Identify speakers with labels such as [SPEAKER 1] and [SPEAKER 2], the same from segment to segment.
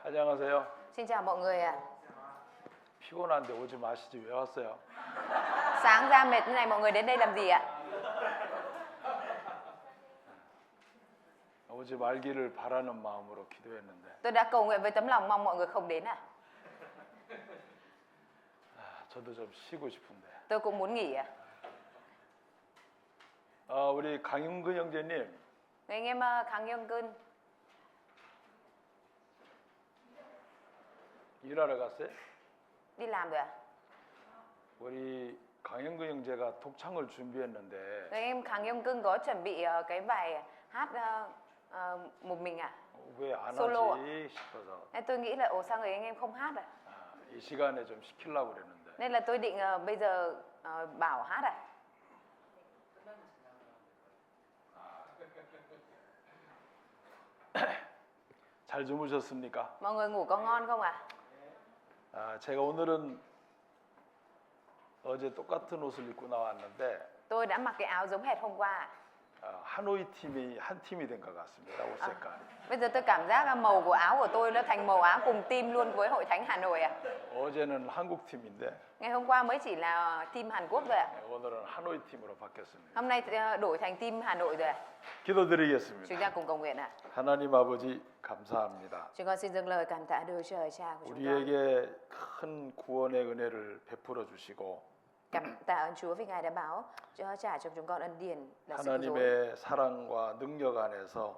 [SPEAKER 1] 안녕하세요.
[SPEAKER 2] Xin chào mọi người ạ.
[SPEAKER 1] 피곤한데 오지 마시지 왜 왔어요?
[SPEAKER 2] Sáng ra mệt như này mọi người đến đây làm gì ạ?
[SPEAKER 1] 오지 말기를 바라는 마음으로 기도했는데
[SPEAKER 2] Tôi đã cầu nguyện với tấm lòng mong mọi người không đến ạ.
[SPEAKER 1] 저도 좀 쉬고 싶은데.
[SPEAKER 2] Tôi cũng muốn nghỉ ạ.
[SPEAKER 1] 우리 강윤근 형제님
[SPEAKER 2] Người anh em Khang Yong Kun
[SPEAKER 1] 일하러 갔어요?
[SPEAKER 2] đi làm rồi ạ?
[SPEAKER 1] 우리 강윤근 형제가 독창을 준비했는데
[SPEAKER 2] Người anh em Khang Yong Kun có chuẩn bị cái bài hát một mình ạ?
[SPEAKER 1] 왜 안
[SPEAKER 2] 솔로.
[SPEAKER 1] 하지 싶어서
[SPEAKER 2] Nên tôi nghĩ là sao người anh em không hát ạ?
[SPEAKER 1] 이 시간에 좀 시키려고 그랬는데
[SPEAKER 2] Nên là tôi định bây giờ bảo hát ạ.
[SPEAKER 1] 잘 주무셨습니까?
[SPEAKER 2] Mọi người ngủ có ngon không ạ?
[SPEAKER 1] 제가 오늘은 어제 똑같은 옷을 입고 나왔는데
[SPEAKER 2] Tôi đã mặc cái áo giống hệt hôm qua ạ.
[SPEAKER 1] 하노이 팀이 한 팀이 된 것 같습니다. 옷 색깔이.
[SPEAKER 2] Bây giờ tôi cảm giác là màu của áo của tôi nó thành màu áo cùng team luôn với Hội Thánh Hà Nội ạ.
[SPEAKER 1] 어제는 한국 팀인데
[SPEAKER 2] Ngày hôm qua mới chỉ là team Hàn Quốc thôi ạ.
[SPEAKER 1] 오늘은 하노이 팀으로 바뀌었습니다.
[SPEAKER 2] Hôm nay đổi thành team Hà Nội rồi ạ. Chúng
[SPEAKER 1] 기도드리겠습니다.
[SPEAKER 2] ta cùng cầu nguyện ạ.
[SPEAKER 1] 하나님 아버지 감사합니다.
[SPEAKER 2] Chúng con xin dâng lời cảm tạ Đức Trời Cha của chúng con.
[SPEAKER 1] 우리에게 큰 구원의 은혜를 베풀어 주시고
[SPEAKER 2] Cảm tạ ơn Chúa vì Ngài đã báo cho trả cho chúng con ân điển là sự dối.
[SPEAKER 1] 하나님의 사랑과 능력 안에서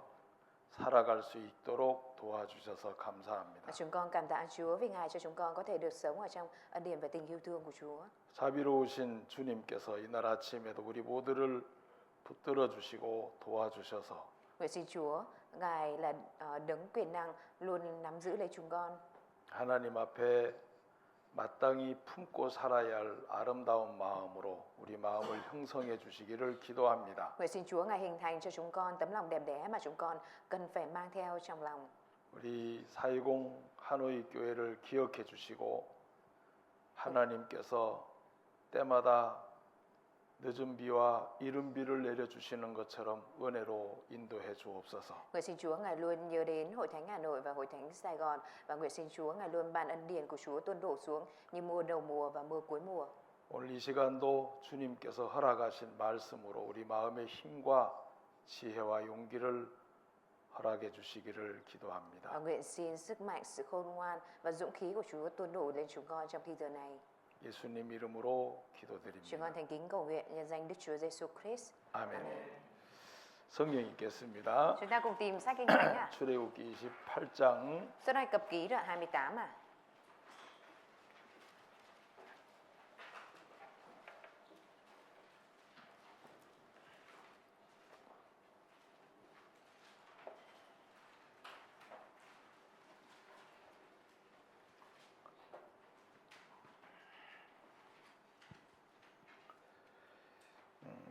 [SPEAKER 1] 살아갈 수 있도록 도와주셔서 감사합니다.
[SPEAKER 2] Chúng con cảm tạ Chúa vì Ngài cho chúng con có thể được sống ở trong ân điển và tình yêu thương của Chúa.
[SPEAKER 1] 자비로우신 주님께서 이날 아침에도 우리 모두를 붙들어 주시고 도와주셔서
[SPEAKER 2] Nguyện xin Chúa, Ngài là đấng quyền năng luôn nắm giữ lấy chúng con.
[SPEAKER 1] 하나님 앞에 마땅히 품고 살아야 할 아름다운 마음으로 우리 마음을 형성해 주시기를 기도합니다.
[SPEAKER 2] Nguyện xin Chúa Ngài hình thành cho chúng con tấm lòng đẹp đẽ mà chúng con cần phải mang theo trong lòng.
[SPEAKER 1] 우리 420 하노이 교회를 기억해 주시고 하나님께서 때마다 늦은 비와 이른 비를 내려 주시는 것처럼 은혜로 인도해 주옵소서.
[SPEAKER 2] Nguyện xin Chúa Ngài luôn nhớ đến Hội Thánh Hà Nội và Hội Thánh Sài Gòn, và nguyện xin Chúa Ngài luôn ban ân điển của Chúa tuôn đổ xuống như mưa đầu mùa và mưa cuối mùa.
[SPEAKER 1] 오늘 이 시간도 주님께서 허락하신 말씀으로 우리 마음의 힘과 지혜와 용기를 허락해 주시기를 기도합니다.
[SPEAKER 2] Và nguyện xin sức mạnh, sự khôn ngoan và dũng khí của Chúa tuôn đổ lên chúng con trong khi giờ này.
[SPEAKER 1] 예수님 이름으로
[SPEAKER 2] Chúng
[SPEAKER 1] 기도드립니다.
[SPEAKER 2] con thành kính cầu nguyện nhân danh Đức Chúa Giêsu Christ.
[SPEAKER 1] 아멘. 성경 읽겠습니다.
[SPEAKER 2] Chúng ta cùng tìm sách Kinh Thánh ạ.
[SPEAKER 1] 출애굽기 28장
[SPEAKER 2] Xuất Ai Cập ký đoạn 28 ạ.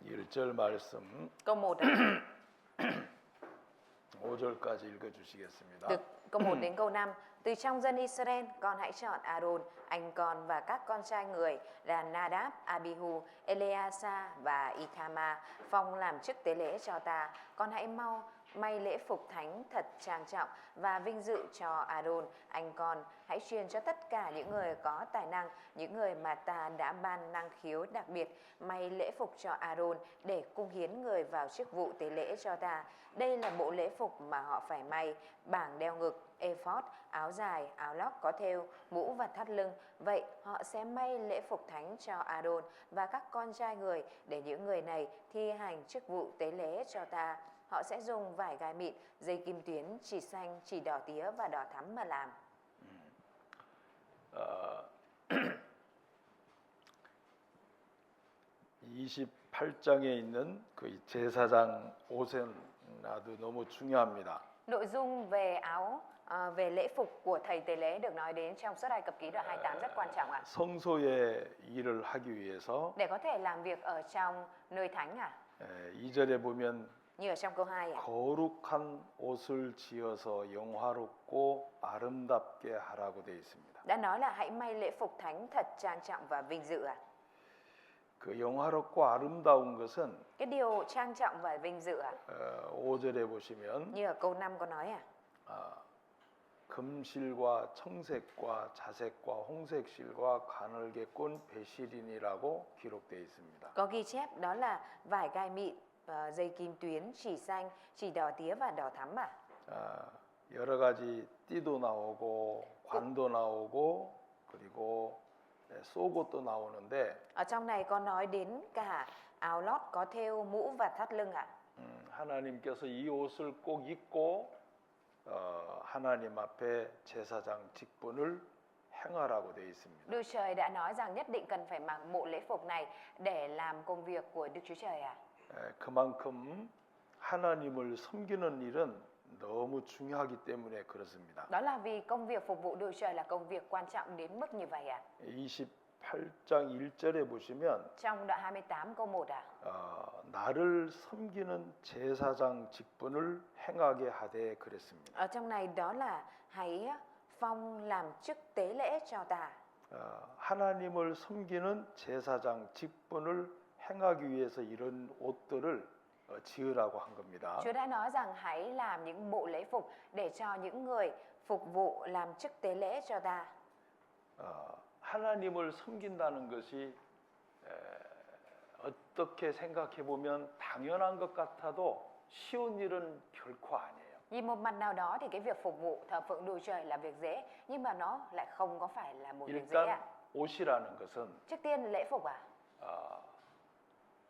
[SPEAKER 1] 일 절 말씀
[SPEAKER 2] Câu 1 ạ.
[SPEAKER 1] 5절까지 읽어 주시겠습니다.
[SPEAKER 2] Từ câu 1 đến câu 5. Từ trong dân Israel, con hãy chọn Aaron, anh con và các con trai người là Nadab, Abihu, Eleasa và Ithama, phong làm chức tế lễ cho ta. Con hãy mau may lễ phục thánh thật trang trọng và vinh dự cho Aaron, anh con. Hãy truyền cho tất cả những người có tài năng, những người mà ta đã ban năng khiếu đặc biệt, may lễ phục cho Aaron để cung hiến người vào chức vụ tế lễ cho ta. Đây là bộ lễ phục mà họ phải may: bảng đeo ngực, ephod, áo dài, áo lóc có thêu, mũ và thắt lưng. Vậy họ sẽ may lễ phục thánh cho Aaron và các con trai người để những người này thi hành chức vụ tế lễ cho ta. Họ sẽ dùng vải gai mịn, dây kim tuyến, chỉ xanh, chỉ đỏ tía và đỏ thắm mà làm.
[SPEAKER 1] 28장에 있는 그 제사장 옷은 아주 너무 중요합니다.
[SPEAKER 2] Nội dung về áo, về lễ phục của thầy tế lễ được nói đến trong Xuất Ai Cập ký đoạn 28 rất quan trọng ạ.
[SPEAKER 1] 성소의 일을 하기 위해서
[SPEAKER 2] Để có thể làm việc ở trong nơi thánh ạ.
[SPEAKER 1] 2절에 보면
[SPEAKER 2] Như ở trong câu 2 ạ.
[SPEAKER 1] 거룩한 옷을 지어서 영화롭고 아름답게 하라고 되어 있습니다.
[SPEAKER 2] Đã nói là hãy may lễ phục thánh thật trang trọng và vinh dự ạ.
[SPEAKER 1] 그 영화롭고 아름다운 것은
[SPEAKER 2] Cái điều trang trọng và vinh dự ạ.
[SPEAKER 1] 5절에 보시면
[SPEAKER 2] Như ở câu 5 có nói ạ.
[SPEAKER 1] 금실과 청색과 자색과 홍색실과 가늘게꾼 배실인이라고 기록되어 있습니다.
[SPEAKER 2] Có ghi chép đó là vải gai mịn, dây kim tuyến, chỉ xanh, chỉ đỏ tía và đỏ thắm à?
[SPEAKER 1] 여러 가지 띠도 나오고 관도 나오고 그리고 속옷도 나오는데
[SPEAKER 2] Ở trong này có nói đến cả áo lót có thêu mũ và thắt lưng ạ.
[SPEAKER 1] 하나님께서 이 옷을 꼭 입고 하나님 앞에 제사장 직분을 행하라고 되어 있습니다.
[SPEAKER 2] Đức Trời đã nói rằng nhất định cần phải mặc bộ lễ phục này để làm công việc của Đức Chúa Trời ạ.
[SPEAKER 1] 그만큼 하나님을 섬기는 일은 너무 중요하기 때문에 그렇습니다.
[SPEAKER 2] Đó là vì công việc phục vụ Đức Trời là công việc quan trọng đến mức như vậy ạ.
[SPEAKER 1] 28장 1절에 보시면
[SPEAKER 2] Trong đoạn 28 câu 1 ạ.
[SPEAKER 1] 나를 섬기는 제사장 직분을 행하게 하되 그랬습니다.
[SPEAKER 2] Ở trong này đó là hãy phong làm chức tế lễ cho ta.
[SPEAKER 1] 하나님을 섬기는 제사장 직분을 행하기 위해서 이런 옷들을 지으라고 한 겁니다.
[SPEAKER 2] Chúa đã nói rằng hãy làm những bộ lễ phục để cho những người phục vụ làm chức tế lễ cho ta.
[SPEAKER 1] 하나님을 섬긴다는 것이 어떻게 생각해 보면 당연한 것 같아도 쉬운 일은 결코 아니에요.
[SPEAKER 2] Nhìn một mặt nào đó thì cái việc phục vụ thờ phượng Đức Trời là việc dễ, nhưng mà nó lại không có phải là một việc dễ
[SPEAKER 1] 일단
[SPEAKER 2] ạ.
[SPEAKER 1] 옷이라는 것은
[SPEAKER 2] Trước tiên lễ phục à?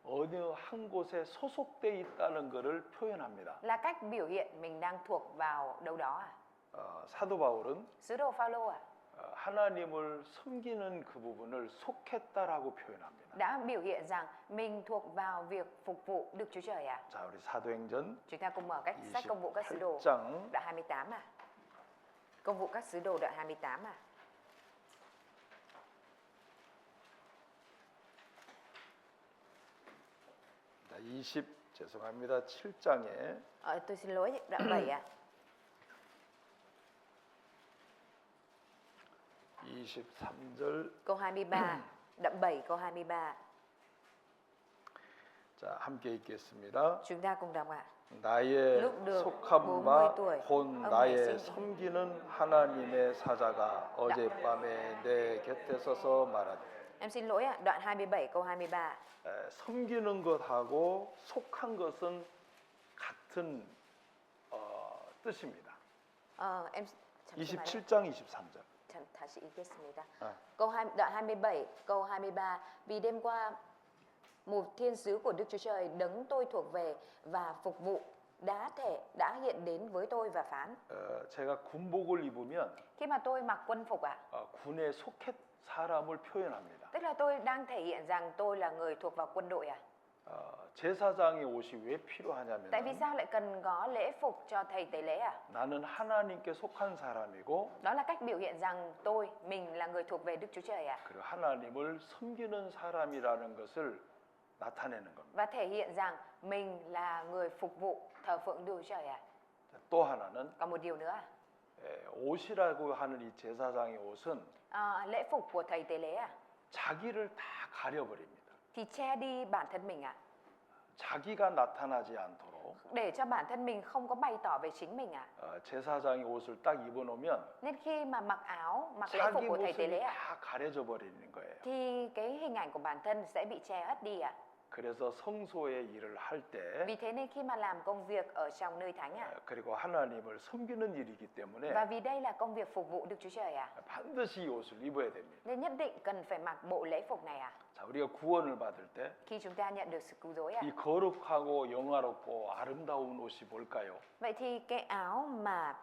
[SPEAKER 1] 어느 한 곳에 소속돼 있다는 것을 표현합니다.
[SPEAKER 2] Là cách biểu hiện mình đang thuộc vào đâu đó à?
[SPEAKER 1] 사도 바울은
[SPEAKER 2] Sứ đồ Phaolô à?
[SPEAKER 1] 하나님을 섬기는 그 부분을 속했다라고 표현합니다.
[SPEAKER 2] Đã biểu hiện rằng mình thuộc vào việc phục vụ Đức Chúa Trời à?
[SPEAKER 1] 자, 우리 사도행전
[SPEAKER 2] Chúng ta cùng mở cách sách công vụ các sứ đồ
[SPEAKER 1] 28장
[SPEAKER 2] đoạn 28 à? Công vụ các sứ đồ đoạn 28 à?
[SPEAKER 1] 죄송합니다. 7장에
[SPEAKER 2] Tôi xin lỗi, đoạn 7 à?
[SPEAKER 1] 23절
[SPEAKER 2] Câu 23, đoạn 7 câu 23.
[SPEAKER 1] 자, 함께 읽겠습니다.
[SPEAKER 2] Chúng ta cùng đọc ạ.
[SPEAKER 1] 나의
[SPEAKER 2] lúc được
[SPEAKER 1] 속한
[SPEAKER 2] 40
[SPEAKER 1] 바
[SPEAKER 2] tuổi,
[SPEAKER 1] 본
[SPEAKER 2] ông
[SPEAKER 1] 나의
[SPEAKER 2] này sinh
[SPEAKER 1] 섬기는 하나님의 사자가 어젯밤에 내 곁에 서서 말하되
[SPEAKER 2] Em xin lỗi ạ, đoạn 27 câu 23.
[SPEAKER 1] 섬기는 것하고 속한 것은 같은 뜻입니다.
[SPEAKER 2] Em 잠시만요.
[SPEAKER 1] 27장 23절.
[SPEAKER 2] 다시 읽겠습니다.
[SPEAKER 1] 아.
[SPEAKER 2] Đoạn 27 câu 23. Vì đêm qua một thiên sứ của Đức Chúa Trời đấng tôi thuộc về và phục vụ đã hiện đến với tôi và phán.
[SPEAKER 1] 제가 군복을 입으면
[SPEAKER 2] Khi mà tôi mặc quân phục ạ,
[SPEAKER 1] 군에 속했 사람을 표현합니다.
[SPEAKER 2] tức là tôi đang thể hiện rằng tôi là người thuộc vào quân đội à?
[SPEAKER 1] 제사장의 옷이 왜 필요하냐면
[SPEAKER 2] Tại vì sao lại cần có lễ phục cho thầy tế lễ à?
[SPEAKER 1] 나는 하나님께 속한 사람이고
[SPEAKER 2] Đó là cách biểu hiện rằng mình là người thuộc về Đức Chúa Trời à?
[SPEAKER 1] 그리고 하나님을 섬기는 사람이라는 것을 나타내는 겁니다.
[SPEAKER 2] Và thể hiện rằng mình là người phục vụ thờ phượng Đức Chúa Trời à?
[SPEAKER 1] 또 하나는
[SPEAKER 2] Còn một điều nữa à?
[SPEAKER 1] 옷이라고 하는 이 제사장의 옷은
[SPEAKER 2] Lễ phục của thầy tế lễ à?
[SPEAKER 1] 자기를 다 가려버립니다.
[SPEAKER 2] Thì che đi bản thân mình à?
[SPEAKER 1] 자기가 나타나지 않도록
[SPEAKER 2] Để cho bản thân mình không có bày tỏ về chính mình à?
[SPEAKER 1] 제사장의 옷을 딱 입어놓으면
[SPEAKER 2] Nên khi mà mặc lễ phục
[SPEAKER 1] 자기
[SPEAKER 2] của thầy tế lễ
[SPEAKER 1] 모습이
[SPEAKER 2] à?
[SPEAKER 1] 다 가려져 버리는 거예요.
[SPEAKER 2] Thì cái hình ảnh của bản thân sẽ bị che hết đi à?
[SPEAKER 1] 그래서 성소의 일을 할 때
[SPEAKER 2] Vì thế nên khi mà làm công việc ở trong nơi thánh à?
[SPEAKER 1] 그리고 하나님을 섬기는 일이기 때문에
[SPEAKER 2] Và vì đây là công việc phục vụ Đức Chúa Trời à?
[SPEAKER 1] 반드시 이 옷을 입어야 됩니다.
[SPEAKER 2] Nên nhất định cần phải mặc bộ lễ phục này à?
[SPEAKER 1] 자, 우리가 구원을 받을 때
[SPEAKER 2] Khi chúng ta nhận được sự cứu rỗi à?
[SPEAKER 1] 이 거룩하고 영화롭고 아름다운 옷이 뭘까요?
[SPEAKER 2] Vậy thì cái áo mà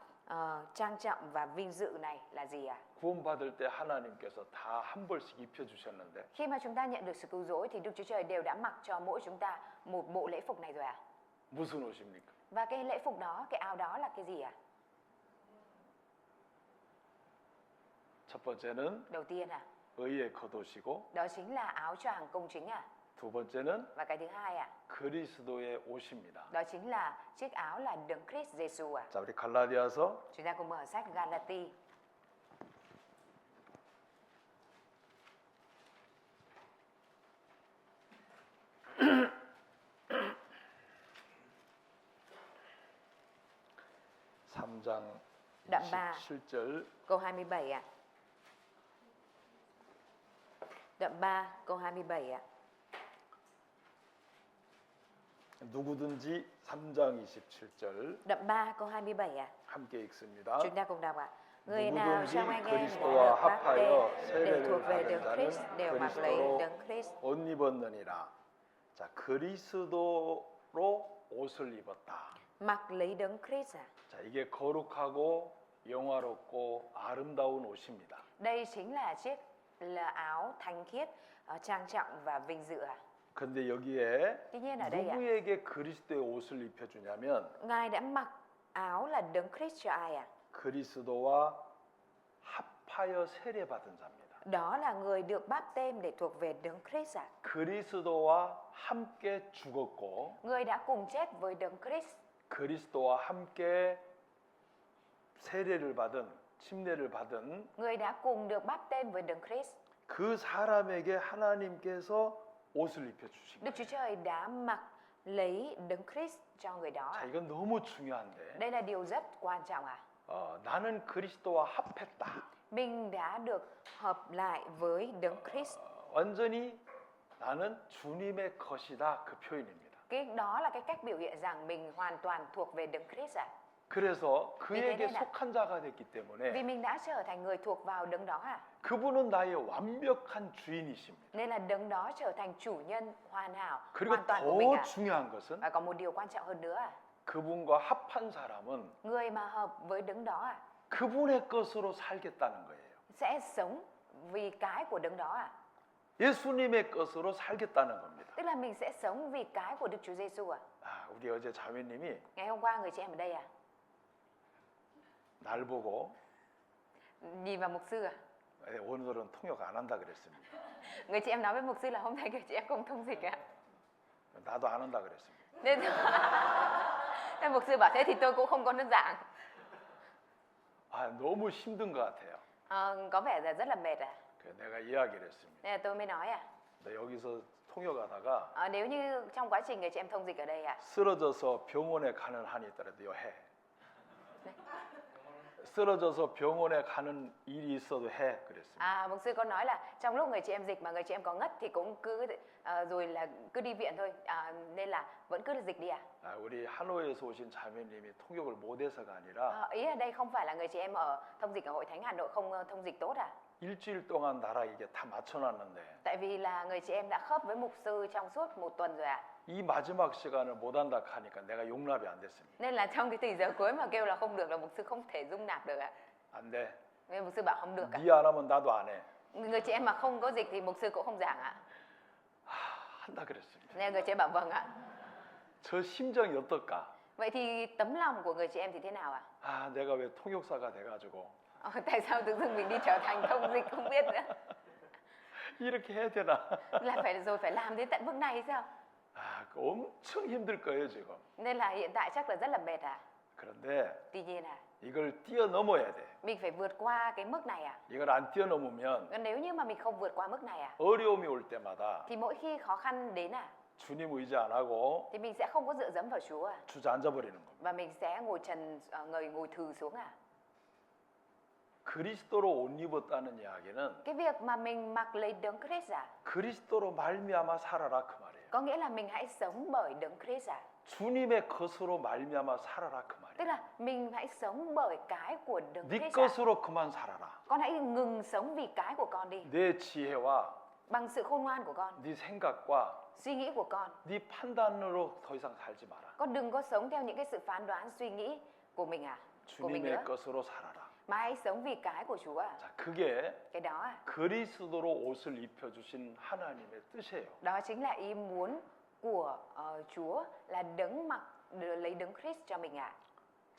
[SPEAKER 2] trang trọng và vinh dự này là gì à?
[SPEAKER 1] 구원받을 때 하나님께서 다 한 벌씩 입혀주셨는데
[SPEAKER 2] Khi mà chúng ta nhận được sự cứu rỗi thì Đức Chúa Trời đều đã mặc cho mỗi chúng ta một bộ lễ phục này rồi à?
[SPEAKER 1] 무슨 옷입니까?
[SPEAKER 2] Và cái lễ phục đó, cái áo đó là cái gì à?
[SPEAKER 1] 첫 번째는
[SPEAKER 2] Đầu tiên à?
[SPEAKER 1] 의의 겉옷이고
[SPEAKER 2] Đó chính là áo choàng công chính à?
[SPEAKER 1] 두 번째는
[SPEAKER 2] Và cái thứ hai à?
[SPEAKER 1] 그리스도의 옷입니다.
[SPEAKER 2] Đó chính là chiếc áo là Đấng Christ Giêsu à?
[SPEAKER 1] 자, 우리 갈라디아서
[SPEAKER 2] Chúng ta cùng mở sách Galati.
[SPEAKER 1] (3장)
[SPEAKER 2] Đoạn 3,
[SPEAKER 1] 27절
[SPEAKER 2] câu 27 ạ. Đoạn 3, câu 27 ạ.
[SPEAKER 1] 누구든지 3장 27절
[SPEAKER 2] Đoạn 3, câu 27 ạ.
[SPEAKER 1] 함께 읽습니다.
[SPEAKER 2] Chúng ta cùng đọc ạ. Người nào
[SPEAKER 1] 누구든지
[SPEAKER 2] trong anh em đã
[SPEAKER 1] 그리스도와
[SPEAKER 2] được báp
[SPEAKER 1] 합하여
[SPEAKER 2] têm để thuộc
[SPEAKER 1] 세례를
[SPEAKER 2] về
[SPEAKER 1] 받은
[SPEAKER 2] Đấng
[SPEAKER 1] 자는
[SPEAKER 2] Christ đều mặc lấy
[SPEAKER 1] 그리스도로
[SPEAKER 2] Đấng Christ.
[SPEAKER 1] 옷 입었느니라. 자, 그리스도로 옷을 입었다.
[SPEAKER 2] Mặc lấy Đấng Christ à?
[SPEAKER 1] 자, 이게 거룩하고 영화롭고 아름다운 옷입니다.
[SPEAKER 2] Đây chính là chiếc áo thánh khiết, trang trọng và vinh dự à?
[SPEAKER 1] 근데 여기에
[SPEAKER 2] Tuy nhiên ở đây ạ,
[SPEAKER 1] 누구에게 그리스도의 옷을 입혀주냐면
[SPEAKER 2] Ngài đã mặc áo là Đấng Christ cho ai ạ?
[SPEAKER 1] 그리스도와 합하여 세례받은 자입니다.
[SPEAKER 2] Đó là người được báp têm để thuộc về Đấng Christ à?
[SPEAKER 1] 그리스도와 함께 죽었고
[SPEAKER 2] Người đã cùng chết với Đấng Christ,
[SPEAKER 1] 그리스도와 함께 세례를 받은 침례를 받은
[SPEAKER 2] người đã cùng được báp têm với Đấng Christ.
[SPEAKER 1] 그 사람에게 하나님께서 옷을 입혀 주신
[SPEAKER 2] Đức
[SPEAKER 1] 거예요.
[SPEAKER 2] Chúa Trời đã mặc lấy Đấng Christ cho người đó.
[SPEAKER 1] 자, 이건 너무 중요한데
[SPEAKER 2] Đây là điều rất quan trọng à?
[SPEAKER 1] 나는 그리스도와 합했다.
[SPEAKER 2] Mình đã được hợp lại với Đấng Christ.
[SPEAKER 1] 완전히 나는 주님의 것이다 그 표현입니다.
[SPEAKER 2] Cái đó là cái cách biểu hiện rằng mình hoàn toàn thuộc về Đấng Christ à?
[SPEAKER 1] 그래서 그에게
[SPEAKER 2] 이제는
[SPEAKER 1] 속한 자가 됐기
[SPEAKER 2] Vì
[SPEAKER 1] 때문에
[SPEAKER 2] mình đã trở thành người thuộc vào Đấng đó à?
[SPEAKER 1] 그분은 나의 완벽한 주인이십니다.
[SPEAKER 2] Nên là Đấng đó trở thành chủ nhân hoàn hảo,
[SPEAKER 1] 그리고
[SPEAKER 2] hoàn toàn của mình
[SPEAKER 1] 더
[SPEAKER 2] à?
[SPEAKER 1] 중요한 것은
[SPEAKER 2] Và có một điều quan trọng hơn nữa à?
[SPEAKER 1] 그분과 합한 사람은
[SPEAKER 2] Người mà hợp với Đấng đó à?
[SPEAKER 1] 그분의 것으로 살겠다는 거예요.
[SPEAKER 2] Sẽ sống vì cái của Đấng đó à?
[SPEAKER 1] 예수님의 것으로 살겠다는 겁니다.
[SPEAKER 2] Tức là mình sẽ sống vì cái của Đức Chúa Giêsu à?
[SPEAKER 1] 우리 어제 자매님이
[SPEAKER 2] Ngày hôm qua người chị em ở đây à?
[SPEAKER 1] 날 보고
[SPEAKER 2] Nhìn vào mục sư à?
[SPEAKER 1] 오늘은 통역 안 한다 그랬습니다.
[SPEAKER 2] Người chị em nói với mục sư là hôm nay người chị em không thông dịch à?
[SPEAKER 1] 나도 안 한다 그랬습니다.
[SPEAKER 2] Nên mục sư bảo thế thì tôi cũng không có đơn giản.
[SPEAKER 1] 너무 힘든 것 같아요.
[SPEAKER 2] Có vẻ là rất là mệt à?
[SPEAKER 1] 그래서 내가 이야기를 했습니다.
[SPEAKER 2] Nên là tôi mới nói à?
[SPEAKER 1] 너 여기서 통역하다가
[SPEAKER 2] Nếu như trong quá trình người chị em thông dịch ở đây à?
[SPEAKER 1] 쓰러져서 병원에 가는 한이 있더라도 해. 쓰러져서 병원에 가는 일이 있어도 해 그랬습니다.
[SPEAKER 2] Mục sư có nói là trong lúc người chị em dịch mà người chị em có ngất thì cũng cứ rồi là cứ đi viện thôi. Nên là vẫn cứ dịch đi à?
[SPEAKER 1] 우리 하노이에서 오신 자매님이 통역을 못해서가 아니라
[SPEAKER 2] Ý là đây không phải là người chị em ở thông dịch ở Hội Thánh Hà Nội không thông dịch tốt à?
[SPEAKER 1] 일주일 동안 나라 이게 다 맞춰놨는데
[SPEAKER 2] Tại vì là người chị em đã khớp với mục sư trong suốt 1 tuần rồi à?
[SPEAKER 1] 이 마지막 시간을 못 한다 하니까 내가 용납이 안 됐습니다.
[SPEAKER 2] Nên là trong cái tỷ giờ cuối mà kêu là không được là mục sư không thể dung nạp được ạ.
[SPEAKER 1] 안 돼.
[SPEAKER 2] Nên mục sư bảo không được ạ.
[SPEAKER 1] 네 안 하면 나도 안 해.
[SPEAKER 2] Người chị em mà không có dịch thì mục sư cũng không giảng ạ.
[SPEAKER 1] 한다 그랬습니다.
[SPEAKER 2] Nên người chị em bảo vâng ạ.
[SPEAKER 1] 저 심정이 어떨까?
[SPEAKER 2] Vậy thì tấm lòng của người chị em thì thế nào ạ?
[SPEAKER 1] 내가 왜 통역사가 돼가지고
[SPEAKER 2] Tại sao tự dưng mình đi trở thành thông dịch không biết nữa?
[SPEAKER 1] 이렇게 해야 되나?
[SPEAKER 2] Là phải làm đến tận mức này hay sao?
[SPEAKER 1] 엄청 힘들 거예요 지금.
[SPEAKER 2] Nên là hiện tại chắc là rất là mệt à.
[SPEAKER 1] 그런데
[SPEAKER 2] Tuy nhiên à,
[SPEAKER 1] 이걸 뛰어넘어야 돼.
[SPEAKER 2] mình phải vượt qua cái mức này à.
[SPEAKER 1] 이걸 안 뛰어넘으면
[SPEAKER 2] Nếu như mà mình không vượt qua mức này à,
[SPEAKER 1] 어려움이 올 때마다
[SPEAKER 2] thì mỗi khi khó khăn đến à,
[SPEAKER 1] 주님 의지 안 하고
[SPEAKER 2] thì mình sẽ không có dựa dẫm vào Chúa à,
[SPEAKER 1] 주저앉아 버리는 겁니다.
[SPEAKER 2] và mình sẽ ngồi thừ xuống à.
[SPEAKER 1] 그리스도로 옷 입었다는 이야기는
[SPEAKER 2] Cái việc mà mình mặc lấy Đấng Christ à,
[SPEAKER 1] 그리스도로 말미암아 살아라 그 말이에요.
[SPEAKER 2] có nghĩa là mình hãy sống bởi Đấng Christ à.
[SPEAKER 1] 주님의 것으로 말미암아 살아라 그 말이에요.
[SPEAKER 2] Tức là mình hãy sống bởi cái của Đấng
[SPEAKER 1] 네
[SPEAKER 2] Christ à.
[SPEAKER 1] 것으로 그만 살아라.
[SPEAKER 2] Con hãy ngừng sống vì cái của con đi,
[SPEAKER 1] 내 지혜와
[SPEAKER 2] bằng sự khôn ngoan của con,
[SPEAKER 1] 네 생각과
[SPEAKER 2] suy nghĩ của con.
[SPEAKER 1] 네 판단으로 더 이상 살지 마라.
[SPEAKER 2] Con đừng có sống theo những cái sự phán đoán suy nghĩ của mình à, của mình nữa,
[SPEAKER 1] 주님의 것으로 살아라.
[SPEAKER 2] mà hãy sống vì cái của Chúa à.
[SPEAKER 1] 자, 그게
[SPEAKER 2] Cái đó à,
[SPEAKER 1] 그리스도로 옷을 입혀 주신 하나님의 뜻이에요.
[SPEAKER 2] đó chính là ý muốn của Chúa là đấng mặc lấy Đấng Christ cho mình à.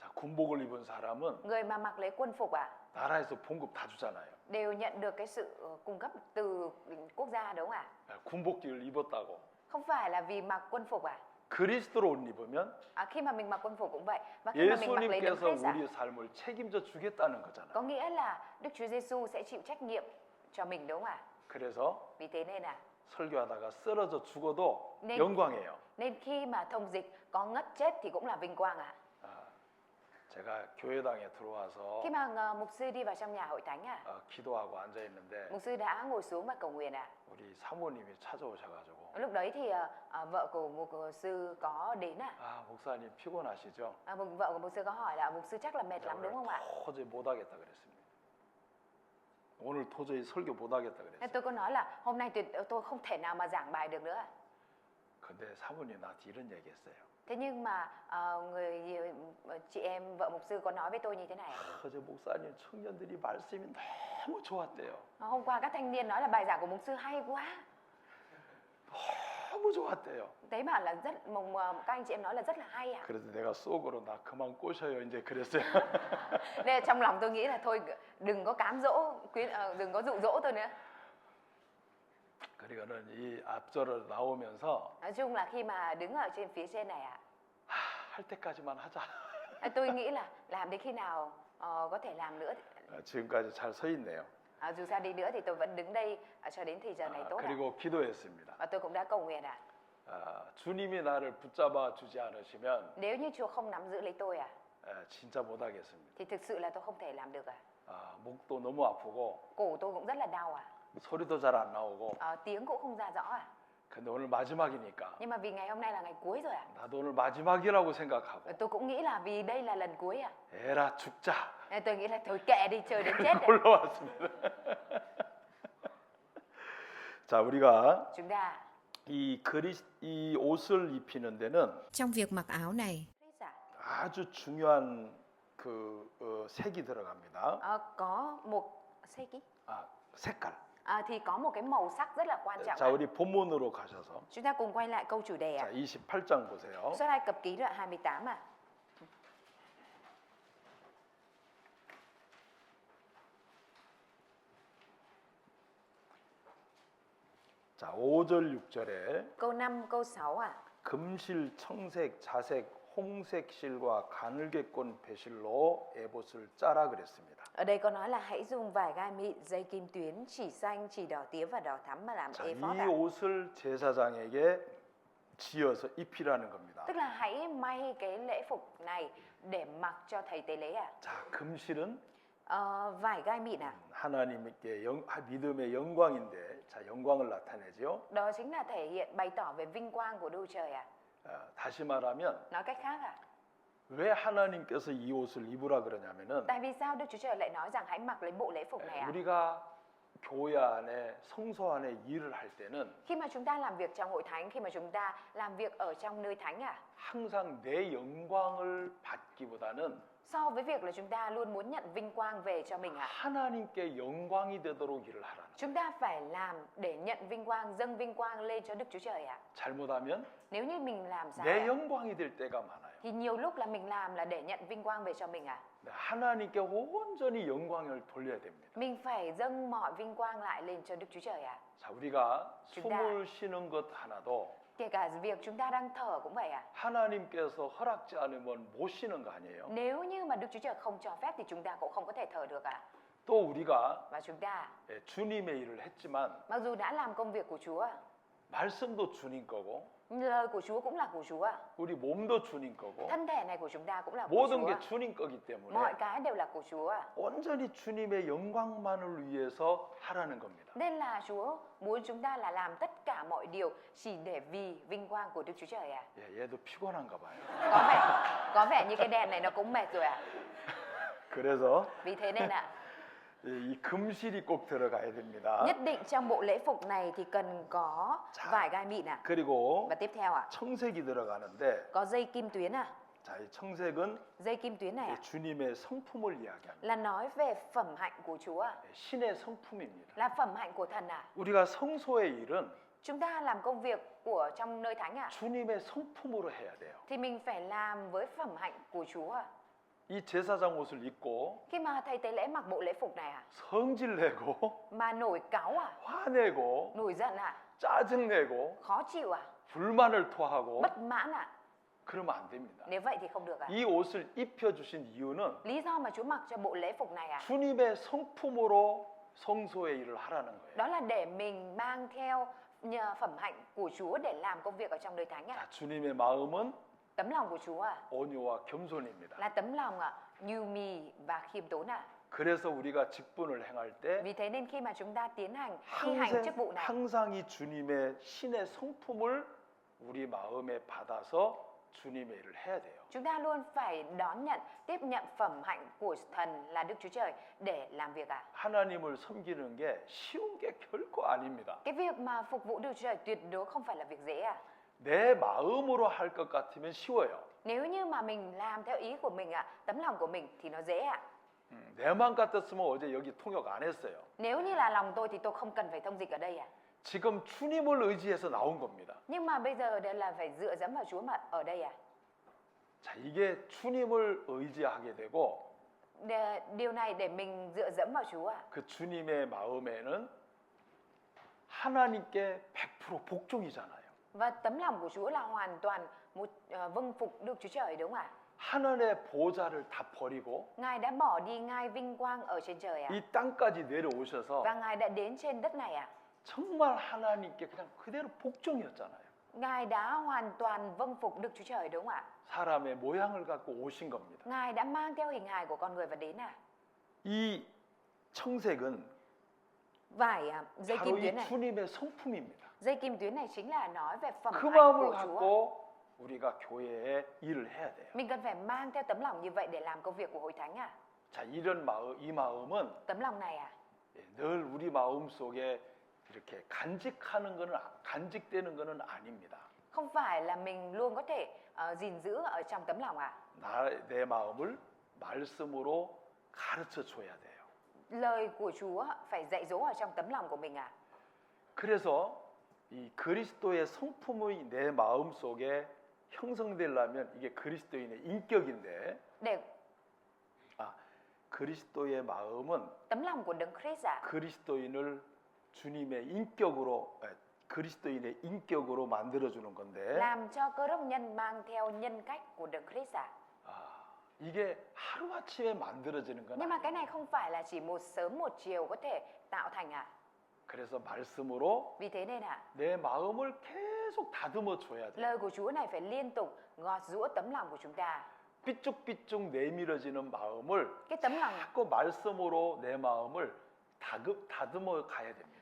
[SPEAKER 1] 자, 군복을 입은 사람은
[SPEAKER 2] Người mà mặc lấy quân phục à,
[SPEAKER 1] 나라에서 봉급 다 주잖아요.
[SPEAKER 2] đều nhận được cái sự cung cấp từ quốc gia đúng không ạ?
[SPEAKER 1] 군복기를 입었다고.
[SPEAKER 2] Không phải là vì mặc quân phục à?
[SPEAKER 1] 그리스도로 옷 입으면
[SPEAKER 2] Khi mà mình mặc quân phục cũng vậy, và khi mà mình mặc lấy Đấng
[SPEAKER 1] 예수님께서
[SPEAKER 2] Christ à,
[SPEAKER 1] 우리의 삶을 책임져 주겠다는 거잖아요.
[SPEAKER 2] có nghĩa là Đức Chúa Giêsu sẽ chịu trách nhiệm cho mình đúng không ạ?
[SPEAKER 1] 그래서
[SPEAKER 2] Vì thế nên
[SPEAKER 1] 설교하다가 쓰러져 죽어도
[SPEAKER 2] 네.
[SPEAKER 1] 영광이에요.
[SPEAKER 2] nên khi mà thông dịch có ngất chết thì cũng là vinh quang ạ.
[SPEAKER 1] 제가 교회당에 들어와서
[SPEAKER 2] Khi mà mục sư đi vào trong nhà hội thánh
[SPEAKER 1] 기도하고 앉아 있는데
[SPEAKER 2] mục sư đã ngồi xuống và cầu nguyện
[SPEAKER 1] 우리 사모님이 찾아오셔가지고
[SPEAKER 2] Lúc đấy thì vợ của mục sư có đến
[SPEAKER 1] 목사님 피곤하시죠?
[SPEAKER 2] vợ của mục sư có hỏi là mục sư chắc là mệt lắm
[SPEAKER 1] 오늘
[SPEAKER 2] đúng không ạ?
[SPEAKER 1] 도저히 못하겠다 그랬습니다. 오늘 도저히 설교 못하겠다
[SPEAKER 2] Thế
[SPEAKER 1] 그랬어요.
[SPEAKER 2] tôi có nói là hôm nay tôi không thể nào mà giảng bài được nữa.
[SPEAKER 1] 근데 사모님 나한테 이런 얘기했어요.
[SPEAKER 2] Thế nhưng mà chị em vợ mục sư có nói với tôi như thế này.
[SPEAKER 1] 어제 목사님 청년들이 말씀이 너무 좋았대요.
[SPEAKER 2] Hôm qua các thanh niên nói là bài giảng của mục sư hay quá.
[SPEAKER 1] 너무 좋았대요.
[SPEAKER 2] Thế bảo là các anh chị em nói là rất là hay ạ.
[SPEAKER 1] 그래서 내가 속으로 나 그만 꼬셔요 이제 그랬어요.
[SPEAKER 2] Nên trong lòng tôi nghĩ là thôi đừng có cám dỗ, đừng có dụ dỗ tôi nữa.
[SPEAKER 1] 그리고는 이 앞절을 나오면서
[SPEAKER 2] Nói chung là khi mà đứng ở trên phía trên này
[SPEAKER 1] 할 때까지만 하자.
[SPEAKER 2] tôi nghĩ là làm đến khi nào có thể làm nữa.
[SPEAKER 1] 지금까지 잘 서 있네요.
[SPEAKER 2] Dù sao đi nữa thì tôi vẫn đứng đây cho đến thì giờ này tốt
[SPEAKER 1] 그리고 기도했습니다.
[SPEAKER 2] Và tôi cũng đã cầu nguyện
[SPEAKER 1] 주님이 나를 붙잡아 주지 않으시면
[SPEAKER 2] Nếu như Chúa không nắm giữ lấy tôi
[SPEAKER 1] 진짜 못하겠습니다.
[SPEAKER 2] thì thực sự là tôi không thể làm được
[SPEAKER 1] 목도 너무 아프고
[SPEAKER 2] Cổ tôi cũng rất là đau
[SPEAKER 1] 소리도 잘 안 나오고
[SPEAKER 2] tiếng cũng không ra rõ
[SPEAKER 1] 근데 오늘 마지막이니까
[SPEAKER 2] Nhưng mà vì ngày hôm nay là ngày cuối rồi
[SPEAKER 1] 나도 오늘 마지막이라고 생각하고
[SPEAKER 2] Tôi cũng nghĩ là vì đây là lần cuối
[SPEAKER 1] 에라 죽자
[SPEAKER 2] Nên tôi nghĩ là thôi kệ đi, chơi đến chết
[SPEAKER 1] 올라왔습니다. 자, 우리가
[SPEAKER 2] Chúng ta
[SPEAKER 1] 이 옷을 입히는 데는
[SPEAKER 3] Trong việc mặc áo này,
[SPEAKER 1] 아주 중요한 색이 들어갑니다.
[SPEAKER 2] có một
[SPEAKER 1] 색깔.
[SPEAKER 2] thì có một cái màu sắc rất là quan trọng
[SPEAKER 1] 자, 우리 본문으로 가셔서
[SPEAKER 2] Chúng ta cùng quay lại câu chủ đề
[SPEAKER 1] 자, 28장 보세요.
[SPEAKER 2] Xuất Ai Cập ký đoạn 28
[SPEAKER 1] 자, 5절 6절에
[SPEAKER 2] Câu 5, câu 6
[SPEAKER 1] 금실, 청색, 자색, 홍색 실과 가늘게꼰 배실로 에봇을 짜라 그랬습니다.
[SPEAKER 2] Ở đây có nói là hãy dùng vải gai mịn, dây kim tuyến, chỉ xanh, chỉ đỏ tía và đỏ thắm mà làm
[SPEAKER 1] 자,
[SPEAKER 2] ephod
[SPEAKER 1] 이 옷을 제사장에게 지어서 입히라는 겁니다.
[SPEAKER 2] Tức là hãy may cái lễ phục này để mặc cho thầy tế lễ
[SPEAKER 1] 자, 금실은
[SPEAKER 2] vải gai mịn
[SPEAKER 1] 하나님께 믿음의 영광인데, 자, 영광을 나타내죠.
[SPEAKER 2] Đó chính là thể hiện bày tỏ về vinh quang của Đức Trời
[SPEAKER 1] 다시 말하면
[SPEAKER 2] Nói cách khác
[SPEAKER 1] 왜 하나님께서 이 옷을 입으라 그러냐면은
[SPEAKER 2] Tại vì sao Đức Chúa Trời lại nói rằng hãy mặc lấy bộ lễ phục này
[SPEAKER 1] 우리가 교회 안에 성소 안에 일을 할 때는
[SPEAKER 2] Khi mà chúng ta làm việc trong hội thánh, khi mà chúng ta làm việc ở trong nơi thánh
[SPEAKER 1] 항상 내 영광을 받기보다는
[SPEAKER 2] So với việc là chúng ta luôn muốn nhận vinh quang về cho mình
[SPEAKER 1] 하나님께 영광이 되도록 일을 하라는.
[SPEAKER 2] Chúng ta phải làm để nhận vinh quang, dâng vinh quang lên cho Đức Chúa Trời
[SPEAKER 1] 잘못하면
[SPEAKER 2] Nếu như mình làm sai
[SPEAKER 1] 내 영광이 될 때가 많아요.
[SPEAKER 2] thì nhiều lúc là mình làm là để nhận vinh quang về cho mình
[SPEAKER 1] 하나님께 온전히 영광을 돌려야 됩니다.
[SPEAKER 2] Mình phải dâng mọi vinh quang lại lên cho Đức Chúa Trời
[SPEAKER 1] 자, 우리가
[SPEAKER 2] chúng ta
[SPEAKER 1] 숨을 쉬는 것 하나도
[SPEAKER 2] kể cả việc chúng ta đang thở cũng vậy
[SPEAKER 1] 하나님께서 허락지 않으면 못 쉬는 거 아니에요?
[SPEAKER 2] Nếu như mà Đức Chúa Trời không cho phép thì chúng ta cũng không có thể thở được
[SPEAKER 1] 또 우리가
[SPEAKER 2] Và chúng ta
[SPEAKER 1] 주님의 일을 했지만
[SPEAKER 2] mặc dù đã làm công việc của Chúa
[SPEAKER 1] 말씀도 주님 거고
[SPEAKER 2] lời của Chúa cũng là của Chúa
[SPEAKER 1] 우리 몸도 주님 거고
[SPEAKER 2] thân thể này của chúng ta cũng là của
[SPEAKER 1] 모든
[SPEAKER 2] Chúa
[SPEAKER 1] 게 주님 거기 때문에
[SPEAKER 2] mọi cái đều là của Chúa
[SPEAKER 1] 온전히 주님의 영광만을 위해서 하라는 겁니다.
[SPEAKER 2] Nên là Chúa muốn chúng ta là làm tất cả mọi điều chỉ để vì vinh quang của Đức Chúa Trời
[SPEAKER 1] 얘도 피곤한가 봐요.
[SPEAKER 2] Có vẻ như cái đèn này nó cũng mệt rồi
[SPEAKER 1] 그래서
[SPEAKER 2] Vì thế nên
[SPEAKER 1] 이 금실이 꼭 들어가야 됩니다.
[SPEAKER 2] nhất định trong bộ lễ phục này thì cần có vải gai mịn
[SPEAKER 1] 그리고
[SPEAKER 2] Và tiếp theo
[SPEAKER 1] 청색이 들어가는데
[SPEAKER 2] có dây kim tuyến
[SPEAKER 1] 자, 이 청색은
[SPEAKER 2] Dây kim tuyến này
[SPEAKER 1] 주님의 성품을 이야기합니다.
[SPEAKER 2] là nói về phẩm hạnh của Chúa
[SPEAKER 1] 신의 성품입니다.
[SPEAKER 2] là phẩm hạnh của thần
[SPEAKER 1] 우리가 성소의 일은
[SPEAKER 2] Chúng ta làm công việc của trong nơi thánh
[SPEAKER 1] 주님의 성품으로 해야 돼요.
[SPEAKER 2] thì mình phải làm với phẩm hạnh của Chúa
[SPEAKER 1] 이 제사장 옷을 입고
[SPEAKER 2] Khi mà thầy tế lễ mặc bộ lễ phục này
[SPEAKER 1] 성질내고
[SPEAKER 2] mà nổi cáu
[SPEAKER 1] 화내고
[SPEAKER 2] nổi giận
[SPEAKER 1] 짜증내고
[SPEAKER 2] khó chịu
[SPEAKER 1] 불만을 토하고
[SPEAKER 2] bất mãn
[SPEAKER 1] 그러면 안 됩니다.
[SPEAKER 2] Nếu vậy thì không được
[SPEAKER 1] 이 옷을 입혀주신 이유는
[SPEAKER 2] Lý do mà Chúa mặc cho bộ lễ phục này
[SPEAKER 1] 주님의 성품으로 성소의 일을 하라는 거예요.
[SPEAKER 2] đó là để mình mang theo nhờ phẩm hạnh của Chúa để làm công việc ở trong nơi thánh
[SPEAKER 1] 자, 주님의 마음은
[SPEAKER 2] Tấm lòng của Chúa
[SPEAKER 1] 온유와 겸손입니다.
[SPEAKER 2] là tấm lòng nhu mì và khiêm tốn ạ.
[SPEAKER 1] 그래서 우리가 직분을 행할 때
[SPEAKER 2] Vì thế nên khi mà chúng ta thi hành chức vụ này,
[SPEAKER 1] 항상 이 주님의 신의 성품을 우리 마음에 받아서 주님의 일을 해야 돼요.
[SPEAKER 2] chúng ta luôn phải đón nhận, tiếp nhận phẩm hạnh của thần là Đức Chúa Trời để làm việc ạ.
[SPEAKER 1] 하나님을 섬기는 게 쉬운 게 결코 아닙니다.
[SPEAKER 2] Cái việc mà phục vụ Đức Chúa Trời tuyệt đối không phải là việc dễ ạ.
[SPEAKER 1] 내 마음으로 할 것 같으면 쉬워요.
[SPEAKER 2] Nếu như mà mình làm theo ý của mình ạ, tấm lòng của mình thì nó dễ ạ.
[SPEAKER 1] 내 마음 같았으면 어제 여기 통역 안 했어요.
[SPEAKER 2] Nếu như là lòng tôi thì tôi không cần phải thông dịch ở đây ạ.
[SPEAKER 1] 지금 주님을 의지해서 나온 겁니다.
[SPEAKER 2] Nhưng mà bây giờ đây là phải dựa dẫm vào Chúa mà ở đây ạ.
[SPEAKER 1] 자, 이게 주님을 의지하게 되고
[SPEAKER 2] Điều này để mình dựa dẫm vào Chúa ạ.
[SPEAKER 1] 그 주님의 마음에는 하나님께 100% 복종이잖아요.
[SPEAKER 2] Và tấm lòng của Chúa là hoàn toàn vâng phục Đức Chúa Trời, đúng không ạ?
[SPEAKER 1] 하늘의 보좌를 다 버리고
[SPEAKER 2] Ngài đã bỏ đi ngai vinh quang ở trên trời ạ.
[SPEAKER 1] 이 땅까지 내려오셔서
[SPEAKER 2] Và Ngài đã đến trên đất này ạ.
[SPEAKER 1] 정말 하나님께 그냥 그대로 복종이었잖아요.
[SPEAKER 2] Ngài đã hoàn toàn vâng phục Đức Chúa Trời, đúng không ạ?
[SPEAKER 1] 사람의 모양을 갖고 오신 겁니다.
[SPEAKER 2] Ngài đã mang theo hình hài của con người và đến ạ.
[SPEAKER 1] 이 청색은
[SPEAKER 2] Vải dây
[SPEAKER 1] 바로
[SPEAKER 2] kim
[SPEAKER 1] 이
[SPEAKER 2] tuyến này,
[SPEAKER 1] 주님의 성품입니다.
[SPEAKER 2] dây kim tuyến này chính là nói về phẩm
[SPEAKER 1] 그
[SPEAKER 2] hạnh
[SPEAKER 1] 마음을
[SPEAKER 2] của Chúa.
[SPEAKER 1] 갖고 우리가 교회에 일을 해야 돼요.
[SPEAKER 2] Mình cần phải mang theo tấm lòng như vậy để làm công việc của hội thánh ạ.
[SPEAKER 1] 자, 이런 마음, 이 마음은
[SPEAKER 2] Tấm lòng này ạ,
[SPEAKER 1] 늘 우리 마음 속에 이렇게 간직되는 것은 아닙니다.
[SPEAKER 2] không phải là mình luôn có thể gìn giữ ở trong tấm lòng ạ.
[SPEAKER 1] 내 마음을 말씀으로 가르쳐 줘야 돼요.
[SPEAKER 2] Lời của Chúa phải dạy dỗ ở trong tấm lòng của mình ạ.
[SPEAKER 1] 그래서 이 그리스도의 성품이 내 마음 속에 형성되려면 이게 그리스도인의 인격인데,
[SPEAKER 2] Để
[SPEAKER 1] 그리스도의 마음은
[SPEAKER 2] tấm lòng của Đấng Christ ạ,
[SPEAKER 1] 그리스도인을 주님의 그리스도인의 인격으로 만들어주는 건데,
[SPEAKER 2] làm cho cơ đốc nhân mang theo nhân cách của Đấng Christ ạ.
[SPEAKER 1] 이게 하루아침에 만들어지는 건
[SPEAKER 2] Nhưng mà
[SPEAKER 1] 아니에요.
[SPEAKER 2] cái này không phải là chỉ một sớm một chiều có thể tạo thành ạ.
[SPEAKER 1] 그래서 말씀으로
[SPEAKER 2] Vì thế nên ạ,
[SPEAKER 1] 내 마음을 계속 다듬어 줘야 돼요.
[SPEAKER 2] lời của Chúa này phải liên tục gọt giũa tấm lòng của chúng ta.
[SPEAKER 1] 삐쭉삐쭉 내밀어지는 마음을
[SPEAKER 2] Cái tấm lòng
[SPEAKER 1] 자꾸 말씀으로 내 마음을 다듬어 가야 됩니다.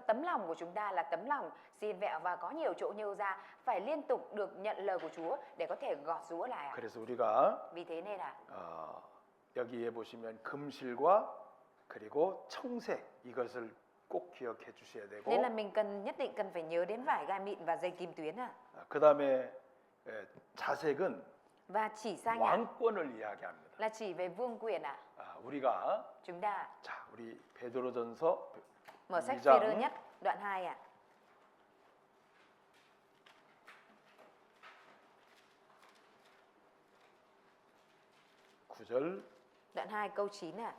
[SPEAKER 2] tấm lòng của chúng ta là tấm lòng xiên vẹo và có nhiều chỗ nhêu ra, phải liên tục được nhận lời của Chúa để có thể gọt giũa lại ạ.
[SPEAKER 1] 그래서 우리가
[SPEAKER 2] Vì thế nên ạ,
[SPEAKER 1] 여기에 보시면 금실과 그리고 청색 이것을 꼭 기억해 주셔야 되고,
[SPEAKER 2] nên là mình nhất định cần phải nhớ đến vải gai mịn và dây kim tuyến ạ.
[SPEAKER 1] 그다음에 자색은
[SPEAKER 2] Và chỉ xanh ạ,
[SPEAKER 1] 왕권을 이야기합니다.
[SPEAKER 2] là chỉ về vương quyền ạ.
[SPEAKER 1] 우리가
[SPEAKER 2] Chúng ta
[SPEAKER 1] 자, 우리 베드로전서
[SPEAKER 2] mở sách
[SPEAKER 1] 2장
[SPEAKER 2] Phê-rơ nhất đoạn 2 ạ. Đoạn 2 câu 9 ạ.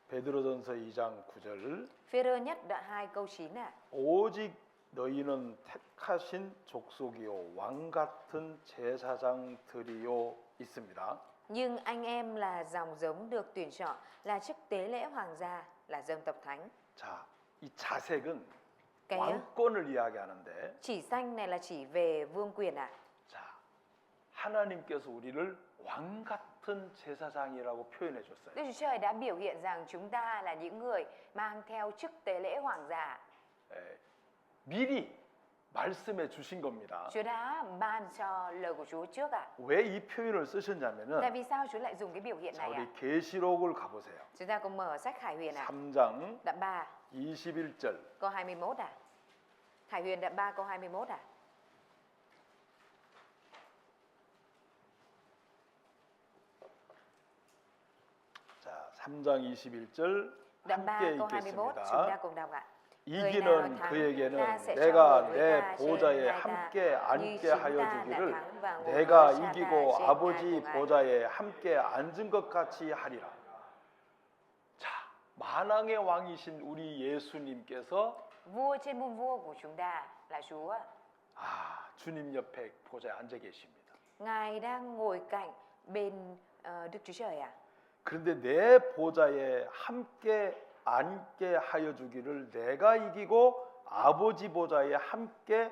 [SPEAKER 1] 베드로전서 2장 9절.
[SPEAKER 2] Phê-rơ nhất đoạn 2 câu 9 ạ.
[SPEAKER 1] 오직 너희는 택하신 족속이요 왕 같은 제사장들이요 있습니다.
[SPEAKER 2] Nhưng anh em là dòng giống được tuyển chọn, là chức tế lễ hoàng gia, là dân tộc thánh.
[SPEAKER 1] 자, 이 자색은
[SPEAKER 2] Cái
[SPEAKER 1] 왕권을 이야기하는데,
[SPEAKER 2] chỉ xanh này là chỉ về vương quyền ạ.
[SPEAKER 1] 자, 하나님께서 우리를 왕 같은 제사장이라고 표현해 줬어요.
[SPEAKER 2] Đức Chúa Trời đã biểu hiện rằng chúng ta là những người mang theo chức tế lễ hoàng gia.
[SPEAKER 1] 미리 말씀해 주신 겁니다.
[SPEAKER 2] Chúa đã ban cho lời của Chúa trước ạ.
[SPEAKER 1] 왜 이 표현을 쓰셨냐면은,
[SPEAKER 2] Tại vì sao Chúa lại dùng cái biểu hiện
[SPEAKER 1] 자,
[SPEAKER 2] này ạ?
[SPEAKER 1] 우리 계시록을 가보세요.
[SPEAKER 2] Chúng ta cùng mở sách Khải Huyền ạ.
[SPEAKER 1] 3장
[SPEAKER 2] Đoạn 3
[SPEAKER 1] 21절.
[SPEAKER 2] câu 21 ạ. Khải Huyền đoạn 3 câu 21 ạ.
[SPEAKER 1] 자, 3장 21절
[SPEAKER 2] Đoạn 3
[SPEAKER 1] 함께
[SPEAKER 2] câu 21 chúng ta
[SPEAKER 1] 읽겠습니다.
[SPEAKER 2] cùng đọc ạ.
[SPEAKER 1] 이기는 그에게는
[SPEAKER 2] ta sẽ
[SPEAKER 1] 내가
[SPEAKER 2] cho người
[SPEAKER 1] 내
[SPEAKER 2] ta
[SPEAKER 1] 보좌에
[SPEAKER 2] trên hai
[SPEAKER 1] 함께
[SPEAKER 2] ta, như
[SPEAKER 1] 앉게
[SPEAKER 2] chúng
[SPEAKER 1] 하여
[SPEAKER 2] ta đã
[SPEAKER 1] 주기를
[SPEAKER 2] thắng và ngồi
[SPEAKER 1] 내가
[SPEAKER 2] với cha ta
[SPEAKER 1] 이기고
[SPEAKER 2] trên
[SPEAKER 1] 아버지
[SPEAKER 2] hai cùng ai.
[SPEAKER 1] 보좌에 함께 앉은 것 같이 하리라. 자, 만왕의 왕이신 우리 예수님께서
[SPEAKER 2] Vua trên muôn vua của chúng ta là Chúa.
[SPEAKER 1] 주님 옆에 보좌에 앉아 계십니다.
[SPEAKER 2] Ngài đang ngồi cạnh bên Đức Chúa Trời ạ.
[SPEAKER 1] 그런데 내 보좌에 함께 앉게 하여 주기를 내가 이기고 아버지 보좌에 함께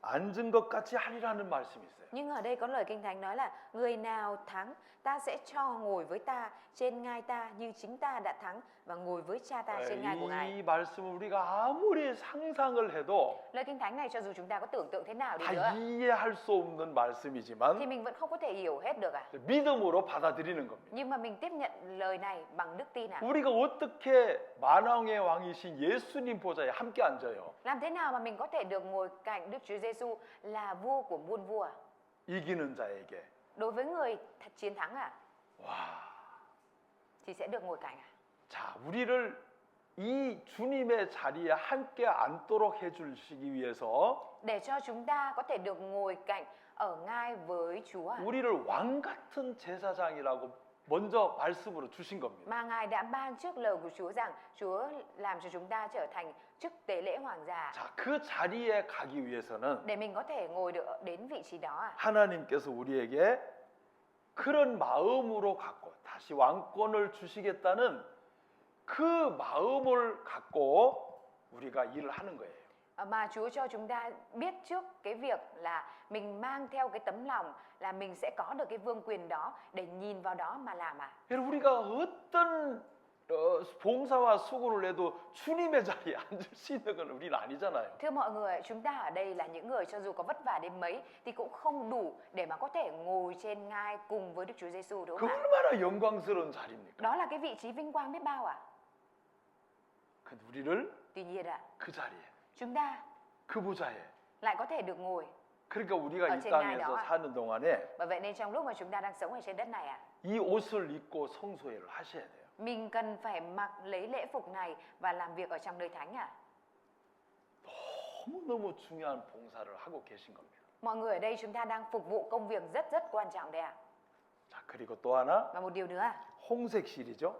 [SPEAKER 1] 앉은 것 같이 하리라는 말씀이 있어요.
[SPEAKER 2] Nhưng ở đây có lời Kinh Thánh nói là người nào thắng ta sẽ cho ngồi với ta trên ngai ta như chính ta đã thắng và ngồi với cha ta trên ngai của Ngài.
[SPEAKER 1] 이 말씀을 우리가 아무리 상상을 해도
[SPEAKER 2] Lời Kinh Thánh này cho dù chúng ta có tưởng tượng thế nào đi nữa
[SPEAKER 1] 다 이해할 수 없는
[SPEAKER 2] thì
[SPEAKER 1] 말씀이지만
[SPEAKER 2] mình vẫn không có thể hiểu hết được
[SPEAKER 1] 믿음으로 받아들이는 겁니다.
[SPEAKER 2] Nhưng mà mình tiếp nhận lời này bằng đức tin
[SPEAKER 1] 우리가 어떻게 만왕의 왕이신 예수님 보좌에 함께 앉아요?
[SPEAKER 2] Làm thế nào mà mình có thể được ngồi cạnh Đức Chúa Giêsu là vua của muôn vua?
[SPEAKER 1] 이기는 자에게.
[SPEAKER 2] Đối với người chiến thắng
[SPEAKER 1] 와.
[SPEAKER 2] thì sẽ được ngồi cạnh
[SPEAKER 1] 자, 우리를 이 주님의 자리에 함께 앉도록 해 주시기 위해서
[SPEAKER 2] để cho chúng ta có thể được ngồi cạnh ở ngai với Chúa
[SPEAKER 1] 우리를 왕 같은 제사장이라고 먼저 말씀으로 주신 겁니다.
[SPEAKER 2] mà Ngài đã ban trước lời của Chúa rằng Chúa làm cho chúng ta trở thành chức tế lễ hoàng gia
[SPEAKER 1] 자, 그 자리에 가기 위해서는
[SPEAKER 2] để mình có thể ngồi được đến vị trí đó
[SPEAKER 1] 하나님께서 우리에게 그런 마음으로 갖고 다시 왕권을 주시겠다는 그 마음을 갖고 우리가 일을 하는 거예요.
[SPEAKER 2] mà Chúa cho chúng ta biết trước cái việc là mình mang theo cái tấm lòng là mình sẽ có được cái vương quyền đó để nhìn vào đó mà làm
[SPEAKER 1] 여러분 우리가 어떤 봉사와 수고를 해도 주님의 자리에 앉을 수 있는 건 우리는 아니잖아요.
[SPEAKER 2] Thưa mọi người, chúng ta ở đây là những người cho dù có vất vả đến mấy thì cũng không đủ để mà có thể ngồi trên ngai cùng với Đức Chúa Giêsu đúng
[SPEAKER 1] 그
[SPEAKER 2] không ạ?
[SPEAKER 1] 얼마나 영광스러운 자리입니까?
[SPEAKER 2] Đó là cái vị trí vinh quang biết bao
[SPEAKER 1] 근데 우리를
[SPEAKER 2] Tuy nhiên
[SPEAKER 1] 그 자리에,
[SPEAKER 2] chúng ta
[SPEAKER 1] 그 보좌에.
[SPEAKER 2] lại có thể được ngồi.
[SPEAKER 1] 그러니까 우리가
[SPEAKER 2] ở
[SPEAKER 1] 이
[SPEAKER 2] trên ngai
[SPEAKER 1] 땅에서
[SPEAKER 2] đó
[SPEAKER 1] 사는 동안에
[SPEAKER 2] Bởi vậy nên trong lúc mà chúng ta đang sống ở trên đất này
[SPEAKER 1] 이 옷을 입고 성소회를 하셔야 돼요.
[SPEAKER 2] mình cần phải mặc lấy lễ phục này và làm việc ở trong nơi thánh
[SPEAKER 1] 너무너무 중요한 봉사를 하고 계신 겁니다.
[SPEAKER 2] Mọi người ở đây chúng ta đang phục vụ công việc rất quan trọng đây
[SPEAKER 1] 자, 그리고 또 하나
[SPEAKER 2] Và một điều nữa
[SPEAKER 1] 홍색실이죠.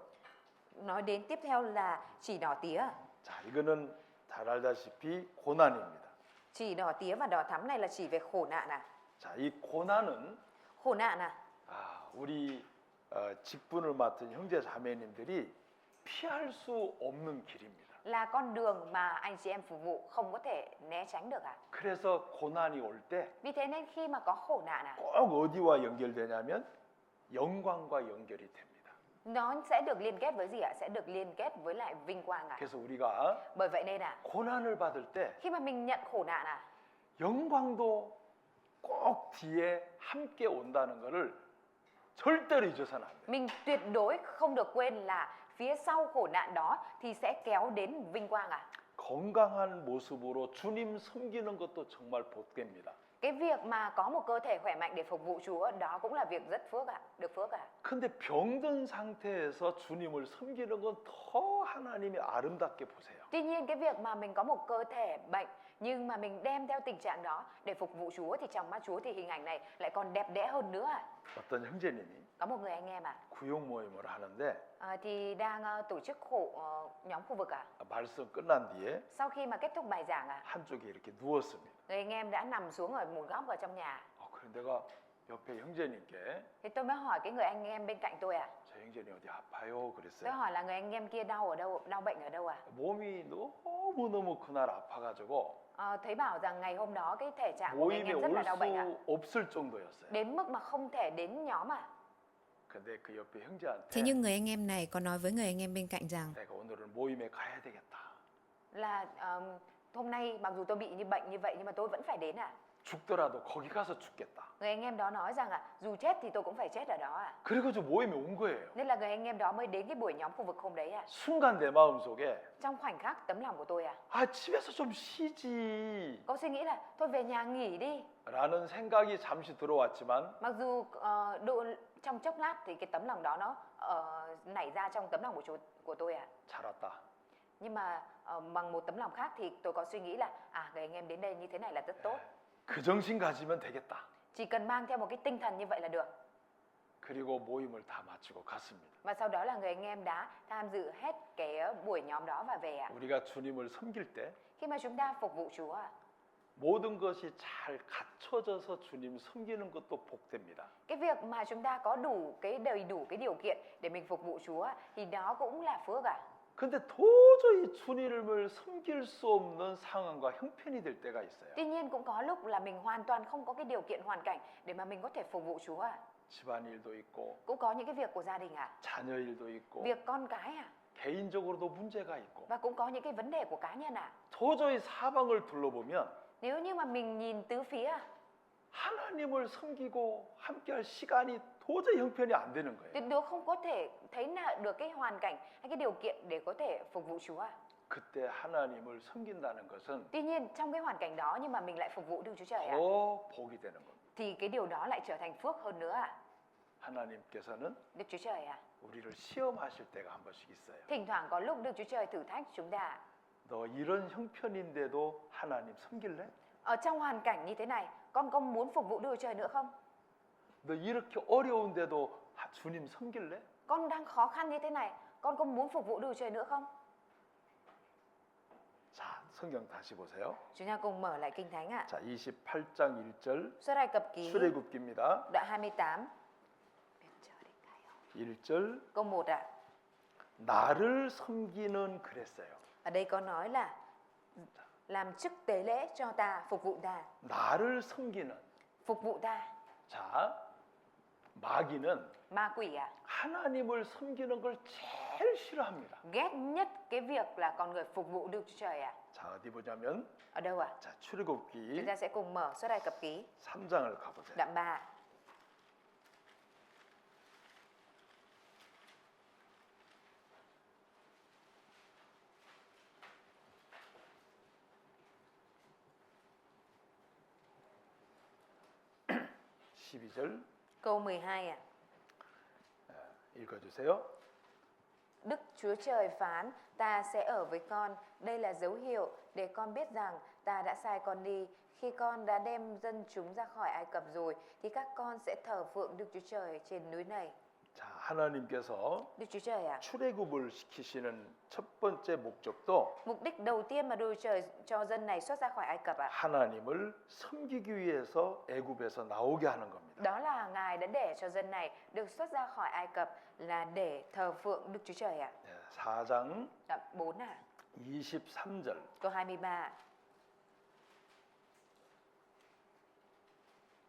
[SPEAKER 2] nói đến tiếp theo là chỉ đỏ tía.
[SPEAKER 1] 자, 이거는 잘 알다시피 고난입니다.
[SPEAKER 2] Chỉ đỏ tía và đỏ thắm này là chỉ về khổ nạn
[SPEAKER 1] 자, 이 고난은
[SPEAKER 2] Khổ nạn
[SPEAKER 1] 우리 직분을 맡은 형제 자매님들이 피할 수 없는 길입니다.
[SPEAKER 2] là con đường mà anh chị em phục vụ không có thể né tránh được
[SPEAKER 1] 그래서 고난이 올 때
[SPEAKER 2] Vì thế nên khi mà có khổ nạn
[SPEAKER 1] 꼭 어디와 연결되냐면 영광과 연결이 됩니다.
[SPEAKER 2] nó sẽ được liên kết với gì Sẽ được liên kết với lại vinh quang
[SPEAKER 1] 그래서 우리가
[SPEAKER 2] Bởi vậy nên
[SPEAKER 1] 고난을 받을 때
[SPEAKER 2] khi mà mình nhận khổ nạn
[SPEAKER 1] 영광도 꼭 뒤에 함께 온다는 것을 절대로 잊어서는 안 돼요.
[SPEAKER 2] mình tuyệt đối không được quên là phía sau khổ nạn đó thì sẽ kéo đến vinh quang
[SPEAKER 1] 건강한 모습으로 주님 섬기는 것도 정말 복됩니다.
[SPEAKER 2] Cái việc mà có một cơ thể khỏe mạnh để phục vụ Chúa đó cũng là việc rất được phước
[SPEAKER 1] 근데 병든 상태에서 주님을 섬기는 건 더 하나님이 아름답게 보세요.
[SPEAKER 2] Tuy nhiên cái việc mà mình có một cơ thể bệnh nhưng mà mình đem theo tình trạng đó để phục vụ Chúa thì trong mắt Chúa thì hình ảnh này lại còn đẹp đẽ hơn nữa
[SPEAKER 1] 어떤 형제님이
[SPEAKER 2] Có một người anh em
[SPEAKER 1] 구역 모임을 하는데
[SPEAKER 2] thì đang tổ chức nhóm khu vực
[SPEAKER 1] 말씀 끝난 뒤에
[SPEAKER 2] Sau khi mà kết thúc bài giảng
[SPEAKER 1] 한쪽에 이렇게 누웠습니다.
[SPEAKER 2] người anh em đã nằm xuống ở một góc ở trong nhà.
[SPEAKER 1] 그래 내가 옆에 형제님께
[SPEAKER 2] Thì tôi mới hỏi cái người anh em bên cạnh tôi
[SPEAKER 1] 저 형제님 어디 아파요?
[SPEAKER 2] Tôi
[SPEAKER 1] 그랬어요.
[SPEAKER 2] hỏi là người anh em kia đau ở đâu, đau bệnh ở đâu
[SPEAKER 1] 몸이 너무너무 그날 아파가지고
[SPEAKER 2] Thấy bảo rằng ngày hôm đó cái thể trạng của người anh
[SPEAKER 1] 모임에
[SPEAKER 2] em rất là
[SPEAKER 1] 올
[SPEAKER 2] đau bệnh
[SPEAKER 1] 수 없을 정도였어요.
[SPEAKER 2] đến mức mà không thể đến nhóm
[SPEAKER 1] 근데 그 옆에 형제한테
[SPEAKER 3] Thế nhưng người anh em này có nói với người anh em bên cạnh rằng
[SPEAKER 1] 내가 오늘은 모임에 가야 되겠다.
[SPEAKER 2] là hôm nay mặc dù tôi bị như bệnh như vậy nhưng mà tôi vẫn phải đến
[SPEAKER 1] 죽더라도 거기 가서 죽겠다.
[SPEAKER 2] Người anh em đó nói rằng dù chết thì tôi cũng phải chết ở đó
[SPEAKER 1] 그리고 저 모임에 온 거예요.
[SPEAKER 2] Nên là người anh em đó mới đến cái buổi nhóm khu vực hôm đấy
[SPEAKER 1] 순간 내 마음속에
[SPEAKER 2] Trong khoảnh khắc tấm lòng của tôi
[SPEAKER 1] 집에서 좀 쉬지
[SPEAKER 2] có suy nghĩ là thôi về nhà nghỉ đi.
[SPEAKER 1] 라는 생각이 잠시 들어왔지만
[SPEAKER 2] Mặc dù trong chốc lát thì cái tấm lòng đó nó nảy ra trong tấm lòng của tôi
[SPEAKER 1] 잘 왔다.
[SPEAKER 2] Nhưng mà bằng một tấm lòng khác thì tôi có suy nghĩ là người anh em đến đây như thế này là rất tốt.
[SPEAKER 1] 그 정신 가지면 되겠다.
[SPEAKER 2] Chỉ cần mang theo một cái tinh thần như vậy là được.
[SPEAKER 1] 그리고 모임을 다 마치고 갔습니다.
[SPEAKER 2] Và sau đó là người anh em đã tham dự hết cái buổi nhóm đó và về
[SPEAKER 1] 우리가 주님을 섬길 때
[SPEAKER 2] Khi mà chúng ta phục vụ Chúa
[SPEAKER 1] 모든 것이 잘 갖춰져서 주님 섬기는 것도 복됩니다.
[SPEAKER 2] cái việc mà chúng ta có đầy đủ cái điều kiện để mình phục vụ Chúa thì đó cũng là phước
[SPEAKER 1] 근데 도저히 주님을 섬길 수 없는 상황과 형편이 될 때가 있어요.
[SPEAKER 2] Tuy nhiên cũng có lúc là mình hoàn toàn không có cái điều kiện hoàn cảnh để mà mình có thể phục vụ Chúa à.
[SPEAKER 1] 집안일도 있고
[SPEAKER 2] Cũng có những cái việc của gia đình à,
[SPEAKER 1] 자녀 일도 있고
[SPEAKER 2] việc con cái à,
[SPEAKER 1] 개인적으로도 문제가 있고
[SPEAKER 2] và cũng có những cái vấn đề của cá nhân à.
[SPEAKER 1] 도저히 사방을 둘러보면
[SPEAKER 2] Nếu như mà mình nhìn tứ phía,
[SPEAKER 1] 하나님을 섬기고 함께할 시간이 도저히 형편이 안 되는 거예요.
[SPEAKER 2] tuyệt đối không có thể thấy nào được cái hoàn cảnh hay cái điều kiện để có thể phục vụ Chúa à.
[SPEAKER 1] 그때 하나님을 섬긴다는 것은
[SPEAKER 2] Tuy nhiên trong cái hoàn cảnh đó nhưng mà mình lại phục vụ Đức Chúa Trời à,
[SPEAKER 1] 더 복이 되는 겁니다.
[SPEAKER 2] thì cái điều đó lại trở thành phước hơn nữa à.
[SPEAKER 1] 하나님께서는
[SPEAKER 2] Đức Chúa Trời à,
[SPEAKER 1] 우리를 시험하실 때가 한 번씩 있어요.
[SPEAKER 2] thỉnh thoảng có lúc Đức Chúa Trời thử thách chúng ta à.
[SPEAKER 1] 너 이런 형편인데도 하나님 섬길래?
[SPEAKER 2] Ở trong hoàn cảnh như thế này, con có muốn phục vụ Đức Chúa Trời nữa không?
[SPEAKER 1] 너 이렇게 어려운데도 주님 섬길래?
[SPEAKER 2] Con đang khó khăn như thế này, con có muốn phục vụ Đức Chúa Trời nữa không?
[SPEAKER 1] 자, 성경 다시 보세요.
[SPEAKER 2] Chúng ta cùng mở lại Kinh Thánh ạ.
[SPEAKER 1] 자, 28장 1절
[SPEAKER 2] Xuất Ai Cập ký
[SPEAKER 1] 출애굽기입니다.
[SPEAKER 2] đoạn 28
[SPEAKER 1] 1절
[SPEAKER 2] câu 1 ạ.
[SPEAKER 1] 나를 섬기는 그랬어요.
[SPEAKER 2] Ở đây có nói là làm chức tế lễ cho ta, phục vụ ta,
[SPEAKER 1] 나를 섬기는.
[SPEAKER 2] phục vụ ta.
[SPEAKER 1] 자, 마귀는
[SPEAKER 2] Ma quỷ à,
[SPEAKER 1] 하나님을 섬기는 걸 제일 싫어합니다.
[SPEAKER 2] ghét nhất cái việc là con người phục vụ Đức Chúa Trời ạ.
[SPEAKER 1] 자, 어디 보자면
[SPEAKER 2] Ở đâu ạ?
[SPEAKER 1] 자,
[SPEAKER 2] Chúng
[SPEAKER 1] 출애굽기
[SPEAKER 2] ta sẽ cùng mở Xuất Ai Cập ký
[SPEAKER 1] 3장을 가보세요.
[SPEAKER 2] đoạn 3. Câu 12 ạ.
[SPEAKER 1] 읽어주세요.
[SPEAKER 2] Đức Chúa Trời phán, ta sẽ ở với con. Đây là dấu hiệu để con biết rằng ta đã sai con đi. Khi con đã đem dân chúng ra khỏi Ai Cập rồi, thì các con sẽ thờ phượng Đức Chúa Trời trên núi này.
[SPEAKER 1] 자, 하나님께서
[SPEAKER 2] Đức Chúa Trời ạ,
[SPEAKER 1] 출애굽을 시키시는 첫 번째 목적도
[SPEAKER 2] mục đích đầu tiên mà Đức Chúa Trời cho dân này xuất ra khỏi Ai Cập ạ,
[SPEAKER 1] 하나님을 섬기기 위해서 애굽에서 나오게 하는 겁니다.
[SPEAKER 2] đó là Ngài đã để cho dân này được xuất ra khỏi Ai Cập là để thờ phượng Đức Chúa Trời ạ.
[SPEAKER 1] 4장
[SPEAKER 2] Đoạn 4 ạ,
[SPEAKER 1] 23절.
[SPEAKER 2] câu 23 ạ.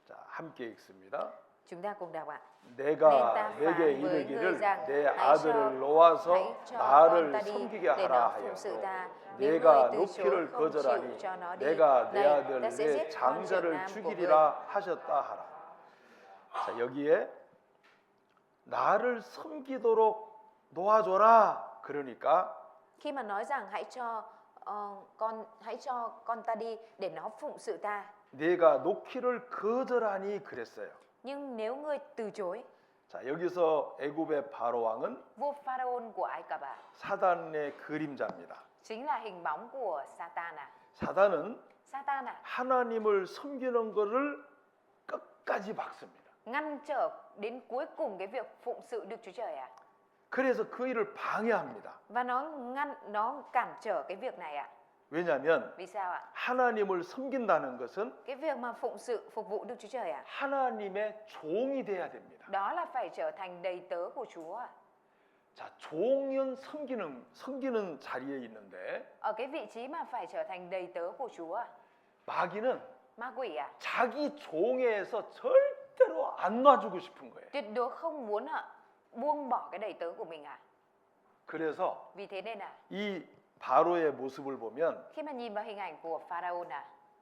[SPEAKER 1] 자, 함께 읽습니다.
[SPEAKER 2] Chúng ta cùng đọc ạ.
[SPEAKER 1] 내가
[SPEAKER 2] ta
[SPEAKER 1] 내게
[SPEAKER 2] phán với
[SPEAKER 1] 이르기를
[SPEAKER 2] ngươi rằng,
[SPEAKER 1] 내
[SPEAKER 2] hãy
[SPEAKER 1] 아들을
[SPEAKER 2] cho
[SPEAKER 1] 놓아서
[SPEAKER 2] con
[SPEAKER 1] 나를
[SPEAKER 2] ta đi
[SPEAKER 1] 섬기게
[SPEAKER 2] để
[SPEAKER 1] 하라
[SPEAKER 2] nó
[SPEAKER 1] 하여
[SPEAKER 2] phụng sự ta. Nếu
[SPEAKER 1] 내가
[SPEAKER 2] ngươi từ chối
[SPEAKER 1] 놓기를
[SPEAKER 2] không chịu
[SPEAKER 1] 거절하니
[SPEAKER 2] cho nó đi,
[SPEAKER 1] 내가 내
[SPEAKER 2] này,
[SPEAKER 1] 아들
[SPEAKER 2] ta sẽ
[SPEAKER 1] 내
[SPEAKER 2] giết con trưởng
[SPEAKER 1] 장자를
[SPEAKER 2] nam của ngươi.
[SPEAKER 1] 죽이리라 하셨다 하라. 자, 여기에 나를 섬기도록 놓아줘라. 그러니까
[SPEAKER 2] Khi mà nói rằng hãy cho con ta đi để nó phụng sự ta.
[SPEAKER 1] 내가 놓기를 거절하니 그랬어요.
[SPEAKER 2] Nhưng nếu ngươi từ chối,
[SPEAKER 1] 자, 여기서 애굽의 바로 왕은
[SPEAKER 2] vua Pharaon của Ai Cập à,
[SPEAKER 1] 사단의 그림자입니다.
[SPEAKER 2] chính là hình bóng của Satan à.
[SPEAKER 1] 사단은
[SPEAKER 2] Satan à,
[SPEAKER 1] 하나님을 섬기는 것을 끝까지 막습니다.
[SPEAKER 2] ngăn trở đến cuối cùng cái việc phụng sự Đức Chúa Trời à.
[SPEAKER 1] 그래서 그 일을 방해합니다.
[SPEAKER 2] Và nó cản trở cái việc này ạ.
[SPEAKER 1] 왜냐하면
[SPEAKER 2] Vì sao ạ?
[SPEAKER 1] 하나님을 섬긴다는 것은
[SPEAKER 2] Cái việc mà phụng sự phục vụ Đức Chúa Trời ạ,
[SPEAKER 1] 하나님의 종이 돼야 됩니다.
[SPEAKER 2] đó là phải trở thành đầy tớ của Chúa ạ.
[SPEAKER 1] 자, 종은 섬기는 자리에 있는데
[SPEAKER 2] Ở cái vị trí mà phải trở thành đầy tớ của Chúa ạ,
[SPEAKER 1] 마귀는
[SPEAKER 2] ma quỷ ạ,
[SPEAKER 1] 자기 종에서 절대로 안 놔주고 싶은 거예요.
[SPEAKER 2] tuyệt đối không muốn ạ buông bỏ cái đầy tớ của mình ạ.
[SPEAKER 1] 그래서
[SPEAKER 2] Vì thế nên
[SPEAKER 1] 이 바로의 모습을 보면
[SPEAKER 2] khi mà nhìn vào hình ảnh của Pharaon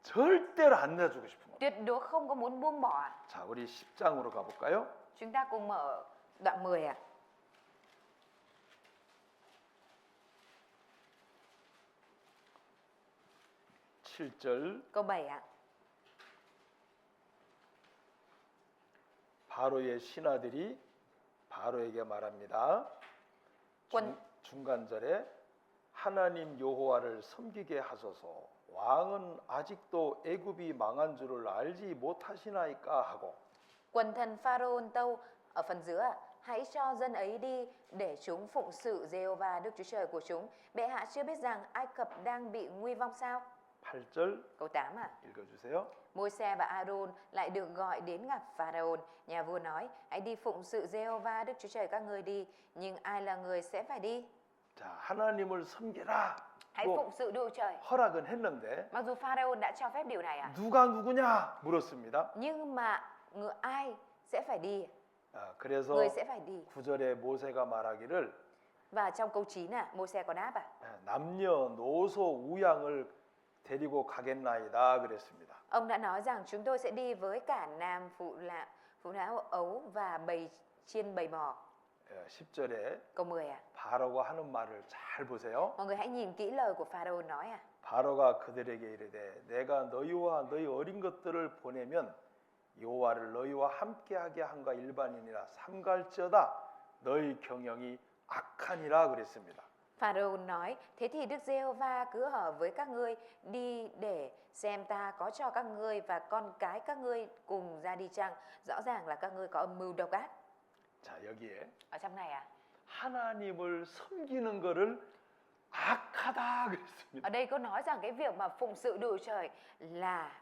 [SPEAKER 1] 절대로 안 놔주고 싶은 거예요.
[SPEAKER 2] tuyệt đối không có muốn buông bỏ ạ.
[SPEAKER 1] 자, 우리 10장으로 가볼까요?
[SPEAKER 2] Chúng ta cùng mở đoạn 10 ạ. Câu 7 ạ.
[SPEAKER 1] 바로의 신하들이 바로에게 말합니다. 중간절에 하나님 여호와를 섬기게 하소서. 왕은 아직도 애굽이 망한 줄을 알지 못하시나이까 하고.
[SPEAKER 2] Quần thần Pharaon tâu ở phần giữa ạ, hãy cho dân ấy đi để chúng phụng sự Giê-hô-va Đức Chúa Trời của chúng. Bệ hạ chưa biết rằng Ai Cập đang bị nguy vong sao?
[SPEAKER 1] 8절
[SPEAKER 2] Câu 8 ạ.
[SPEAKER 1] 읽어주세요.
[SPEAKER 2] Môi-se và A-rôn lại được gọi đến gặp Pharaon. Nhà vua nói, hãy đi phụng sự Giê-hô-va Đức Chúa Trời các ngươi đi. Nhưng ai là người sẽ phải đi?
[SPEAKER 1] 자, 하나님을 섬기라.
[SPEAKER 2] Hãy
[SPEAKER 1] 또
[SPEAKER 2] phụng sự Đức Chúa Trời.
[SPEAKER 1] 허락은 했는데
[SPEAKER 2] Mặc dù Pharaoh đã cho phép điều này
[SPEAKER 1] 누가 누구냐 물었습니다.
[SPEAKER 2] nhưng mà ai sẽ phải đi?
[SPEAKER 1] 그래서
[SPEAKER 2] Người sẽ phải đi.
[SPEAKER 1] 9절에 모세가 말하기를
[SPEAKER 2] Và trong câu 9 Mô-se có đáp
[SPEAKER 1] 남녀노소 우양을 데리고 가겠나이다 그랬습니다.
[SPEAKER 2] Ông đã nói rằng chúng tôi sẽ đi với cả nam phụ nữ ấu và bầy chiên bầy bò.
[SPEAKER 1] 10절에
[SPEAKER 2] Câu 10
[SPEAKER 1] 바로가 하는 말을 잘 보세요.
[SPEAKER 2] Mọi người hãy nhìn kỹ lời của Pharaoh nói
[SPEAKER 1] 바로가 그들에게 이르되 내가 너희와 너희 어린 것들을 보내면 여호와를 너희와 함께하게 한가 일반인이라 삼갈지어다 너희 경영이 악하니라 그랬습니다.
[SPEAKER 2] Pharaoh nói, thế thì Đức Giê-hô-va cứ ở với các ngươi, đi để xem ta có cho các ngươi và con cái các ngươi cùng ra đi chăng? Rõ ràng là các ngươi có âm mưu độc ác.
[SPEAKER 1] 자, 여기에
[SPEAKER 2] Ở trong này
[SPEAKER 1] 하나님을 섬기는 것을 악하다 그랬습니다.
[SPEAKER 2] ở đây có nói rằng cái việc mà phụng sự Đức Chúa Trời là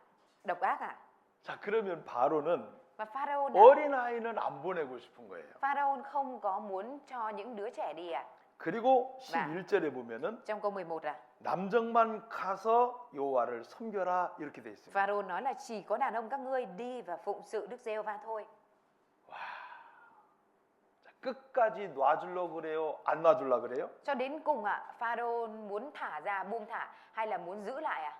[SPEAKER 2] độc ác
[SPEAKER 1] 자, 그러면 바로는
[SPEAKER 2] Và Pharaoh
[SPEAKER 1] 어린아이는 안 보내고 싶은 거예요.
[SPEAKER 2] Pharaoh không có muốn cho những đứa trẻ đi
[SPEAKER 1] 그리고 11절에 보면은
[SPEAKER 2] Trong câu 11
[SPEAKER 1] 남정만 가서 여호와를 섬겨라 이렇게 돼 있습니다.
[SPEAKER 2] Pharaoh nói là chỉ có đàn ông các ngươi đi và phụng sự Đức Giê-hô-va thôi.
[SPEAKER 1] 자, 끝까지 놔주려고 그래요? 안 놔주려고 그래요?
[SPEAKER 2] Cho đến cùng Pharaoh muốn thả ra, buông thả hay là muốn giữ lại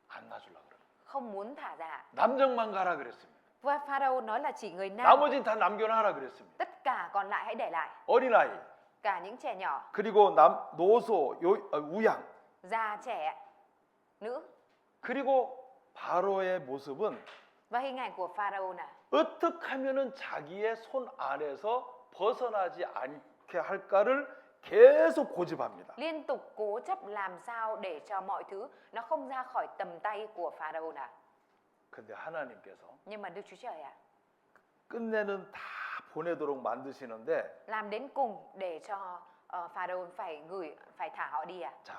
[SPEAKER 1] 안 놔주려고 그래요.
[SPEAKER 2] Không muốn thả ra.
[SPEAKER 1] 남정만 가라 그랬습니다.
[SPEAKER 2] Và Pharaoh nói là chỉ người nam,
[SPEAKER 1] 나머지 다 남겨놔라 그랬습니다.
[SPEAKER 2] tất cả còn lại hãy để lại.
[SPEAKER 1] 어린아이
[SPEAKER 2] Cả những trẻ nhỏ,
[SPEAKER 1] 그리고 노소 우양
[SPEAKER 2] già trẻ, nữ.
[SPEAKER 1] 그리고 바로의 모습은
[SPEAKER 2] Và hình ảnh của Pharaoh
[SPEAKER 1] 어떻게 하면은 자기의 손 안에서 벗어나지 않게 할까를 계속 고집합니다.
[SPEAKER 2] liên tục cố chấp làm sao để cho mọi thứ nó không ra khỏi tầm tay của Pharaoh
[SPEAKER 1] 근데 하나님께서
[SPEAKER 2] Nhưng mà Đức Chúa Trời
[SPEAKER 1] 끝내는 다 보내도록 만드시는데
[SPEAKER 2] làm đến cùng để cho Pharaoh phải thả họ đi
[SPEAKER 1] 자,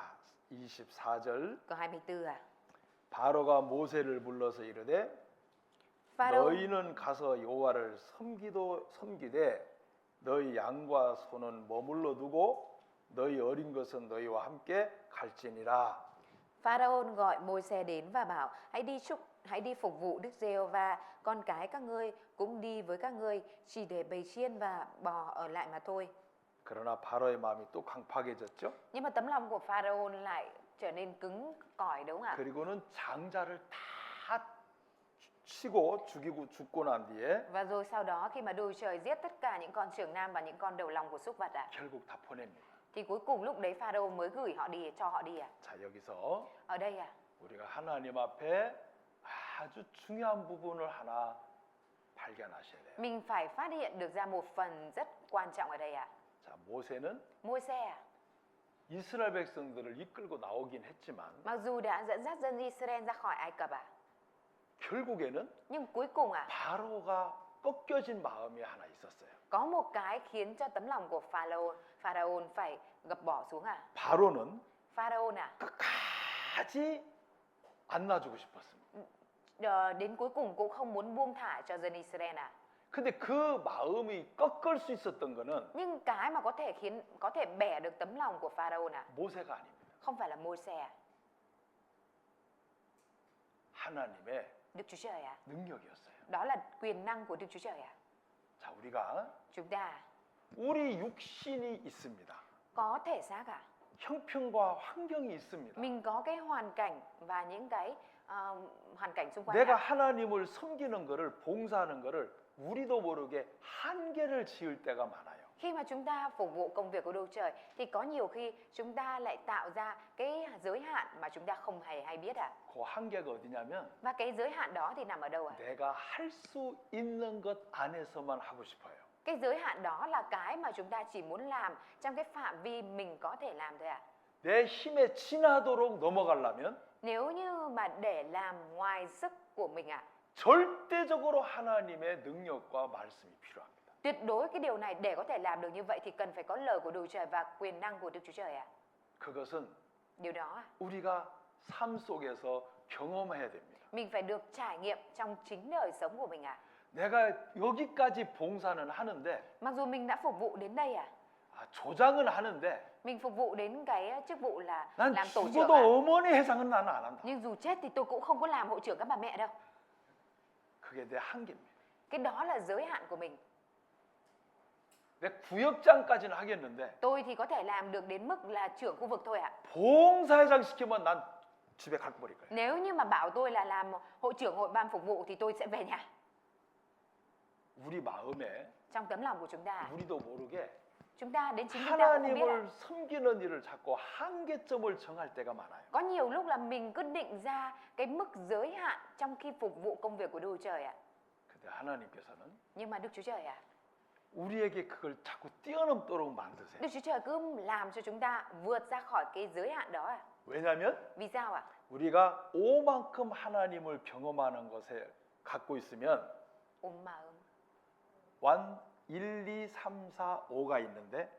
[SPEAKER 1] 24절
[SPEAKER 2] Câu 24
[SPEAKER 1] 바로가 모세를 불러서 이르되
[SPEAKER 2] Pharaoh
[SPEAKER 1] 너희는 가서 여호와를 섬기되 너희 양과 소는 머물러 두고 너희 어린 것은 너희와 함께 갈지니라.
[SPEAKER 2] Pharaoh gọi Môi-se đến và bảo hãy đi phục vụ Đức Giê-hô-va, con cái các ngươi cũng đi với các ngươi, chỉ để bầy chiên và bò ở lại mà thôi.
[SPEAKER 1] 그러나 바로의 마음이 또 강팍해졌죠.
[SPEAKER 2] Nhưng mà tấm lòng của Pharaoh lại trở nên cứng cỏi đúng không ạ?
[SPEAKER 1] 그리고는 장자를 다 치고 죽이고 죽고 난 뒤에
[SPEAKER 2] Và rồi sau đó khi mà Đức Trời giết tất cả những con trưởng nam và những con đầu lòng của súc vật
[SPEAKER 1] 결국 다 보냅니다.
[SPEAKER 2] thì cuối cùng lúc đấy Pharaoh mới gửi họ đi, cho họ đi
[SPEAKER 1] 자, 여기서
[SPEAKER 2] Ở đây
[SPEAKER 1] 우리가 하나님 앞에 아주 중요한 부분을 하나 발견하셔야 돼요.
[SPEAKER 2] mình phải phát hiện được ra một phần rất quan trọng ở đây
[SPEAKER 1] 자, 모세는
[SPEAKER 2] Môi-se
[SPEAKER 1] 이스라엘 백성들을 이끌고 나오긴 했지만
[SPEAKER 2] mặc dù đã dẫn dắt dân Israel ra khỏi Ai Cập
[SPEAKER 1] 결국에는
[SPEAKER 2] nhưng cuối cùng
[SPEAKER 1] 바로가 꺾여진 마음이 하나 있었어요.
[SPEAKER 2] có một cái khiến cho tấm lòng của Pharaoh phải gập bỏ xuống
[SPEAKER 1] 바로는
[SPEAKER 2] Pharaoh
[SPEAKER 1] 끝까지 안 놔주고 싶었습니다.
[SPEAKER 2] đến cuối cùng cũng không muốn buông thả cho dân Israel
[SPEAKER 1] 근데 그 마음이 꺾을 수 있었던 거는
[SPEAKER 2] Nhưng cái mà có thể bẻ được tấm lòng của Pharaoh
[SPEAKER 1] 모세가 아닙니다.
[SPEAKER 2] không phải là Môi-se
[SPEAKER 1] 하나님의
[SPEAKER 2] Đức Chúa Trời
[SPEAKER 1] 능력이었어요.
[SPEAKER 2] Đó là quyền năng của Đức Chúa Trời
[SPEAKER 1] 자, 우리가
[SPEAKER 2] Chúng ta
[SPEAKER 1] 우리 육신이 있습니다.
[SPEAKER 2] có thể xác
[SPEAKER 1] 형편과 환경이 있습니다.
[SPEAKER 2] Mình có cái hoàn cảnh và những cái hoàn cảnh xung quanh
[SPEAKER 1] 내가 하나님을 섬기는 거를 봉사하는 거를 우리도 모르게 한계를 지을 때가 많아요.
[SPEAKER 2] Khi mà chúng ta phục vụ công việc của Đức Trời thì có nhiều khi chúng ta lại tạo ra cái giới hạn mà chúng ta không hề hay biết
[SPEAKER 1] 그 한계가 어디냐면
[SPEAKER 2] Và cái giới hạn đó thì nằm ở đâu
[SPEAKER 1] 내가 할 수 있는 것 안에서만 하고 싶어요.
[SPEAKER 2] Cái giới hạn đó là cái mà chúng ta chỉ muốn làm trong cái phạm vi mình có thể làm thôi
[SPEAKER 1] 내 힘에 지나도록 넘어가려면
[SPEAKER 2] Nếu như mà để làm ngoài sức của mình
[SPEAKER 1] 절대적으로 하나님의 능력과 말씀이 필요합니다.
[SPEAKER 2] tuyệt đối cái điều này để có thể làm được như vậy thì cần phải có lời của Đức Trời và quyền năng của Đức Chúa Trời
[SPEAKER 1] 그것은
[SPEAKER 2] Điều đó
[SPEAKER 1] 우리가 삶 속에서 경험해야 됩니다.
[SPEAKER 2] mình phải được trải nghiệm trong chính đời sống của mình
[SPEAKER 1] 내가 여기까지 봉사는 하는데
[SPEAKER 2] Mặc dù mình đã phục vụ đến đây
[SPEAKER 1] 조장은 하는데
[SPEAKER 2] Mình phục vụ đến cái chức vụ là
[SPEAKER 1] 난
[SPEAKER 2] làm tổ trưởng
[SPEAKER 1] 죽어도
[SPEAKER 2] ạ.
[SPEAKER 1] 어머니 회장은 나는 안 한다.
[SPEAKER 2] Nhưng dù chết thì tôi cũng không có làm hội trưởng các bà mẹ đâu.
[SPEAKER 1] 그게 내 한계입니다.
[SPEAKER 2] Cái đó là giới hạn của mình.
[SPEAKER 1] 내 구역장까지는 하겠는데
[SPEAKER 2] Tôi thì có thể làm được đến mức là trưởng khu vực thôi ạ.
[SPEAKER 1] 봉사회장 시키면 난 집에 갈 버릴 거예요.
[SPEAKER 2] Nếu như mà bảo tôi là làm hội trưởng hội ban phục vụ thì tôi sẽ về nhà.
[SPEAKER 1] 우리 마음에
[SPEAKER 2] Trong tấm lòng của chúng ta,
[SPEAKER 1] 우리도 모르게
[SPEAKER 2] chúng ta đến chính chúng ta cũng không biết ạ.
[SPEAKER 1] 하나님을 섬기는 일을 자꾸 한계점을 정할 때가 많아요.
[SPEAKER 2] Có nhiều lúc là mình cứ định ra cái mức giới hạn trong khi phục vụ công việc của Đức Chúa Trời ạ.
[SPEAKER 1] 근데 하나님께서는
[SPEAKER 2] Nhưng mà Đức Chúa Trời ạ,
[SPEAKER 1] 우리에게 그걸 자꾸 뛰어넘도록 만드세요.
[SPEAKER 2] Đức Chúa Trời cứ làm cho chúng ta vượt ra khỏi cái giới hạn đó ạ.
[SPEAKER 1] 왜냐하면
[SPEAKER 2] Vì sao ạ?
[SPEAKER 1] 우리가 오만큼 하나님을 경험하는 것에 갖고 있으면 완 1, 2, 3, 4, 5가 있는데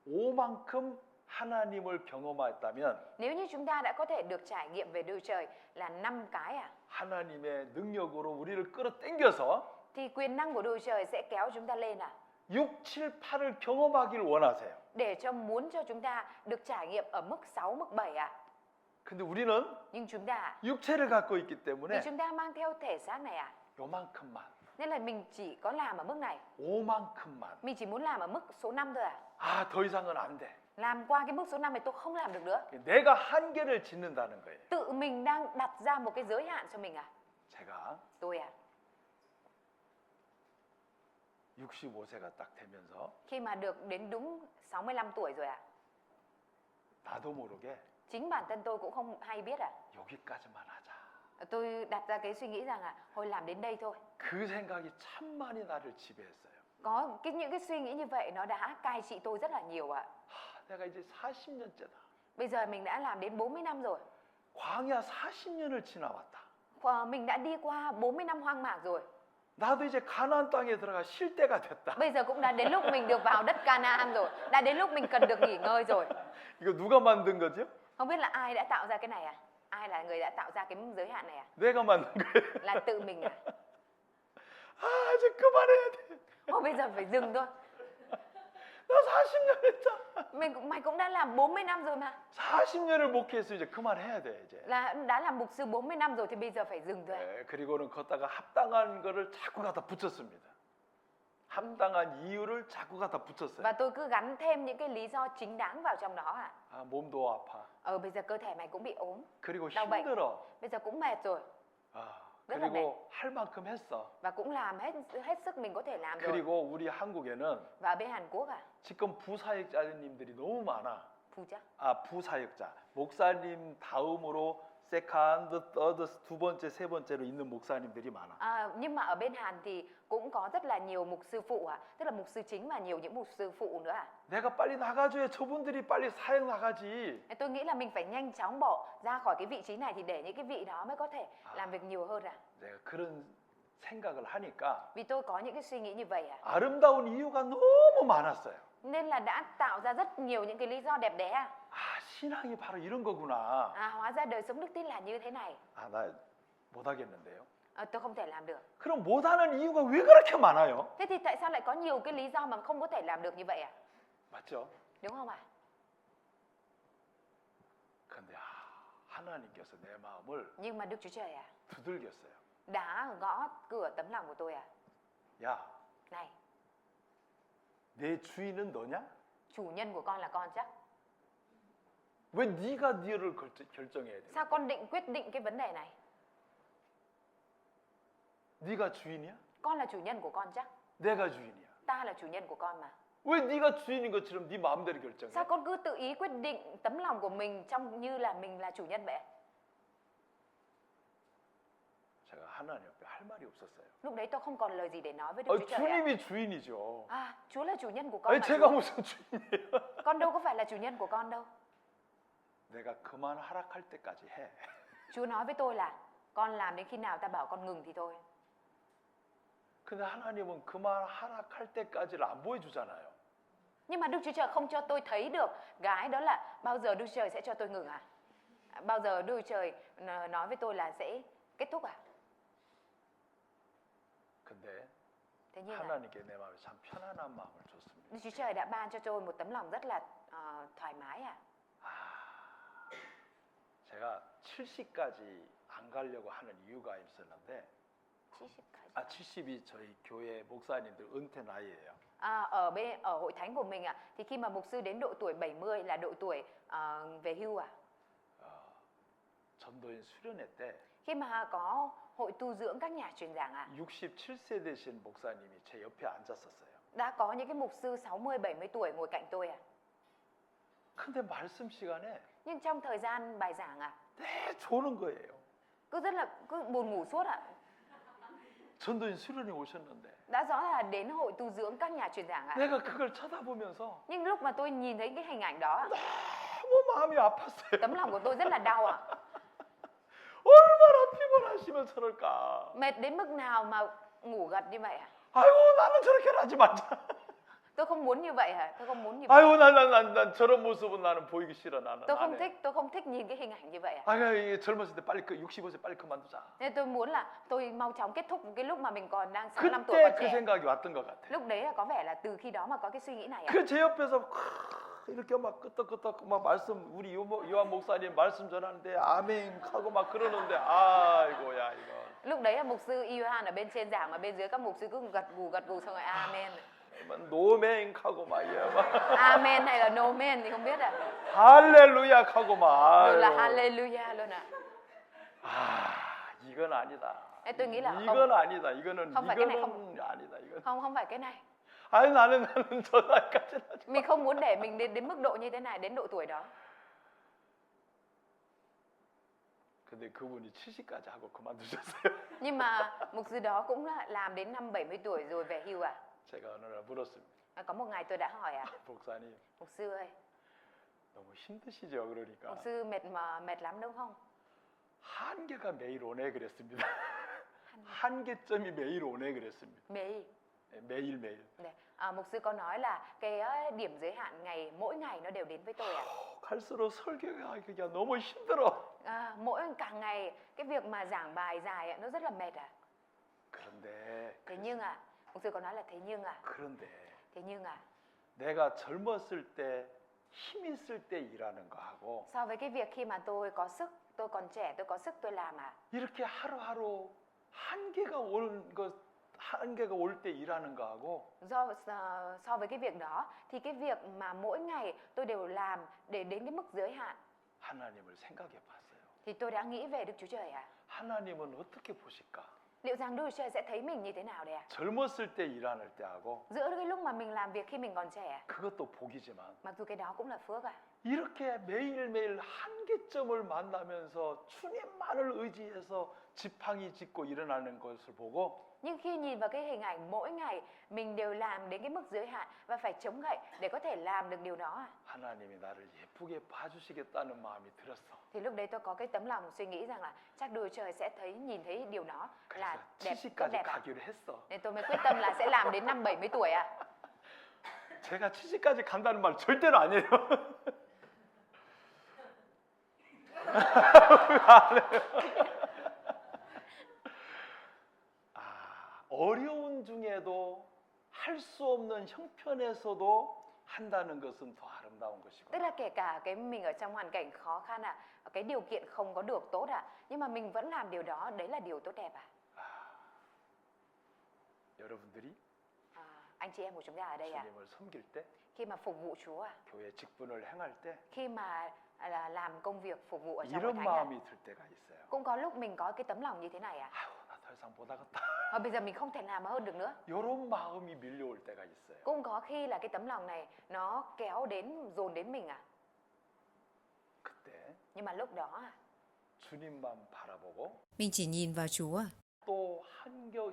[SPEAKER 1] 5만큼 하나님을 경험했다면
[SPEAKER 2] Nếu như chúng ta đã có thể được trải nghiệm về Đức Chúa Trời là 5 cái ạ,
[SPEAKER 1] 하나님의 능력으로 우리를 끌어당겨서
[SPEAKER 2] thì quyền năng của Đức Chúa Trời sẽ kéo chúng ta lên ạ.
[SPEAKER 1] 6, 7, 8을 경험하길 원하세요.
[SPEAKER 2] Để muốn cho chúng ta được trải nghiệm ở mức 6, mức 7 ạ.
[SPEAKER 1] 근데 우리는
[SPEAKER 2] Nhưng chúng ta,
[SPEAKER 1] 육체를 갖고 있기
[SPEAKER 2] vì
[SPEAKER 1] 때문에
[SPEAKER 2] chúng ta mang theo thể xác này ạ,
[SPEAKER 1] 요만큼만,
[SPEAKER 2] nên là mình chỉ có làm ở mức này.
[SPEAKER 1] 5만큼만.
[SPEAKER 2] Mình chỉ muốn làm ở mức số 5 thôi ạ.
[SPEAKER 1] 더 이상은 안 돼.
[SPEAKER 2] Làm qua cái mức số 5 này tôi không làm được nữa.
[SPEAKER 1] 내가 한계를 짓는다는 거예요.
[SPEAKER 2] Tự mình đang đặt ra một cái giới hạn cho mình à.
[SPEAKER 1] 제가
[SPEAKER 2] Tôi à,
[SPEAKER 1] 65세가 딱 되면서
[SPEAKER 2] khi mà được đến đúng 65 tuổi rồi ạ,
[SPEAKER 1] 나도 모르게
[SPEAKER 2] chính bản thân tôi cũng không hay biết ạ.
[SPEAKER 1] 여기까지만 하자.
[SPEAKER 2] Tôi đặt ra cái suy nghĩ rằng là thôi làm đến đây thôi.
[SPEAKER 1] 그 생각이 참 많이 나를 지배했어요.
[SPEAKER 2] Có những cái suy nghĩ như vậy nó đã cai trị tôi rất là nhiều ạ.
[SPEAKER 1] 내가 이제 40년째다.
[SPEAKER 2] Bây giờ mình đã làm đến 40 năm rồi.
[SPEAKER 1] 광야 40년을 지나왔다.
[SPEAKER 2] Mình đã đi qua 40 năm hoang mạc rồi.
[SPEAKER 1] 나도 이제 가나안 땅에 들어가 쉴 때가 됐다.
[SPEAKER 2] Bây giờ cũng đã đến lúc mình được vào đất Canaan rồi. Đã đến lúc mình cần được nghỉ ngơi rồi.
[SPEAKER 1] 이거 누가 만든 거죠?
[SPEAKER 2] Không biết là ai đã tạo ra cái này à? Ai là người đã tạo ra cái giới hạn này à?
[SPEAKER 1] 내가 만든 거예요.
[SPEAKER 2] Là tự mình à?
[SPEAKER 1] 이제 그만해야 돼.
[SPEAKER 2] Bây giờ phải dừng thôi.
[SPEAKER 1] 나 40년 했다.
[SPEAKER 2] Mày cũng đã làm 40 năm rồi mà.
[SPEAKER 1] 40년을 목회해서 이제 그만해야 돼 이제.
[SPEAKER 2] Là đã làm mục sư 40 năm rồi thì bây giờ phải dừng thôi.
[SPEAKER 1] 그리고는 걷다가 합당한 거를 자꾸 갖다 붙였습니다. 합당한 이유를 자꾸 갖다 붙였어요.
[SPEAKER 2] Và tôi cứ gắn thêm những cái lý do chính đáng vào trong đó ạ.
[SPEAKER 1] 몸도 아파.
[SPEAKER 2] Bây giờ cơ thể mày cũng bị ốm.
[SPEAKER 1] 그리고
[SPEAKER 2] đau bệnh.
[SPEAKER 1] 힘들어.
[SPEAKER 2] Bây giờ cũng mệt rồi. rất là mệt.
[SPEAKER 1] 그리고 할 만큼 했어.
[SPEAKER 2] Và cũng làm hết sức mình có thể làm rồi.
[SPEAKER 1] 그리고 우리 한국에는
[SPEAKER 2] Và ở bên Hàn Quốc à?
[SPEAKER 1] 지금 부사역자님들이 너무 많아.
[SPEAKER 2] 부자?
[SPEAKER 1] 부사역자. 목사님 다음으로 세컨드, 더드, 두 번째, 세 번째로 있는 목사님들이 많아.
[SPEAKER 2] Nhưng mà ở bên Hàn thì cũng có rất là nhiều mục sư phụ à? Tức là mục sư chính và nhiều những mục sư phụ nữa à?
[SPEAKER 1] 내가 빨리 나가줘야 저분들이 빨리 사역 나가지.
[SPEAKER 2] Tôi nghĩ là mình phải nhanh chóng bỏ ra khỏi cái vị trí này thì để những cái vị đó mới có thể làm việc nhiều hơn à?
[SPEAKER 1] 내가 그런 생각을 하니까
[SPEAKER 2] Vì tôi có những cái suy nghĩ như vậy à?
[SPEAKER 1] 아름다운 이유가 너무 많았어요.
[SPEAKER 2] Nên là đã tạo ra rất nhiều những cái lý do đẹp đẽ à?
[SPEAKER 1] 신앙이 바로 이런 거구나.
[SPEAKER 2] Hóa ra đời sống đức tin là như thế này.
[SPEAKER 1] 나 못하겠는데요.
[SPEAKER 2] Tôi không thể làm được.
[SPEAKER 1] 그럼 못하는 이유가 왜 그렇게 많아요?
[SPEAKER 2] Thế thì tại sao lại có nhiều cái lý do mà không có thể làm được như vậy à?
[SPEAKER 1] 맞죠?
[SPEAKER 2] Đúng không ạ?
[SPEAKER 1] 근데 하나님께서 내 마음을
[SPEAKER 2] Nhưng mà Đức Chúa Trời à,
[SPEAKER 1] 두들겼어요.
[SPEAKER 2] đã gõ cửa tấm lòng của tôi à?
[SPEAKER 1] 야,
[SPEAKER 2] Này,
[SPEAKER 1] 내 주인은 너냐?
[SPEAKER 2] chủ nhân của con là con chắc.
[SPEAKER 1] 왜 네가 너를 결정해야 돼?
[SPEAKER 2] Sao con quyết định cái vấn đề này?
[SPEAKER 1] 네가 주인이야?
[SPEAKER 2] Con là chủ nhân của con chắc.
[SPEAKER 1] 내가 주인이야.
[SPEAKER 2] Ta là chủ nhân của con mà.
[SPEAKER 1] 왜 네가 주인인 것처럼 네 마음대로 결정해?
[SPEAKER 2] Sao con cứ tự ý quyết định tấm lòng của mình trong như là mình là chủ nhân vậy?
[SPEAKER 1] 제가 하나님 앞에 할 말이 없었어요.
[SPEAKER 2] Lúc đấy tôi không còn lời gì để nói với Đức Chúa Trời ạ.
[SPEAKER 1] 주님이 주인이죠.
[SPEAKER 2] Chúa là chủ nhân của con mà.
[SPEAKER 1] 제가 무슨 주인이에요?
[SPEAKER 2] Con đâu có phải là chủ nhân của con đâu.
[SPEAKER 1] 내가 그만 하락할 때까지 해.
[SPEAKER 2] Chúa nói với tôi là con làm đến khi nào ta bảo con ngừng thì thôi.
[SPEAKER 1] 근데 하나님은 그만 하락할 때까지를 안 보여주잖아요.
[SPEAKER 2] Nhưng mà Đức Chúa Trời không cho tôi thấy được cái đó là bao giờ Đức Chúa Trời sẽ cho tôi ngừng à? Bao giờ Đức Chúa Trời nói với tôi là sẽ kết thúc à?
[SPEAKER 1] 근데
[SPEAKER 2] Thế nhưng
[SPEAKER 1] 하나님께 내 마음에 참 편안한 마음을 줬습니다.
[SPEAKER 2] Đức Chúa Trời đã ban cho tôi một tấm lòng rất là thoải mái ạ.
[SPEAKER 1] 제가 70까지 안 가려고 하는 이유가 있었는데 70이 저희 교회 목사님들 은퇴 나이예요.
[SPEAKER 2] Ở hội thánh của mình thì khi mà mục sư đến độ tuổi 70 là độ tuổi về hưu
[SPEAKER 1] 전도인 수련회 때
[SPEAKER 2] Khi mà có hội tu dưỡng các nhà truyền giảng
[SPEAKER 1] 67세 되신 목사님이 제 옆에 앉았었어요.
[SPEAKER 2] đã có những cái mục sư 60 70 tuổi ngồi cạnh tôi
[SPEAKER 1] 근데 말씀 시간에
[SPEAKER 2] Nhưng trong thời gian bài giảng
[SPEAKER 1] 조는 거예요.
[SPEAKER 2] cứ buồn ngủ suốt
[SPEAKER 1] 전도인 수련회 오셨는데
[SPEAKER 2] Đã rõ là đến hội tu dưỡng các nhà truyền giảng
[SPEAKER 1] 내가 그걸 쳐다보면서
[SPEAKER 2] Nhưng lúc mà tôi nhìn thấy cái hình ảnh đó
[SPEAKER 1] 너무 마음이 아팠어요.
[SPEAKER 2] tấm lòng của tôi rất là đau
[SPEAKER 1] 얼마나 피곤하시면 저럴까.
[SPEAKER 2] Mệt đến mức nào mà ngủ gật như vậy
[SPEAKER 1] 아이고 나는 저렇게 하지 말자.
[SPEAKER 2] Tôi không muốn như vậy tôi không muốn như vậy.
[SPEAKER 1] 아이고 난 저런 모습은 나는 보이기 싫어. 나는
[SPEAKER 2] Tôi không thích nhìn cái hình ảnh như vậy
[SPEAKER 1] 아이고 젊었을 때 빨리 65세 빨리 그만두자.
[SPEAKER 2] Nên tôi muốn là tôi mau chóng kết thúc cái lúc mà mình còn đang 65 tuổi
[SPEAKER 1] 그때
[SPEAKER 2] còn
[SPEAKER 1] 그
[SPEAKER 2] trẻ.
[SPEAKER 1] 생각이 왔던 것 같아.
[SPEAKER 2] Lúc đấy là có vẻ là từ khi đó mà có cái suy nghĩ này
[SPEAKER 1] 그 제 옆에서 이렇게 막 끄떡끄떡 막 말씀 우리 요한 목사님 말씀 전하는데 아멘 하고 막 그러는데 아이고야 이거.
[SPEAKER 2] Lúc đấy là mục sư Iohan ở bên trên giảng mà bên dưới các mục sư cứ gật gù xong rồi amen.
[SPEAKER 1] 노멘 하고 막
[SPEAKER 2] Amen hay là no men thì không biết
[SPEAKER 1] 할렐루야 하고 막.
[SPEAKER 2] Rồi là hallelujah luôn
[SPEAKER 1] 이건 아니다.
[SPEAKER 2] Nên tôi nghĩ là
[SPEAKER 1] 이건 아니다. 이거는
[SPEAKER 2] không phải cái này
[SPEAKER 1] 아니다. 이건.
[SPEAKER 2] không phải cái này.
[SPEAKER 1] 아니 나는 저 나이까지 하지.
[SPEAKER 2] Mình không muốn để mình đến mức độ như thế này, đến độ tuổi đó.
[SPEAKER 1] 근데 그분이 70까지 하고 그만두셨어요.
[SPEAKER 2] Nhưng mà mục sư đó cũng làm đến năm 70 tuổi rồi về hưu
[SPEAKER 1] 제가 어느 날 물었습니다.
[SPEAKER 2] Có một ngày tôi đã hỏi
[SPEAKER 1] 목사님
[SPEAKER 2] mục sư ơi,
[SPEAKER 1] 너무 힘드시죠? 그러니까
[SPEAKER 2] mục sư mệt lắm đúng không?
[SPEAKER 1] 한계가 매일 오네 그랬습니다. 한계점이 매일 오네 그랬습니다.
[SPEAKER 2] 매일.
[SPEAKER 1] 매일.
[SPEAKER 2] Mục sư có nói là cái điểm giới hạn mỗi ngày nó đều đến với tôi
[SPEAKER 1] 갈수록 설교하기가 너무 힘들어.
[SPEAKER 2] Càng ngày cái việc mà giảng bài dài nó rất là mệt
[SPEAKER 1] 그런데
[SPEAKER 2] Thế nhưng mục sư có nói là thế nhưng
[SPEAKER 1] 내가 젊었을 때 힘 있을 때 일하는 거 하고
[SPEAKER 2] so với cái việc khi mà tôi có sức, tôi còn trẻ, tôi có sức tôi làm
[SPEAKER 1] 이렇게 하루하루 한계가 올 때 일하는 거 하고
[SPEAKER 2] so với cái việc đó thì cái việc mà mỗi ngày tôi đều làm để đến cái mức giới hạn
[SPEAKER 1] 하나님을 생각해 봤어요.
[SPEAKER 2] thì tôi đã nghĩ về Đức Chúa Trời
[SPEAKER 1] 하나님은 어떻게 보실까?
[SPEAKER 2] Liệu rằng Đức Chúa Trời sẽ thấy mình như thế nào đây
[SPEAKER 1] 젊었을 때 일하는 때하고
[SPEAKER 2] Giữa cái lúc mà mình làm việc khi mình còn trẻ
[SPEAKER 1] 그것도 복이지만
[SPEAKER 2] mặc dù cái đó cũng là phước
[SPEAKER 1] 이렇게 매일매일 한계점을 만나면서 주님만을 의지해서 지팡이 짚고 일어나는 것을 보고
[SPEAKER 2] Nhưng khi nhìn vào cái hình ảnh mỗi ngày mình đều làm đến cái mức giới hạn và phải chống gậy để có thể làm được điều đó
[SPEAKER 1] 하나님이 나를 예쁘게 봐주시겠다는 마음이 들었어.
[SPEAKER 2] thì lúc đấy tôi có cái tấm lòng suy nghĩ rằng là chắc Đức Chúa Trời sẽ nhìn thấy điều đó là đẹp, tốt
[SPEAKER 1] 70까지
[SPEAKER 2] đẹp
[SPEAKER 1] 가기로 했어.
[SPEAKER 2] Nên tôi mới quyết tâm là sẽ làm đến năm 70 tuổi
[SPEAKER 1] 제가 70까지 간다는 말 절대로 아니에요. 어려운 중에도 할 수 없는 형편에서도 한다는 것은 더 아름다운 것이고.
[SPEAKER 2] Tức là kể cả mình ở trong hoàn cảnh khó khăn cái điều kiện không có được tốt nhưng mà mình vẫn làm điều đó, đấy là điều tốt đẹp
[SPEAKER 1] 여러분들이
[SPEAKER 2] anh chị em của chúng ta ở đây
[SPEAKER 1] 주님을 섬길 때,
[SPEAKER 2] khi mà phục vụ Chúa
[SPEAKER 1] 교회 직분을 행할 때
[SPEAKER 2] khi mà làm công việc phục vụ ở trong hội
[SPEAKER 1] 이런
[SPEAKER 2] thánh
[SPEAKER 1] 마음이 들 때가 있어요.
[SPEAKER 2] cũng có lúc mình có cái tấm lòng như thế này
[SPEAKER 1] 아유, 나 더 이상 못 하겠다.
[SPEAKER 2] bây giờ mình không thể làm hơn được nữa.
[SPEAKER 1] 이런 마음이 밀려올 때가 있어요.
[SPEAKER 2] Cũng có khi là cái tấm lòng này nó kéo dồn đến mình
[SPEAKER 1] 그때
[SPEAKER 2] nhưng mà lúc đó
[SPEAKER 1] 주님만 바라보고
[SPEAKER 3] Mình chỉ nhìn vào Chúa.
[SPEAKER 1] 또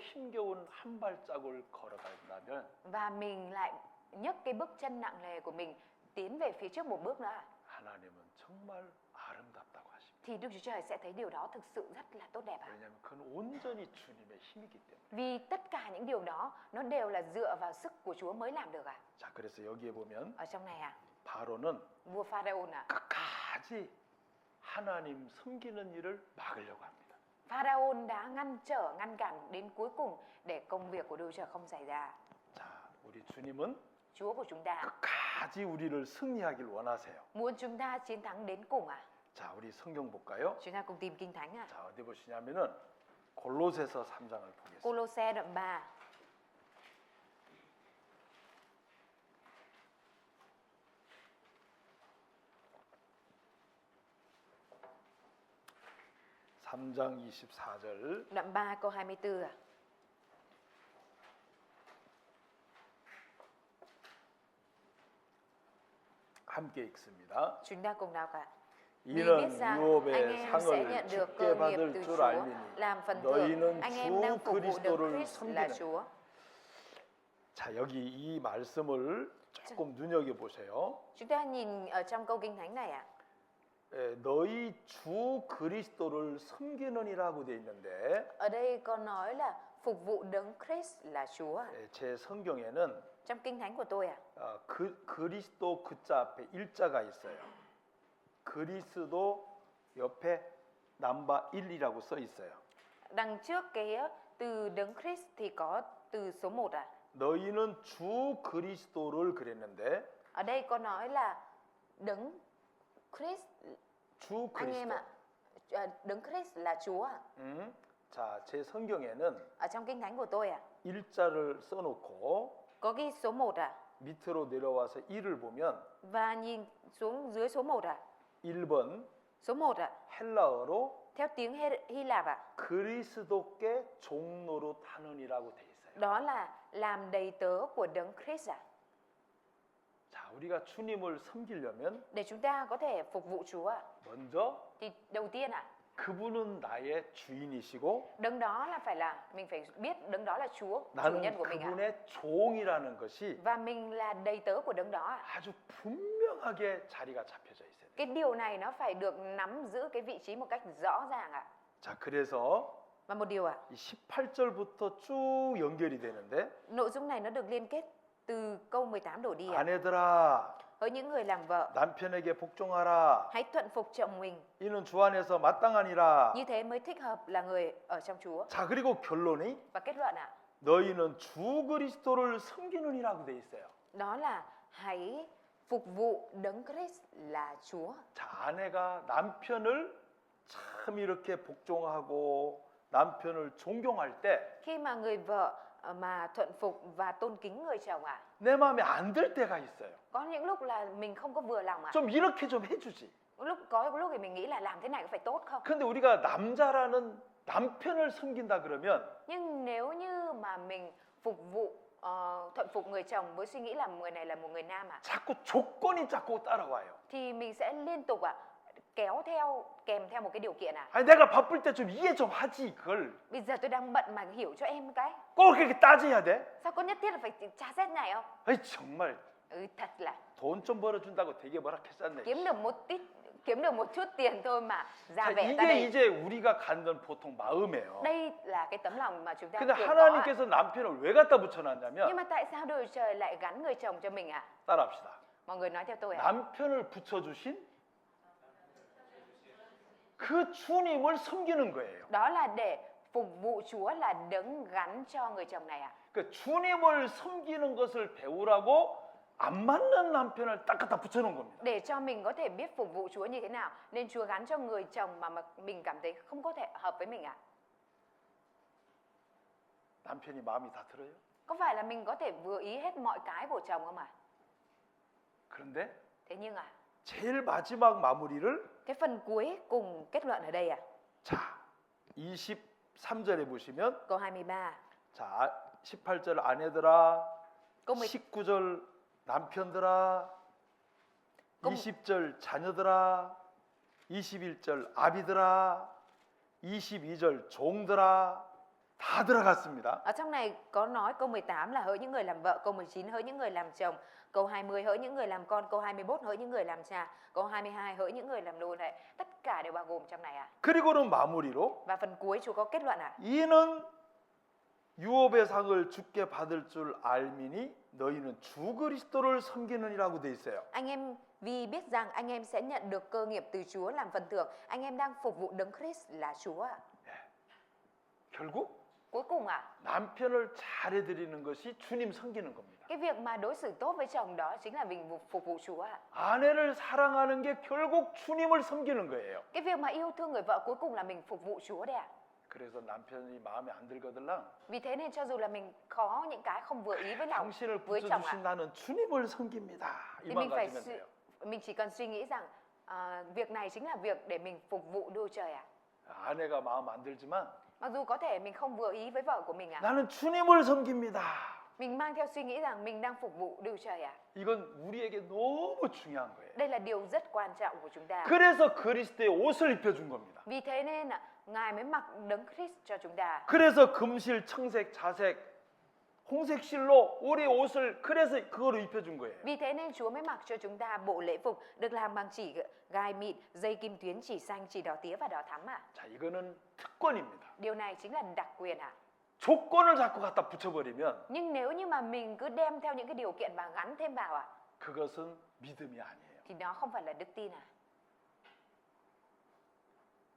[SPEAKER 1] 힘겨운 한 발짝을 걸어간다면
[SPEAKER 2] và mình lại nhấc cái bước chân nặng nề của mình tiến về phía trước một bước nữa
[SPEAKER 1] 하나님은 정말 아름답다고 하십니다.
[SPEAKER 2] thì Đức Chúa Trời sẽ thấy điều đó thực sự rất là tốt đẹp
[SPEAKER 1] 왜냐하면 그건 온전히 주님의 힘이기 때문에.
[SPEAKER 2] Vì tất cả những điều đó nó đều là dựa vào sức của Chúa mới làm được
[SPEAKER 1] 자, 그래서 여기에 보면
[SPEAKER 2] Ở trong này
[SPEAKER 1] 바로는
[SPEAKER 2] vua Pharaoh
[SPEAKER 1] 끝까지 하나님 섬기는 일을 막으려고 합니다.
[SPEAKER 2] Pharaoh đã ngăn cản đến cuối cùng để công việc của Đức Chúa Trời không xảy ra.
[SPEAKER 1] 자, 우리 주님은
[SPEAKER 2] Chúa của chúng ta
[SPEAKER 1] 끝까지 우리를 승리하길 원하세요.
[SPEAKER 2] muốn chúng ta chiến thắng đến cùng à?
[SPEAKER 1] 자, 우리 성경 볼까요?
[SPEAKER 2] Chúng ta cùng tìm Kinh Thánh à?
[SPEAKER 1] 자, 어디 보시냐면은 골로새서 3장을 보겠습니다.
[SPEAKER 2] Cô-lô-se đoạn 3.
[SPEAKER 1] 삼장 24절
[SPEAKER 2] Đoạn 3 câu 24 à?
[SPEAKER 1] 함께 읽습니다.
[SPEAKER 2] Chúng ta cùng đọc ạ. Vì
[SPEAKER 1] 이는
[SPEAKER 2] biết rằng anh
[SPEAKER 1] 유업의
[SPEAKER 2] em sẽ
[SPEAKER 1] 상을
[SPEAKER 2] nhận được
[SPEAKER 1] 주께
[SPEAKER 2] cơ nghiệp
[SPEAKER 1] 받을
[SPEAKER 2] từ
[SPEAKER 1] 줄
[SPEAKER 2] Chúa,
[SPEAKER 1] 알미니
[SPEAKER 2] làm phần
[SPEAKER 1] 너희는
[SPEAKER 2] thưởng. Anh em đang
[SPEAKER 1] 주
[SPEAKER 2] phục vụ được
[SPEAKER 1] 그리스도를
[SPEAKER 2] Christ là
[SPEAKER 1] 섬기는.
[SPEAKER 2] Chúa.
[SPEAKER 1] 자, 여기 이 말씀을 조금 눈여겨 보세요.
[SPEAKER 2] Chúng ta nhìn ở trong câu Kinh Thánh này ạ.
[SPEAKER 1] 너희 주 그리스도를 섬기는이라고 돼 있는데
[SPEAKER 2] Ở đây có nói là phục vụ đấng Christ là Chúa.
[SPEAKER 1] 제 성경에는
[SPEAKER 2] Trong Kinh Thánh của tôi ạ.
[SPEAKER 1] 그리스도 그자 앞에 일자가 있어요. 그리스도 옆에 남바 1이라고 써 있어요.
[SPEAKER 2] Đằng trước cái từ đấng Christ thì có từ số 1 ạ.
[SPEAKER 1] 너희는 주 그리스도를 그랬는데
[SPEAKER 2] Ở đây có nói là đấng Christ,
[SPEAKER 1] 주
[SPEAKER 2] anh em
[SPEAKER 1] 그리스도.
[SPEAKER 2] ạ. Đấng Christ là Chúa ạ.
[SPEAKER 1] 자, 제 성경에는
[SPEAKER 2] Ở trong Kinh Thánh của tôi ạ.
[SPEAKER 1] 일자를 써놓고
[SPEAKER 2] Có ghi số 1 ạ.
[SPEAKER 1] 밑으로 내려와서 1을 보면
[SPEAKER 2] Và nhìn xuống dưới số 1 ạ.
[SPEAKER 1] 1번
[SPEAKER 2] Số 1 ạ.
[SPEAKER 1] 헬라어로
[SPEAKER 2] Theo tiếng Hy Lạp ạ.
[SPEAKER 1] 그리스도께 종로로 타는이라고 돼 있어요.
[SPEAKER 2] Đó là làm đầy tớ của đấng Christ ạ.
[SPEAKER 1] 자, 우리가 주님을 섬기려면
[SPEAKER 2] Để chúng ta có thể phục vụ Chúa ạ.
[SPEAKER 1] 먼저
[SPEAKER 2] Thì đầu tiên ạ,
[SPEAKER 1] 그분은 나의 주인이시고
[SPEAKER 2] đấng đó là mình phải biết đấng đó là Chúa, chủ
[SPEAKER 1] 나는
[SPEAKER 2] nhân của mình ạ.
[SPEAKER 1] 그분의 종이라는 것이
[SPEAKER 2] Và mình là đầy tớ của đấng đó ạ.
[SPEAKER 1] 아주 분명하게 자리가 잡혀져 있어야 돼요.
[SPEAKER 2] Cái điều này nó phải được nắm giữ cái vị trí một cách rõ ràng ạ.
[SPEAKER 1] 자, 그래서
[SPEAKER 2] Và một điều ạ,
[SPEAKER 1] 이 18절부터 쭉 연결이 되는데
[SPEAKER 2] nội dung này nó được liên kết từ câu 18 đổ đi ạ.
[SPEAKER 1] 아내들아
[SPEAKER 2] Hỡi những người làm vợ,
[SPEAKER 1] 남편에게 복종하라.
[SPEAKER 2] hãy thuận phục chồng mình,
[SPEAKER 1] 이는 주 안에서 마땅하니라.
[SPEAKER 2] như thế mới thích hợp là người ở trong Chúa.
[SPEAKER 1] 자, 그리고 결론이
[SPEAKER 2] Và kết luận ạ,
[SPEAKER 1] 너희는 주 그리스도를 섬기느니라고 돼 있어요.
[SPEAKER 2] đó là hãy phục vụ đấng Christ là Chúa.
[SPEAKER 1] 자, 아내가 남편을 참 이렇게 복종하고 남편을 존경할 때 내
[SPEAKER 2] Khi mà người vợ mà thuận phục và tôn kính người chồng ạ,
[SPEAKER 1] 마음에 안 들 때가 있어요.
[SPEAKER 2] có những lúc là mình không có vừa lòng ạ.
[SPEAKER 1] 좀 이렇게 좀 해주지.
[SPEAKER 2] Có lúc thì mình nghĩ là làm thế này có phải tốt không?
[SPEAKER 1] 근데 우리가 남자라는 남편을 섬긴다 그러면
[SPEAKER 2] Nhưng nếu như mà mình phục vụ thuận phục người chồng với suy nghĩ là người này là một người nam ạ,
[SPEAKER 1] 자꾸 조건이 자꾸 따라와요.
[SPEAKER 2] thì mình sẽ liên tục ạ kèm theo một cái điều kiện ạ.
[SPEAKER 1] 아니 내가 바쁠 때 좀 이해 좀 하지 그걸
[SPEAKER 2] Bây giờ tôi đang bận mà hiểu cho em cái.
[SPEAKER 1] 꼭 그렇게 따져야 돼?
[SPEAKER 2] Sao có nhất thiết là phải tra xét này không?
[SPEAKER 1] 아니 정말
[SPEAKER 2] Thật là
[SPEAKER 1] 돈 좀 벌어준다고 되게 뭐라 했었네.
[SPEAKER 2] kiếm được một chút tiền thôi mà ra
[SPEAKER 1] 자,
[SPEAKER 2] vẻ ta
[SPEAKER 1] 이게
[SPEAKER 2] đây.
[SPEAKER 1] 이제 우리가 갖는 보통 마음이에요.
[SPEAKER 2] Đây là cái tấm lòng mà chúng ta
[SPEAKER 1] 근데
[SPEAKER 2] thường có ạ.
[SPEAKER 1] 하나님께서 남편을 왜 갖다 붙여놨냐면
[SPEAKER 2] Nhưng mà tại sao Đức Chúa Trời lại gắn người chồng cho mình ạ?
[SPEAKER 1] 따라합시다.
[SPEAKER 2] Mọi người nói theo tôi ạ.
[SPEAKER 1] 남편을 붙여주신 그 주님을 섬기는 거예요.
[SPEAKER 2] Đó là để phục vụ Chúa, là đấng gắn cho người chồng này ạ.
[SPEAKER 1] 그 주님을 섬기는 것을 배우라고 안 맞는 남편을 딱 갖다 붙여놓은 겁니다.
[SPEAKER 2] Để cho mình có thể biết phục vụ Chúa như thế nào, nên Chúa gắn cho người chồng mà mình cảm thấy không có thể hợp với mình ạ.
[SPEAKER 1] 남편이 마음이 다 들어요?
[SPEAKER 2] Có phải là mình có thể vừa ý hết mọi cái của chồng không ạ?
[SPEAKER 1] 그런데
[SPEAKER 2] Thế nhưng
[SPEAKER 1] 제일 마지막 마무리를
[SPEAKER 2] cái phần cuối cùng kết luận ở đây ạ.
[SPEAKER 1] 자 23절에 보시면
[SPEAKER 2] Câu 23,
[SPEAKER 1] 자 18절 아내들아
[SPEAKER 2] câu 10,
[SPEAKER 1] 19절 남편들아
[SPEAKER 2] câu
[SPEAKER 1] 20절 자녀들아 21절 아비들아 22절 종들아 다 들어갔습니다.
[SPEAKER 2] Ở trong này có nói câu 18 là hỡi những người làm vợ, câu 19 hỡi những người làm chồng, câu 20 hỡi những người làm con, câu 21 hỡi những người làm cha, câu 22 hỡi những người làm nô lệ. Tất cả đều bao gồm trong này ạ.
[SPEAKER 1] 그리고는 마무리로
[SPEAKER 2] Và phần cuối Chúa có kết luận ạ.
[SPEAKER 1] 이는 유업의 상을 주께 받을 줄 알미니 너희는 주 그리스도를 섬기느니라고 돼 있어요.
[SPEAKER 2] Anh em vì biết rằng anh em sẽ nhận được cơ nghiệp từ Chúa làm phần thưởng, anh em đang phục vụ đấng Christ là Chúa ạ.
[SPEAKER 1] 결국
[SPEAKER 2] Cuối cùng
[SPEAKER 1] 남편을 잘해드리는 것이 주님 섬기는 겁니다.
[SPEAKER 2] cái việc mà đối xử tốt với chồng đó chính là mình phục vụ Chúa ạ.
[SPEAKER 1] 아내를 사랑하는 게 결국 주님을 섬기는 거예요.
[SPEAKER 2] Cái việc mà yêu thương người vợ cuối cùng là mình phục vụ Chúa đấy ạ.
[SPEAKER 1] 그래서 남편이 마음에 안 들거들랑
[SPEAKER 2] Vì thế nên cho dù là mình có những cái không vừa ý với lòng
[SPEAKER 1] 당신을
[SPEAKER 2] với chồng
[SPEAKER 1] 붙여주신 나는 주님을 섬깁니다.
[SPEAKER 2] thì
[SPEAKER 1] 이만 가지면 돼요.
[SPEAKER 2] mình chỉ cần suy nghĩ rằng việc này chính là việc để mình phục vụ Đức Trời ạ.
[SPEAKER 1] 아내가 마음 안 들지만
[SPEAKER 2] Mặc dù có thể mình không vừa ý với vợ của mình
[SPEAKER 1] 나는 주님을 섬깁니다.
[SPEAKER 2] mình mang theo suy nghĩ rằng mình đang phục vụ Đức Trời ạ.
[SPEAKER 1] 이건 우리에게 너무 중요한 거예요.
[SPEAKER 2] Đây là điều rất quan trọng của chúng ta.
[SPEAKER 1] 그래서 그리스도의 옷을 입혀준 겁니다.
[SPEAKER 2] Vì thế nên Ngài mới mặc đấng Christ cho chúng ta.
[SPEAKER 1] 그래서 금실, 청색, 자색, 홍색실로 우리 옷을 그래서 그거로 입혀준 거예요.
[SPEAKER 2] Vì thế nên Chúa mới mặc cho chúng ta bộ lễ phục được làm bằng chỉ gai mịn, dây kim tuyến, chỉ xanh, chỉ đỏ tía và đỏ thắm ạ.
[SPEAKER 1] 자, 이거는 특권입니다.
[SPEAKER 2] Điều này chính là đặc quyền ạ.
[SPEAKER 1] 조건을 자꾸 갖다 붙여버리면
[SPEAKER 2] Nhưng nếu như mà mình cứ đem theo những cái điều kiện và gắn thêm vào ạ,
[SPEAKER 1] 그것은 믿음이 아니에요.
[SPEAKER 2] thì nó không phải là đức tin ạ.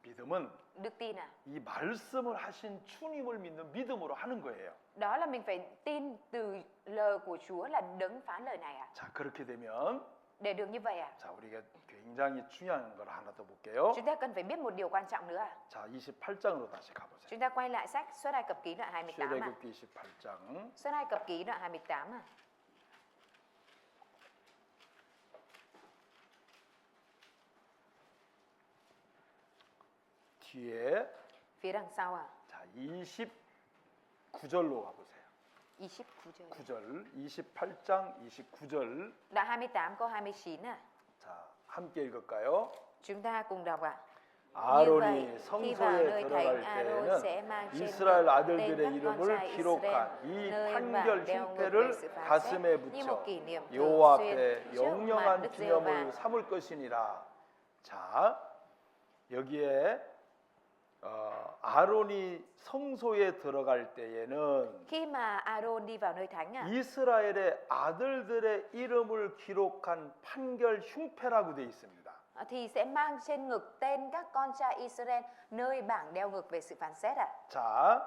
[SPEAKER 1] 믿음은
[SPEAKER 2] Đức tin ạ.
[SPEAKER 1] 이 말씀을 하신 주님을 믿는 믿음으로 하는 거예요.
[SPEAKER 2] Đó là mình phải tin từ lời của Chúa là đấng phán lời này ạ.
[SPEAKER 1] 자, 그렇게 되면
[SPEAKER 2] Để được như vậy ạ,
[SPEAKER 1] 자, 우리가 굉장히 중요한 걸 하나 더 볼게요.
[SPEAKER 2] chúng ta cần phải biết một điều quan trọng nữa ạ.
[SPEAKER 1] 자, 28장으로 다시 가보세요.
[SPEAKER 2] Chúng ta quay lại sách Xuất Ai Cập Ký đoạn 28 ạ.
[SPEAKER 1] 출애굽기 28장.
[SPEAKER 2] Xuất Ai Cập Ký đoạn 28 ạ.
[SPEAKER 1] 뒤에
[SPEAKER 2] Phía đằng sau ạ.
[SPEAKER 1] 자, 29절로 가보세요.
[SPEAKER 2] 29절.
[SPEAKER 1] 9절, 28장 29절.
[SPEAKER 2] Đoạn 28 câu 29 ạ.
[SPEAKER 1] 자, 함께 읽을까요?
[SPEAKER 2] Chúng ta cùng đọc ạ.
[SPEAKER 1] 아론이 성소에 들어갈 때에는 이스라엘 아들들의 이름을 기록한 이 판결 흉패를 가슴에 붙여 여호와 앞에 영영한 기념을 삼을 것이니라. 자, 여기에 아론이 성소에 들어갈 때에는
[SPEAKER 2] Khi mà Aaron đi vào nơi thánh ạ,
[SPEAKER 1] 이스라엘의 아들들의 이름을 기록한 판결 흉패라고 되어 있습니다.
[SPEAKER 2] thì sẽ mang trên ngực tên các con trai Israel nơi bảng đeo ngực về sự phán xét ạ.
[SPEAKER 1] 자,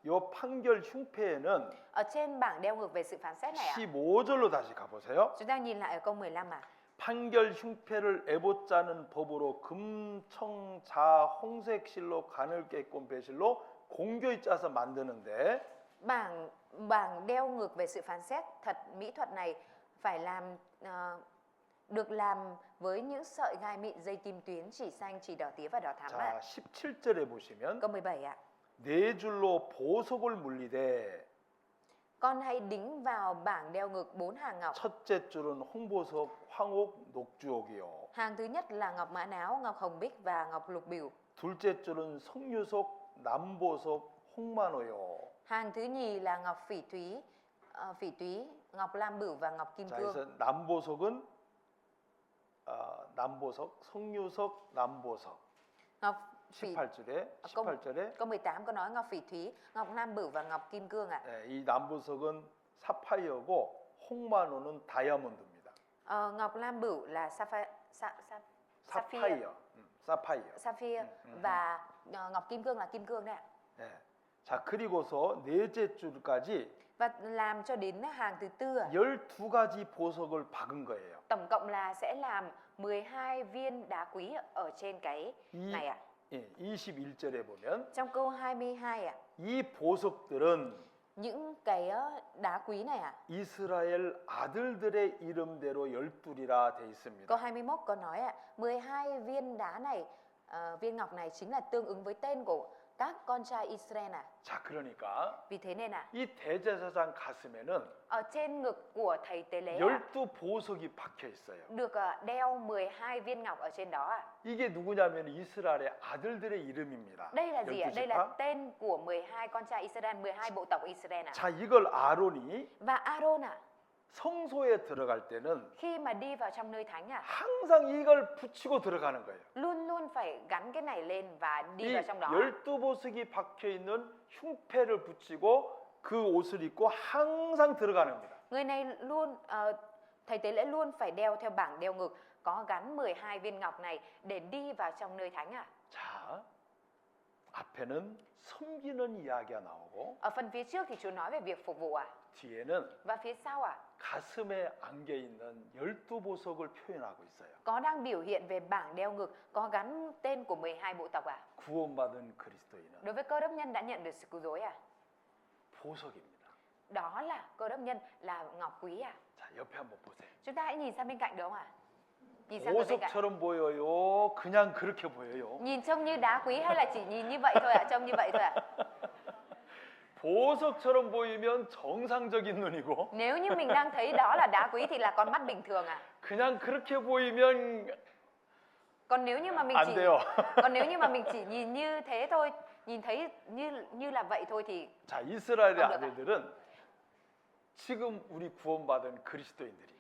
[SPEAKER 1] 요 판결 흉패에는
[SPEAKER 2] Ở trên bảng đeo ngực về sự phán xét này ạ,
[SPEAKER 1] 15절로 다시 가보세요.
[SPEAKER 2] chúng ta nhìn lại ở câu 15 ạ.
[SPEAKER 1] 판결 흉패를 에봇 짜는 법으로 금청자 홍색실로 가늘게 꼰 배실로 공교히 짜서 만드는데
[SPEAKER 2] Bảng đeo ngực về sự phán xét thật mỹ thuật này phải được làm với những sợi gai mịn, dây kim tuyến, chỉ xanh, chỉ đỏ tía và đỏ thắm ạ.
[SPEAKER 1] 자, 17절에 보시면
[SPEAKER 2] Câu 17 ạ.
[SPEAKER 1] 네 줄로 보석을 물리되
[SPEAKER 2] Con hãy đính vào bảng đeo ngực 4 hàng ngọc.
[SPEAKER 1] 첫째 줄은 홍보석, 황옥, 녹주옥이요.
[SPEAKER 2] Hàng thứ nhất là ngọc mã não, ngọc hồng bích và ngọc lục bửu.
[SPEAKER 1] 둘째 줄은 석류석, 남보석, 홍만호요.
[SPEAKER 2] Hàng thứ nhì là ngọc phỉ túy, ngọc lam bửu và ngọc kim
[SPEAKER 1] 자,
[SPEAKER 2] cương.
[SPEAKER 1] 그래서 남보석은 남보석, 석류석, 남보석.
[SPEAKER 2] Ngọc phỉ
[SPEAKER 1] 18절에
[SPEAKER 2] câu 18 có nói ngọc phỉ thúy, ngọc nam bửu và ngọc kim cương ạ.
[SPEAKER 1] 이 남보석은 사파이어고 홍만호는 다이아몬드입니다.
[SPEAKER 2] Ngọc lam bửu là
[SPEAKER 1] 사파이어.
[SPEAKER 2] sapphire và ngọc kim cương là kim cương đấy ạ.
[SPEAKER 1] 네. 자, 그리고서 넷째 줄까지
[SPEAKER 2] Và làm cho đến hàng thứ tư ạ.
[SPEAKER 1] 12가지 보석을 박은 거예요.
[SPEAKER 2] Tổng cộng là sẽ làm 12 viên đá quý ở trên cái này ạ.
[SPEAKER 1] 21절에 보면
[SPEAKER 2] Trong câu 22 ạ,
[SPEAKER 1] 이 보석들은
[SPEAKER 2] những cái đá quý này ạ.
[SPEAKER 1] 이스라엘 아들들의 이름대로 12이라 돼 있습니다.
[SPEAKER 2] Câu 21 có nói ạ, 12 viên đá này, viên ngọc này chính là tương ứng với tên của các con trai Israel ạ.
[SPEAKER 1] 자, 그러니까
[SPEAKER 2] Vì thế nên ạ,
[SPEAKER 1] 이 대제사장 가슴에는
[SPEAKER 2] ở trên ngực của thầy tế lễ
[SPEAKER 1] 12보석이 박혀 있어요.
[SPEAKER 2] được đeo 12 viên ngọc ở trên đó ạ.
[SPEAKER 1] 이게 누구냐면 이스라엘의 아들들의 이름입니다.
[SPEAKER 2] Đây là gì ạ?
[SPEAKER 1] 12
[SPEAKER 2] Đây là
[SPEAKER 1] 지파.
[SPEAKER 2] tên của 12 con trai Israel, 12 bộ tộc Israel ạ.
[SPEAKER 1] 자, 이걸 아론이
[SPEAKER 2] Và Aaron ạ,
[SPEAKER 1] 성소에 들어갈 때는
[SPEAKER 2] khi mà đi vào trong nơi thánh ạ,
[SPEAKER 1] 항상 이걸 붙이고 들어가는 거예요.
[SPEAKER 2] luôn luôn phải gắn cái này lên và đi
[SPEAKER 1] 이
[SPEAKER 2] vào trong đó.
[SPEAKER 1] 12보석이 박혀 있는 흉패를 붙이고 그 옷을 입고 항상 들어가는 겁니다.
[SPEAKER 2] Người này luôn, thầy tế lễ luôn phải đeo theo bảng đeo ngực có gắn 12 viên ngọc này để đi vào trong nơi thánh ạ.
[SPEAKER 1] 자, 앞에는 섬기는 이야기가 나오고
[SPEAKER 2] Ở phần phía trước thì Chúa nói về việc phục vụ
[SPEAKER 1] 뒤에는
[SPEAKER 2] và phía sau
[SPEAKER 1] 가슴에 안겨 있는 12보석을 표현하고 있어요.
[SPEAKER 2] có đang biểu hiện về bảng đeo ngực có gắn tên của 12 bộ tộc
[SPEAKER 1] 구원받은 그리스도인은
[SPEAKER 2] Đối với cơ đốc nhân đã nhận được sự cứu rỗi
[SPEAKER 1] 보석입니다.
[SPEAKER 2] Đó là cơ đốc nhân, là ngọc quý
[SPEAKER 1] 자, 옆에 한번 보세요.
[SPEAKER 2] Chúng ta hãy nhìn sang bên cạnh được không Nhìn sang bên cạnh.
[SPEAKER 1] 보석처럼 보여요? 그냥 그렇게 보여요?
[SPEAKER 2] Nhìn trông như đá quý hay là chỉ nhìn như vậy thôi trông như vậy thôi
[SPEAKER 1] 보석처럼 보이면 정상적인 눈이고
[SPEAKER 2] Nếu như mình đang thấy đó là đá quý thì là con mắt bình thường
[SPEAKER 1] 그냥 그렇게 보이면
[SPEAKER 2] Còn nếu như mà mình
[SPEAKER 1] 안
[SPEAKER 2] chỉ
[SPEAKER 1] 돼요.
[SPEAKER 2] còn nếu như mà mình chỉ nhìn như thế thôi, nhìn thấy như là vậy thôi thì
[SPEAKER 1] 자, 이스라엘의
[SPEAKER 2] 안 돼요.
[SPEAKER 1] 아들들은 지금 우리 구원받은 그리스도인들입니다.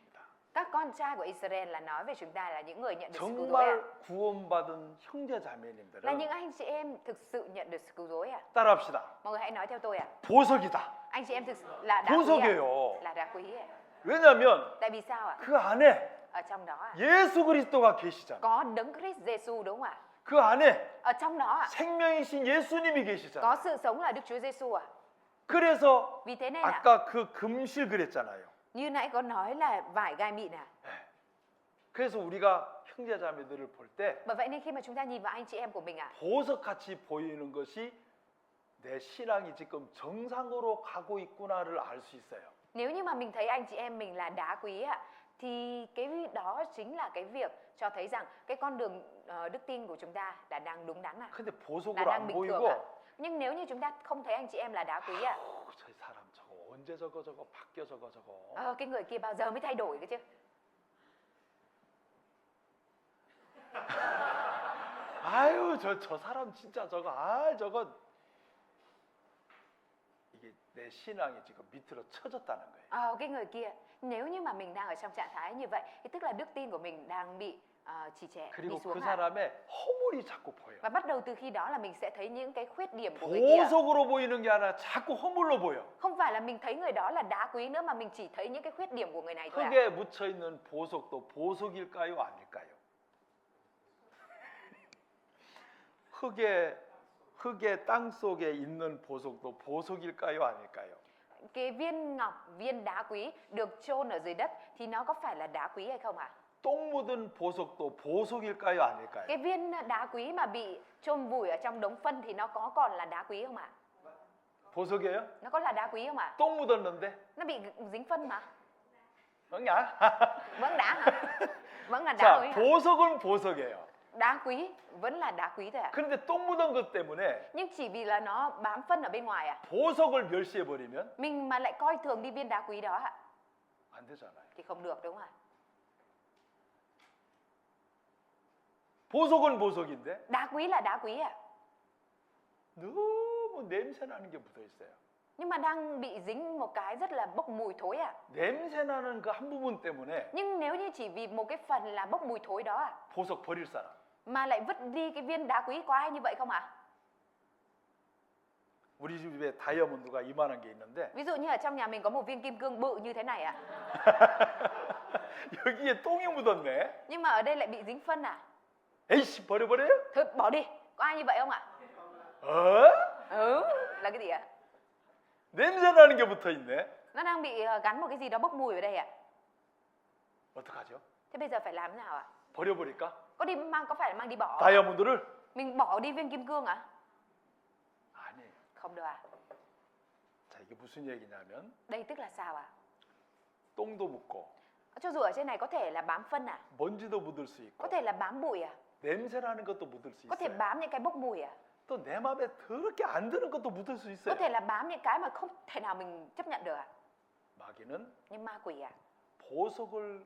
[SPEAKER 2] các con trai của Israel là nói về chúng ta là những người nhận được sự cứu rỗi
[SPEAKER 1] 정말 구원받은 형제
[SPEAKER 2] là
[SPEAKER 1] 자매님들은
[SPEAKER 2] những anh chị em thực sự nhận được sự cứu rỗi
[SPEAKER 1] 따라합시다.
[SPEAKER 2] Mọi người hãy nói theo tôi
[SPEAKER 1] 보석이다.
[SPEAKER 2] Anh chị em thực sự là đá quý
[SPEAKER 1] 보석이에요.
[SPEAKER 2] là đá quý
[SPEAKER 1] 왜냐하면
[SPEAKER 2] Tại vì sao
[SPEAKER 1] 그 안에
[SPEAKER 2] Ở trong đó
[SPEAKER 1] 예수 그리스도가 계시잖아.
[SPEAKER 2] có đấng Christ Giêsu đúng không
[SPEAKER 1] 그 안에
[SPEAKER 2] Ở trong đó
[SPEAKER 1] 생명이신 예수님이 계시잖아.
[SPEAKER 2] có sự sống là Đức Chúa Giêsu
[SPEAKER 1] 그래서
[SPEAKER 2] Vì thế nên
[SPEAKER 1] 아까 그 금실 그랬잖아요.
[SPEAKER 2] như nãy có nói là vải gai mịn
[SPEAKER 1] 그래서 우리가 형제 자매들을 볼 때
[SPEAKER 2] Bởi vậy nên khi mà chúng ta nhìn vào anh chị em của mình
[SPEAKER 1] 보석같이 보이는 것이 내 신앙이 지금 정상으로 가고 있구나를 알 수 있어요.
[SPEAKER 2] Nếu như mà mình thấy anh chị em mình là đá quý thì cái đó chính là cái việc cho thấy rằng cái con đường đức tin của chúng ta là đang đúng đắn
[SPEAKER 1] 근데
[SPEAKER 2] là
[SPEAKER 1] 보석으로
[SPEAKER 2] đang
[SPEAKER 1] 안
[SPEAKER 2] bình thường
[SPEAKER 1] 보이고
[SPEAKER 2] Nhưng nếu như chúng ta không thấy anh chị em là đá quý
[SPEAKER 1] 저 사람 저거 언제 저거 바뀌어 저거
[SPEAKER 2] cái người kia bao giờ mới thay đổi cái chứ
[SPEAKER 1] 아유 저 사람 진짜 저거 저거 이게 내 신앙이 지금 밑으로 쳐졌다는 거예요.
[SPEAKER 2] cái người kia nếu như mà mình đang ở trong trạng thái như vậy thì tức là đức tin của mình đang bị trì trệ bị
[SPEAKER 1] 그리고
[SPEAKER 2] xuống
[SPEAKER 1] 그 사람의 허물이 자꾸 보여.
[SPEAKER 2] và bắt đầu từ khi đó là mình sẽ thấy những cái khuyết điểm của người kia
[SPEAKER 1] 보석으로 보이는 게 아니라 자꾸 허물로 보여.
[SPEAKER 2] không phải là mình thấy người đó là đá quý nữa mà mình chỉ thấy những cái khuyết điểm của người này thôi
[SPEAKER 1] 흙에 묻혀 있는 보석도 보석일까요, 아닐까요? 흙의 땅 속에 있는 보석도 보석일까요, 아닐까요?
[SPEAKER 2] Cái viên ngọc, viên đá quý được chôn ở dưới đất thì nó có phải là đá quý hay không
[SPEAKER 1] 똥 묻은 보석도 보석일까요, 아닐까요?
[SPEAKER 2] Cái viên đá quý mà bị chôn vùi ở trong đống phân thì nó có còn là đá quý không
[SPEAKER 1] 보석이에요?
[SPEAKER 2] Nó có là đá quý không
[SPEAKER 1] 똥 묻었는데?
[SPEAKER 2] Nó bị dính phân mà.
[SPEAKER 1] 뭐냐?
[SPEAKER 2] Vẫn đá hả? Vẫn là đá
[SPEAKER 1] 자,
[SPEAKER 2] quý hả?
[SPEAKER 1] 보석은 보석이에요.
[SPEAKER 2] Đá quý vẫn là đá quý thôi
[SPEAKER 1] 그런데 똥 묻은 것 때문에
[SPEAKER 2] Nhưng chỉ vì là nó bám phân ở bên ngoài
[SPEAKER 1] 보석을 멸시해 버리면
[SPEAKER 2] mình mà lại coi thường đi viên đá quý đó
[SPEAKER 1] 안 되잖아요.
[SPEAKER 2] thì không được đúng không
[SPEAKER 1] 보석은 보석인데
[SPEAKER 2] Đá quý là đá quý
[SPEAKER 1] 너무 냄새 나는 게 묻어 있어요.
[SPEAKER 2] Nhưng mà đang bị dính một cái rất là bốc mùi thối
[SPEAKER 1] 냄새 나는 그 한 부분 때문에
[SPEAKER 2] Nhưng nếu như chỉ vì một cái phần là bốc mùi thối đó
[SPEAKER 1] 보석 버릴 사람.
[SPEAKER 2] mà lại vứt đi cái viên đá quý, có ai như vậy không
[SPEAKER 1] 우리 집에 다이아몬드가 이만한 게 있는데
[SPEAKER 2] Ví dụ như ở trong nhà mình có một viên kim cương bự như thế này
[SPEAKER 1] 여기에 똥이 묻었네.
[SPEAKER 2] Nhưng mà ở đây lại bị dính phân
[SPEAKER 1] 에이씨 버려버려요?
[SPEAKER 2] Thôi bỏ đi, có ai như vậy không
[SPEAKER 1] 어?
[SPEAKER 2] Là cái gì
[SPEAKER 1] 냄새 나는 게 붙어 있네.
[SPEAKER 2] Nó đang bị gắn một cái gì đó bốc mùi ở đây
[SPEAKER 1] 어떡하죠?
[SPEAKER 2] Thế bây giờ phải làm thế nào
[SPEAKER 1] 버려버릴까?
[SPEAKER 2] Có phải mang đi bỏ
[SPEAKER 1] 다이아몬드를?
[SPEAKER 2] Mình bỏ đi viên kim cương
[SPEAKER 1] 아니.
[SPEAKER 2] Không được
[SPEAKER 1] 자, 이게 무슨 얘기냐면
[SPEAKER 2] Đây tức là sao
[SPEAKER 1] 똥도 묻고
[SPEAKER 2] Cho dù ở trên này có thể là bám phân
[SPEAKER 1] 먼지도 묻을 수
[SPEAKER 2] Có
[SPEAKER 1] 있고
[SPEAKER 2] thể là bám bụi
[SPEAKER 1] 냄새 나는 것도 묻을 수
[SPEAKER 2] Có thể
[SPEAKER 1] 있어요.
[SPEAKER 2] bám những cái bốc mùi
[SPEAKER 1] 또 내 마음에 더럽게 안 드는 것도 묻을 수
[SPEAKER 2] Có
[SPEAKER 1] 있어요.
[SPEAKER 2] thể là bám những cái mà không thể nào mình chấp nhận được
[SPEAKER 1] 마귀는
[SPEAKER 2] Nhưng ma quỷ
[SPEAKER 1] 보석을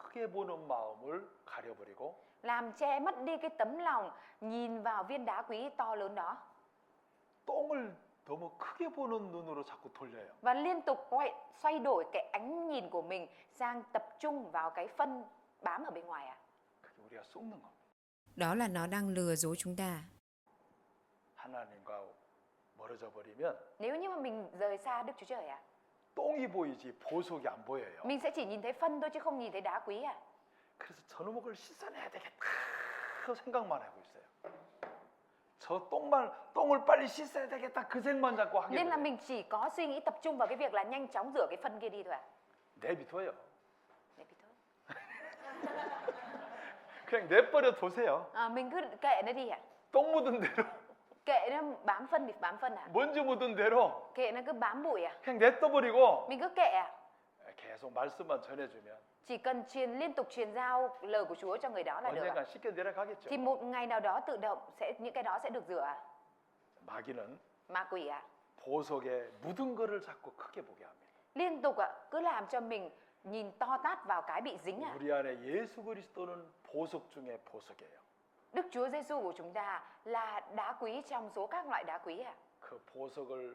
[SPEAKER 1] 크게 보는 마음을 가려버리고
[SPEAKER 2] làm che mất đi cái tấm lòng nhìn vào viên đá quý to lớn đó
[SPEAKER 1] 똥을 너무 크게 보는 눈으로 자꾸 돌려요.
[SPEAKER 2] và liên tục xoay đổi cái ánh nhìn của mình sang tập trung vào cái phân bám ở bên ngoài
[SPEAKER 1] 그게 우리가 속는 겁니다.
[SPEAKER 3] Đó là nó đang lừa dối chúng ta.
[SPEAKER 1] 하나님과 멀어져 버리면
[SPEAKER 2] Nếu như mà mình rời xa Đức Chúa Trời
[SPEAKER 1] 똥이 보이지 보석이 안 보여요.
[SPEAKER 2] mình sẽ chỉ nhìn thấy phân thôi chứ không nhìn thấy đá quý
[SPEAKER 1] 그래서 저놈을 씻어내야 되겠다 생각만 하고 있어요. 저 똥을 빨리 씻어야 되겠다 그 생만 자꾸 하게
[SPEAKER 2] Nên là
[SPEAKER 1] 돼요.
[SPEAKER 2] mình chỉ có suy nghĩ tập trung vào cái việc là nhanh chóng rửa cái phân kia đi thôi ạ.
[SPEAKER 1] 내비둬요.
[SPEAKER 2] Để bị thôi.
[SPEAKER 1] 그냥 내버려 두세요.
[SPEAKER 2] Mình cứ kệ nó đi ạ.
[SPEAKER 1] 똥 묻은 대로,
[SPEAKER 2] Kệ nó bám phân thì bám phân ạ.
[SPEAKER 1] 먼지 묻은 대로
[SPEAKER 2] Kệ nó cứ bám bụi ạ.
[SPEAKER 1] 그냥 냅둬버리고
[SPEAKER 2] Mình cứ kệ ạ.
[SPEAKER 1] 계속 말씀만 전해주면
[SPEAKER 2] Chỉ cần liên tục truyền giao lời của Chúa cho người đó là được ạ.
[SPEAKER 1] 언젠가 씻겨 내려가겠죠.
[SPEAKER 2] Thì một ngày nào đó tự động những cái đó sẽ được rửa ạ.
[SPEAKER 1] 마귀는
[SPEAKER 2] Ma quỷ ạ.
[SPEAKER 1] 보석에 묻은 거를 자꾸 크게 보게 합니다.
[SPEAKER 2] Liên tục ạ, cứ làm cho mình nhìn to tát vào cái bị dính ạ.
[SPEAKER 1] 우리 안에 예수 그리스도는 보석 중에 보석이에요.
[SPEAKER 2] Đức Chúa Giêsu của chúng ta là đá quý trong số các loại đá quý ạ.
[SPEAKER 1] 그 보석을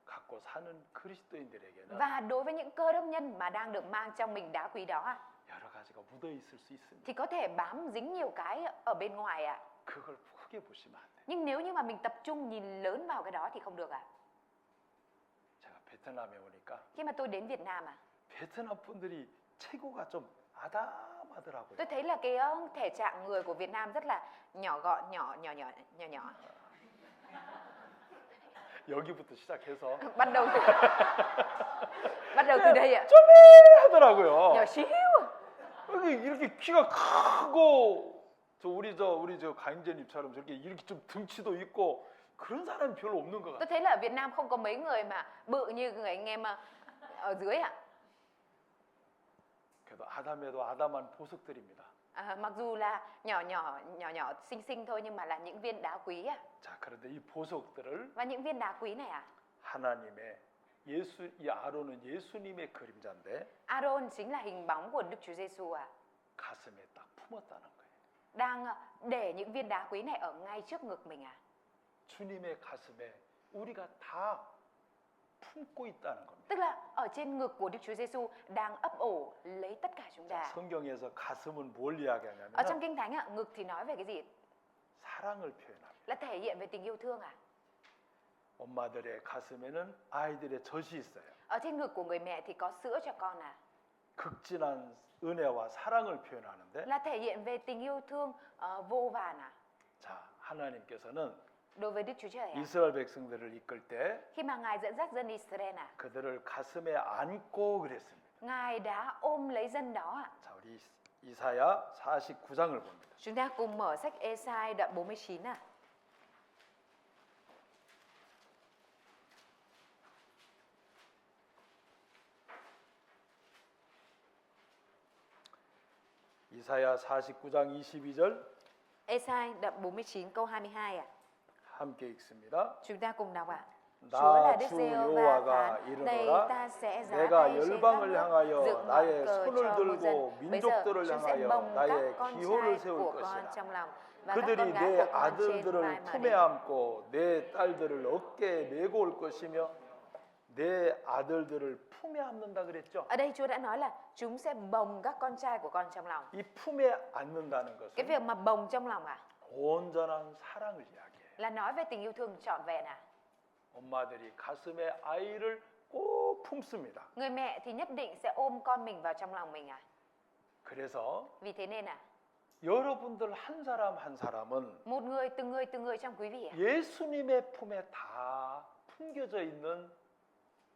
[SPEAKER 1] 갖고 사는 그리스도인들에게는
[SPEAKER 2] Và đối với những cơ đốc nhân mà đang được mang trong mình đá quý đó ạ,
[SPEAKER 1] 여러 가지가 묻어 있을 수 있습니다.
[SPEAKER 2] thì có thể bám dính nhiều cái ở bên ngoài ạ.
[SPEAKER 1] 그걸 크게 보시면 안 돼요.
[SPEAKER 2] Nhưng nếu như mà mình tập trung nhìn lớn vào cái đó thì không được ạ.
[SPEAKER 1] 제가 베트남에 오니까
[SPEAKER 2] Khi mà tôi đến Việt Nam
[SPEAKER 1] 베트남 분들이 체구가 좀 아담하더라고요.
[SPEAKER 2] tôi thấy là cái thể trạng người của Việt Nam rất là nhỏ gọn, nhỏ.
[SPEAKER 1] 여기부터 시작해서
[SPEAKER 2] Bắt đầu từ bắt đầu từ đây ạ.
[SPEAKER 1] 하더라고요.
[SPEAKER 2] Nhỏ xíu.
[SPEAKER 1] 이렇게 키가 크고 우리 저 강인재님처럼 저렇게 이렇게 좀 등치도 있고 그런 사람이 별로 없는 것
[SPEAKER 2] Tôi
[SPEAKER 1] 같아요.
[SPEAKER 2] thấy là ở Việt Nam không có mấy người mà bự như người anh em ở dưới ạ.
[SPEAKER 1] 그래도 아담에도 아담한 보석들입니다.
[SPEAKER 2] Mặc dù là nhỏ xinh thôi nhưng mà là những viên đá quý ạ.
[SPEAKER 1] 자, 그런데 이 보석들을
[SPEAKER 2] Và những viên đá quý này ạ,
[SPEAKER 1] 하나님의 이 아론은 예수님의 그림자인데
[SPEAKER 2] Aaron chính là hình bóng của Đức Chúa Giêsu ạ.
[SPEAKER 1] 가슴에 딱 품었다는 거예요.
[SPEAKER 2] Đang để những viên đá quý này ở ngay trước ngực mình ạ.
[SPEAKER 1] 주님의 가슴에 우리가 다 품고 있다는 겁니다.
[SPEAKER 2] Tức là ở trên ngực của Đức Chúa Giêsu đang ấp ổ lấy tất cả chúng
[SPEAKER 1] 자,
[SPEAKER 2] ta.
[SPEAKER 1] 성경에서 가슴은 뭘
[SPEAKER 2] Ở trong
[SPEAKER 1] 이야기하냐면
[SPEAKER 2] Kinh Thánh ạ, ngực thì nói về cái gì?
[SPEAKER 1] 사랑을 표현합니다.
[SPEAKER 2] Là thể hiện về tình yêu thương ạ.
[SPEAKER 1] 엄마들의 가슴에는 아이들의 젖이 있어요.
[SPEAKER 2] Ở trên ngực của người mẹ thì có sữa cho con ạ.
[SPEAKER 1] 극진한 은혜와 사랑을 표현하는데
[SPEAKER 2] Là thể hiện về tình yêu thương vô vàn ạ.
[SPEAKER 1] 자, 하나님께서는
[SPEAKER 2] Đối với Đức Chúa Trời ạ.
[SPEAKER 1] 이스라엘 백성들을 이끌 때
[SPEAKER 2] Khi mà Ngài dẫn dắt dân Israel ạ,
[SPEAKER 1] 그들을 가슴에 안고 그랬습니다.
[SPEAKER 2] Ngài đã ôm lấy dân đó ạ.
[SPEAKER 1] 자, 우리 이사야 49장을 봅니다.
[SPEAKER 2] Chúng ta cùng mở sách Ê-sai đoạn 49 ạ.
[SPEAKER 1] 이사야 49장 22절
[SPEAKER 2] Ê-sai đoạn 49 câu 22 ạ.
[SPEAKER 1] 함께 읽습니다.
[SPEAKER 2] Chúng ta cùng đọc ạ. Chúa
[SPEAKER 1] 나
[SPEAKER 2] là Đức
[SPEAKER 1] 주
[SPEAKER 2] Giê-hô-va
[SPEAKER 1] 여호와가
[SPEAKER 2] phán, đây
[SPEAKER 1] 이르노라
[SPEAKER 2] ta sẽ giá
[SPEAKER 1] 내가
[SPEAKER 2] tay trên các
[SPEAKER 1] 열방을
[SPEAKER 2] nước,
[SPEAKER 1] 향하여
[SPEAKER 2] dựng ngọn
[SPEAKER 1] 나의
[SPEAKER 2] cờ
[SPEAKER 1] 손을
[SPEAKER 2] cho muôn dân.
[SPEAKER 1] 들고
[SPEAKER 2] Bây giờ
[SPEAKER 1] 민족들을
[SPEAKER 2] chúng sẽ
[SPEAKER 1] 향하여
[SPEAKER 2] bồng các
[SPEAKER 1] 나의
[SPEAKER 2] con
[SPEAKER 1] 기호를
[SPEAKER 2] trai
[SPEAKER 1] 세울
[SPEAKER 2] của con
[SPEAKER 1] 것이라.
[SPEAKER 2] trong lòng và các
[SPEAKER 1] 그들이
[SPEAKER 2] con gái
[SPEAKER 1] 내
[SPEAKER 2] của con trên vai
[SPEAKER 1] 아들들을
[SPEAKER 2] mà
[SPEAKER 1] 품에
[SPEAKER 2] đến.
[SPEAKER 1] 안고 내 딸들을 어깨에 메고 올 것이며 내 아들들을 품에 안는다 그랬죠.
[SPEAKER 2] Ở đây Chúa đã nói là chúng sẽ bồng các con trai của con trong lòng.
[SPEAKER 1] 이 품에 안는다는
[SPEAKER 2] Cái
[SPEAKER 1] 것은
[SPEAKER 2] việc mà bồng trong lòng
[SPEAKER 1] 온전한 사랑을 이야기해요.
[SPEAKER 2] là nói về tình yêu thương trọn vẹn
[SPEAKER 1] 엄마들이 가슴에 아이를 꼭 품습니다.
[SPEAKER 2] Người mẹ thì nhất định sẽ ôm con mình vào trong lòng mình
[SPEAKER 1] 그래서
[SPEAKER 2] Vì thế nên
[SPEAKER 1] 여러분들 한 사람 한 사람은
[SPEAKER 2] một từng người trong quý vị
[SPEAKER 1] 예수님의 품에 다 품겨져 있는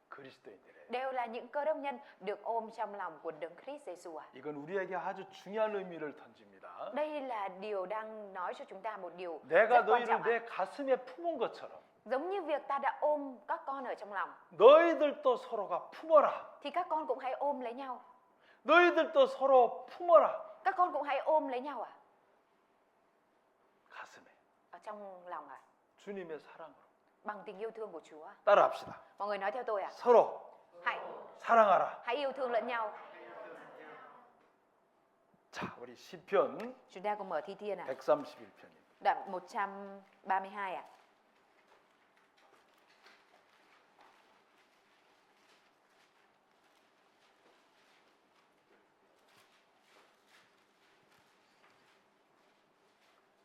[SPEAKER 1] 그리스도인들이에요.
[SPEAKER 2] đều là những cơ đốc nhân được ôm trong lòng của Đấng Christ Giêsu
[SPEAKER 1] 이건 우리에게 아주 중요한 의미를 던집니다.
[SPEAKER 2] Đây là điều đang nói cho chúng ta một điều
[SPEAKER 1] 내가
[SPEAKER 2] rất quan
[SPEAKER 1] 너희를
[SPEAKER 2] trọng
[SPEAKER 1] 내 가슴에 품은 것처럼
[SPEAKER 2] Giống như việc ta đã ôm các con ở trong lòng
[SPEAKER 1] 너희들도 서로가 품어라.
[SPEAKER 2] thì các con cũng hãy ôm lấy nhau.
[SPEAKER 1] 너희들도 서로 품어라.
[SPEAKER 2] Các con cũng hãy ôm lấy nhau
[SPEAKER 1] 가슴에
[SPEAKER 2] ở trong lòng
[SPEAKER 1] 주님의 사랑으로
[SPEAKER 2] bằng tình yêu thương của Chúa.
[SPEAKER 1] 따라합시다.
[SPEAKER 2] Mọi người nói theo tôi
[SPEAKER 1] 서로
[SPEAKER 2] Hãy
[SPEAKER 1] 사랑하라.
[SPEAKER 2] yêu thương lẫn nhau.
[SPEAKER 1] 자, 우리 시편
[SPEAKER 2] Chúng ta cùng mở Thi Thiên
[SPEAKER 1] 131편입니다.
[SPEAKER 2] đoạn 132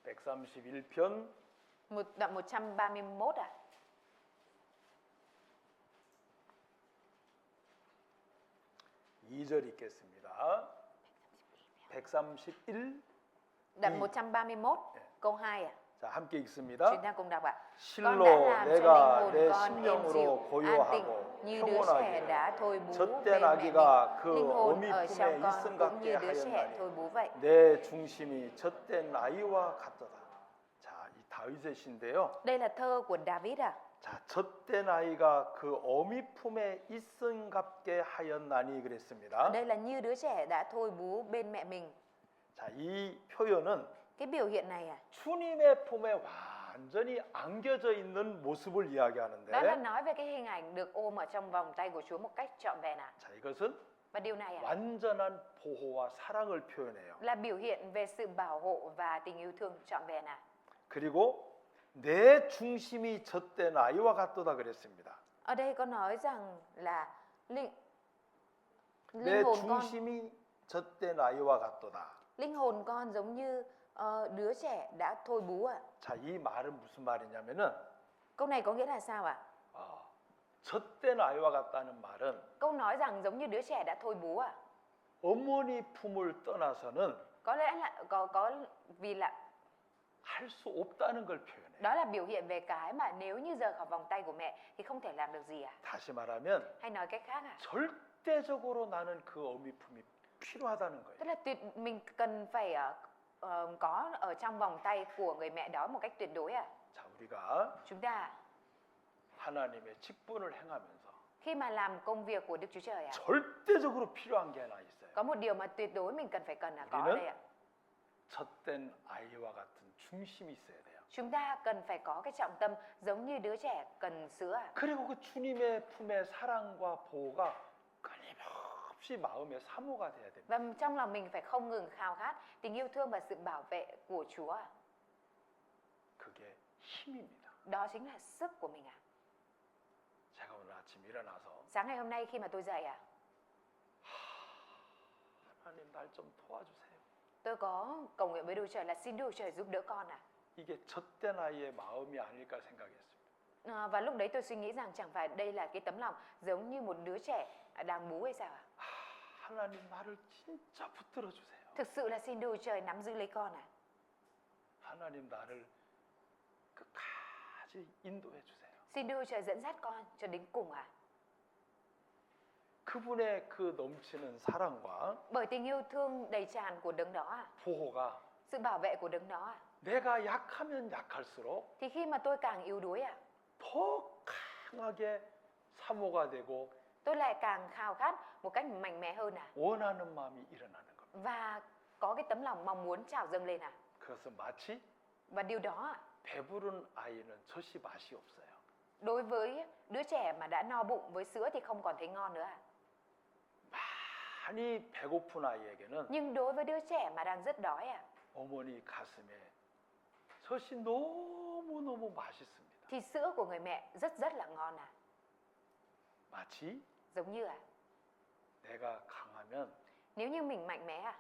[SPEAKER 1] 131편
[SPEAKER 2] Đoạn 131
[SPEAKER 1] 2절 읽겠습니다. 131
[SPEAKER 2] Đoạn 131 câu 2
[SPEAKER 1] 자, 함께 읽습니다.
[SPEAKER 2] Chúng ta cùng đọc ạ. Con đã
[SPEAKER 1] 실로
[SPEAKER 2] làm cho linh
[SPEAKER 1] 내가
[SPEAKER 2] hồn
[SPEAKER 1] 내
[SPEAKER 2] con êm dịu,
[SPEAKER 1] 심령으로
[SPEAKER 2] an
[SPEAKER 1] 고요하고
[SPEAKER 2] tịnh như đứa trẻ đã thôi bú
[SPEAKER 1] 젖된
[SPEAKER 2] bên mẹ
[SPEAKER 1] 아기가
[SPEAKER 2] mình.
[SPEAKER 1] 그
[SPEAKER 2] Linh hồn
[SPEAKER 1] 어미
[SPEAKER 2] ở
[SPEAKER 1] 품에
[SPEAKER 2] trong con
[SPEAKER 1] 있음
[SPEAKER 2] cũng như
[SPEAKER 1] 같게
[SPEAKER 2] đứa trẻ
[SPEAKER 1] 하였나니
[SPEAKER 2] thôi bú vậy.
[SPEAKER 1] 내 중심이 젖된 아이와 같도다. 자, 이 다윗의 시인데요.
[SPEAKER 2] Đây là thơ của David à?
[SPEAKER 1] 자, 젖된 아이가 그 어미 품에 있음 같게 하였나니 그랬습니다.
[SPEAKER 2] Đây là như đứa trẻ đã thôi bú bên mẹ mình.
[SPEAKER 1] 자, 이 표현은
[SPEAKER 2] Cái biểu hiện này à?
[SPEAKER 1] 주님의 품에 완전히 안겨져 있는 모습을
[SPEAKER 2] Đó là
[SPEAKER 1] 이야기하는데,
[SPEAKER 2] nói về cái hình ảnh được ôm ở trong vòng tay của Chúa một cách trọn vẹn à?
[SPEAKER 1] 자, 이것은
[SPEAKER 2] Và điều này à?
[SPEAKER 1] 완전한 보호와 사랑을 표현해요.
[SPEAKER 2] Là biểu hiện về sự bảo hộ và tình yêu thương trọn vẹn à?
[SPEAKER 1] 그리고 내 중심이 젖된 아이와 같도다 그랬습니다.
[SPEAKER 2] Ở đây có nói rằng là linh
[SPEAKER 1] 내
[SPEAKER 2] hồn con
[SPEAKER 1] 중심이 젖된 아이와 같도다.
[SPEAKER 2] linh hồn con giống như đứa trẻ đã thôi bú à?
[SPEAKER 1] 자, 이 말은 무슨 말이냐면은
[SPEAKER 2] Câu này có nghĩa là sao ạ?
[SPEAKER 1] 젖된 아이와 같다는 말은
[SPEAKER 2] Câu nói rằng giống như đứa trẻ đã thôi bú à?
[SPEAKER 1] 어머니 품을 떠나서는
[SPEAKER 2] Có lẽ là có vì là
[SPEAKER 1] 할 수 없다는 걸 표현해요.
[SPEAKER 2] đó là biểu hiện về cái mà nếu như rời khỏi vòng tay của mẹ thì không thể làm được gì à?
[SPEAKER 1] 다시 말하면
[SPEAKER 2] Hay nói cách khác à?
[SPEAKER 1] 절대적으로 나는 그 어미 품이 필요하다는 거예요.
[SPEAKER 2] Tức là mình cần phải có ở trong vòng tay của người mẹ đó một cách tuyệt đối à?
[SPEAKER 1] 자, 우리가
[SPEAKER 2] Chúng ta
[SPEAKER 1] 하나님의 직분을 행하면서
[SPEAKER 2] khi mà làm công việc của Đức Chúa Trời à?
[SPEAKER 1] 절대적으로 필요한 게 하나 있어요.
[SPEAKER 2] Có một điều mà tuyệt đối mình cần phải có ở
[SPEAKER 1] 우리는
[SPEAKER 2] đây ạ.
[SPEAKER 1] 젖된 아이와 같은 중심이 있어야 돼요.
[SPEAKER 2] Chúng ta cần phải có cái trọng tâm giống như đứa trẻ cần sữa à?
[SPEAKER 1] 그리고 그 주님의 품의 사랑과 보호가 끊임없이 마음의 사모가 돼야 됩니다.
[SPEAKER 2] Và trong lòng mình phải không ngừng khao khát tình yêu thương và sự bảo vệ của Chúa à?
[SPEAKER 1] 그게 힘입니다.
[SPEAKER 2] Đó chính là sức của mình à?
[SPEAKER 1] 제가 오늘 아침 일어나서
[SPEAKER 2] Sáng ngày hôm nay khi mà tôi dậy à,
[SPEAKER 1] 하나님 날 좀 도와주세요.
[SPEAKER 2] tôi có cầu nguyện với Đức Chúa Trời là xin Đức Chúa Trời giúp đỡ con à?
[SPEAKER 1] 이게 젖된 아이의 마음이 아닐까 생각했습니다.
[SPEAKER 2] Và lúc đấy tôi suy nghĩ rằng chẳng phải đây là cái tấm lòng giống như một đứa trẻ đang bú hay sao à?
[SPEAKER 1] 하나님 나를 진짜 붙들어 주세요.
[SPEAKER 2] Thực sự là xin Đức Chúa Trời nắm giữ lấy con à?
[SPEAKER 1] 하나님 나를 끝까지 인도해 주세요.
[SPEAKER 2] Xin Đức Chúa Trời dẫn dắt con cho đến cùng à?
[SPEAKER 1] 그분의 그 넘치는 사랑과
[SPEAKER 2] Bởi tình yêu thương đầy tràn của đấng đó à?
[SPEAKER 1] 보호가
[SPEAKER 2] Sự bảo vệ của đấng đó à?
[SPEAKER 1] 내가 약하면 약할수록
[SPEAKER 2] Thì khi mà tôi càng yếu đuối à,
[SPEAKER 1] 더 강하게 사모가 되고
[SPEAKER 2] tôi lại càng khao khát một cách mạnh mẽ hơn à?
[SPEAKER 1] 원하는 마음이 일어나는 겁니다.
[SPEAKER 2] Và có cái tấm lòng mong muốn trào dâng lên à?
[SPEAKER 1] 그것은 마치
[SPEAKER 2] Và điều đó à,
[SPEAKER 1] 배부른 아이는 젖이 맛이 없어요.
[SPEAKER 2] đối với đứa trẻ mà đã no bụng với sữa thì không còn thấy ngon nữa à?
[SPEAKER 1] 많이 배고픈 아이에게는
[SPEAKER 2] Nhưng đối với đứa trẻ mà đang rất đói à,
[SPEAKER 1] 어머니 가슴에 젖이 너무너무 맛있습니다.
[SPEAKER 2] thì sữa của người mẹ rất là ngon à?
[SPEAKER 1] 마치
[SPEAKER 2] Giống như à,
[SPEAKER 1] 내가 강하면
[SPEAKER 2] nếu như mình mạnh mẽ à,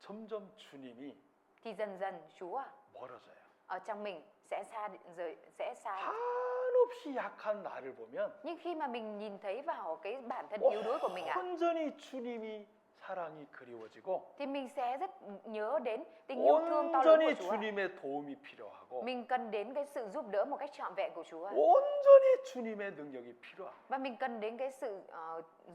[SPEAKER 1] 점점 주님이
[SPEAKER 2] thì dần dần Chúa à,
[SPEAKER 1] 멀어져요.
[SPEAKER 2] ở trong mình sẽ xa.
[SPEAKER 1] 한없이 약한 나를 보면
[SPEAKER 2] Nhưng khi mà mình nhìn thấy vào cái bản thân yếu đuối của mình à,
[SPEAKER 1] 온전히 주님이 사랑이 그리워지고
[SPEAKER 2] thì mình sẽ rất nhớ đến tình yêu thương to lớn
[SPEAKER 1] 온전히
[SPEAKER 2] của Chúa.
[SPEAKER 1] 주님의 도움이 필요하고
[SPEAKER 2] Mình cần đến cái sự giúp đỡ một cách trọn vẹn của Chúa.
[SPEAKER 1] 온전히 주님의 능력이 필요하고
[SPEAKER 2] Và mình cần đến cái sự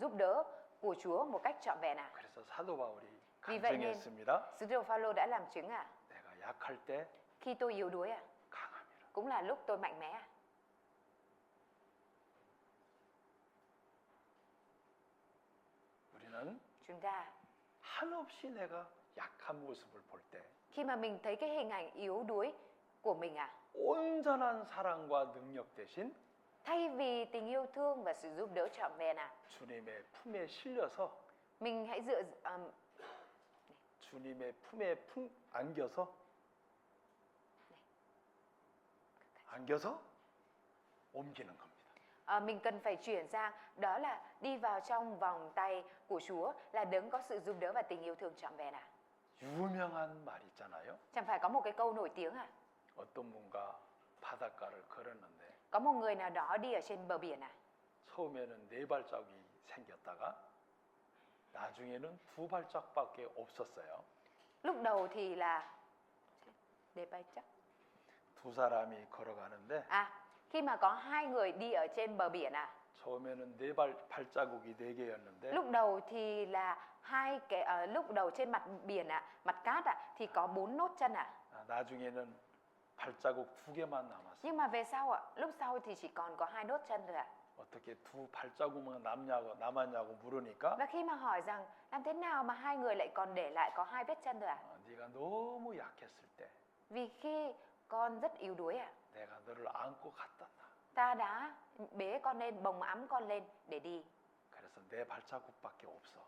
[SPEAKER 2] giúp đỡ của Chúa một cách trọn vẹn à.
[SPEAKER 1] 그래서 사도 바울이
[SPEAKER 2] Vì vậy nên
[SPEAKER 1] 간증했습니다.
[SPEAKER 2] Sứ đồ Phaolô đã làm chứng à,
[SPEAKER 1] 내가 약할 때
[SPEAKER 2] khi tôi yếu đuối à,
[SPEAKER 1] 강함이라.
[SPEAKER 2] cũng là lúc tôi mạnh mẽ à.
[SPEAKER 1] 우리는
[SPEAKER 2] Chúng ta
[SPEAKER 1] 한없이 내가 약한 모습을 볼 때
[SPEAKER 2] khi mà mình thấy cái hình ảnh yếu đuối của mình à,
[SPEAKER 1] 온전한 사랑과 능력 대신
[SPEAKER 2] thay vì tình yêu thương và sự giúp đỡ trọn vẹn à,
[SPEAKER 1] 주님의 품에 실려서
[SPEAKER 2] mình hãy
[SPEAKER 1] 주님의 품에 안겨서 옮기는 겁니다.
[SPEAKER 2] mình cần phải chuyển sang đó là đi vào trong vòng tay của Chúa, là đấng có sự giúp đỡ và tình yêu thương trọn vẹn à.
[SPEAKER 1] 유명한 말 있잖아요.
[SPEAKER 2] Chẳng phải có một cái câu nổi tiếng à,
[SPEAKER 1] 어떤 분과 바닷가를 걸었는데
[SPEAKER 2] có một người nào đó đi ở trên bờ biển à,
[SPEAKER 1] 처음에는 4발짝이 생겼다가 나중에는 2발짝밖에 없었어요.
[SPEAKER 2] lúc đầu thì là để bay chắc
[SPEAKER 1] 두 사람이 걸어가는데
[SPEAKER 2] Khi mà có hai người đi ở trên bờ biển
[SPEAKER 1] 처음에는 발자국이 네 개였는데
[SPEAKER 2] lúc đầu thì là lúc đầu trên mặt biển mặt cát thì có 4 nốt chân
[SPEAKER 1] 나중에는 발자국 두 개만 남았어요.
[SPEAKER 2] Nhưng mà về sau lúc sau thì chỉ còn có 2 nốt chân thôi
[SPEAKER 1] 어떻게 두 발자국만 남았냐고 물으니까
[SPEAKER 2] Và khi mà hỏi rằng làm thế nào mà hai người lại còn để lại có 2 vết chân thôi
[SPEAKER 1] 네가 너무 약했을 때
[SPEAKER 2] Vì khi con rất yếu đuối
[SPEAKER 1] 내가 너를 안고 갔단다.
[SPEAKER 2] ta đã bế con lên, bồng ẵm con lên để đi.
[SPEAKER 1] 그래서 내 발자국밖에 없어.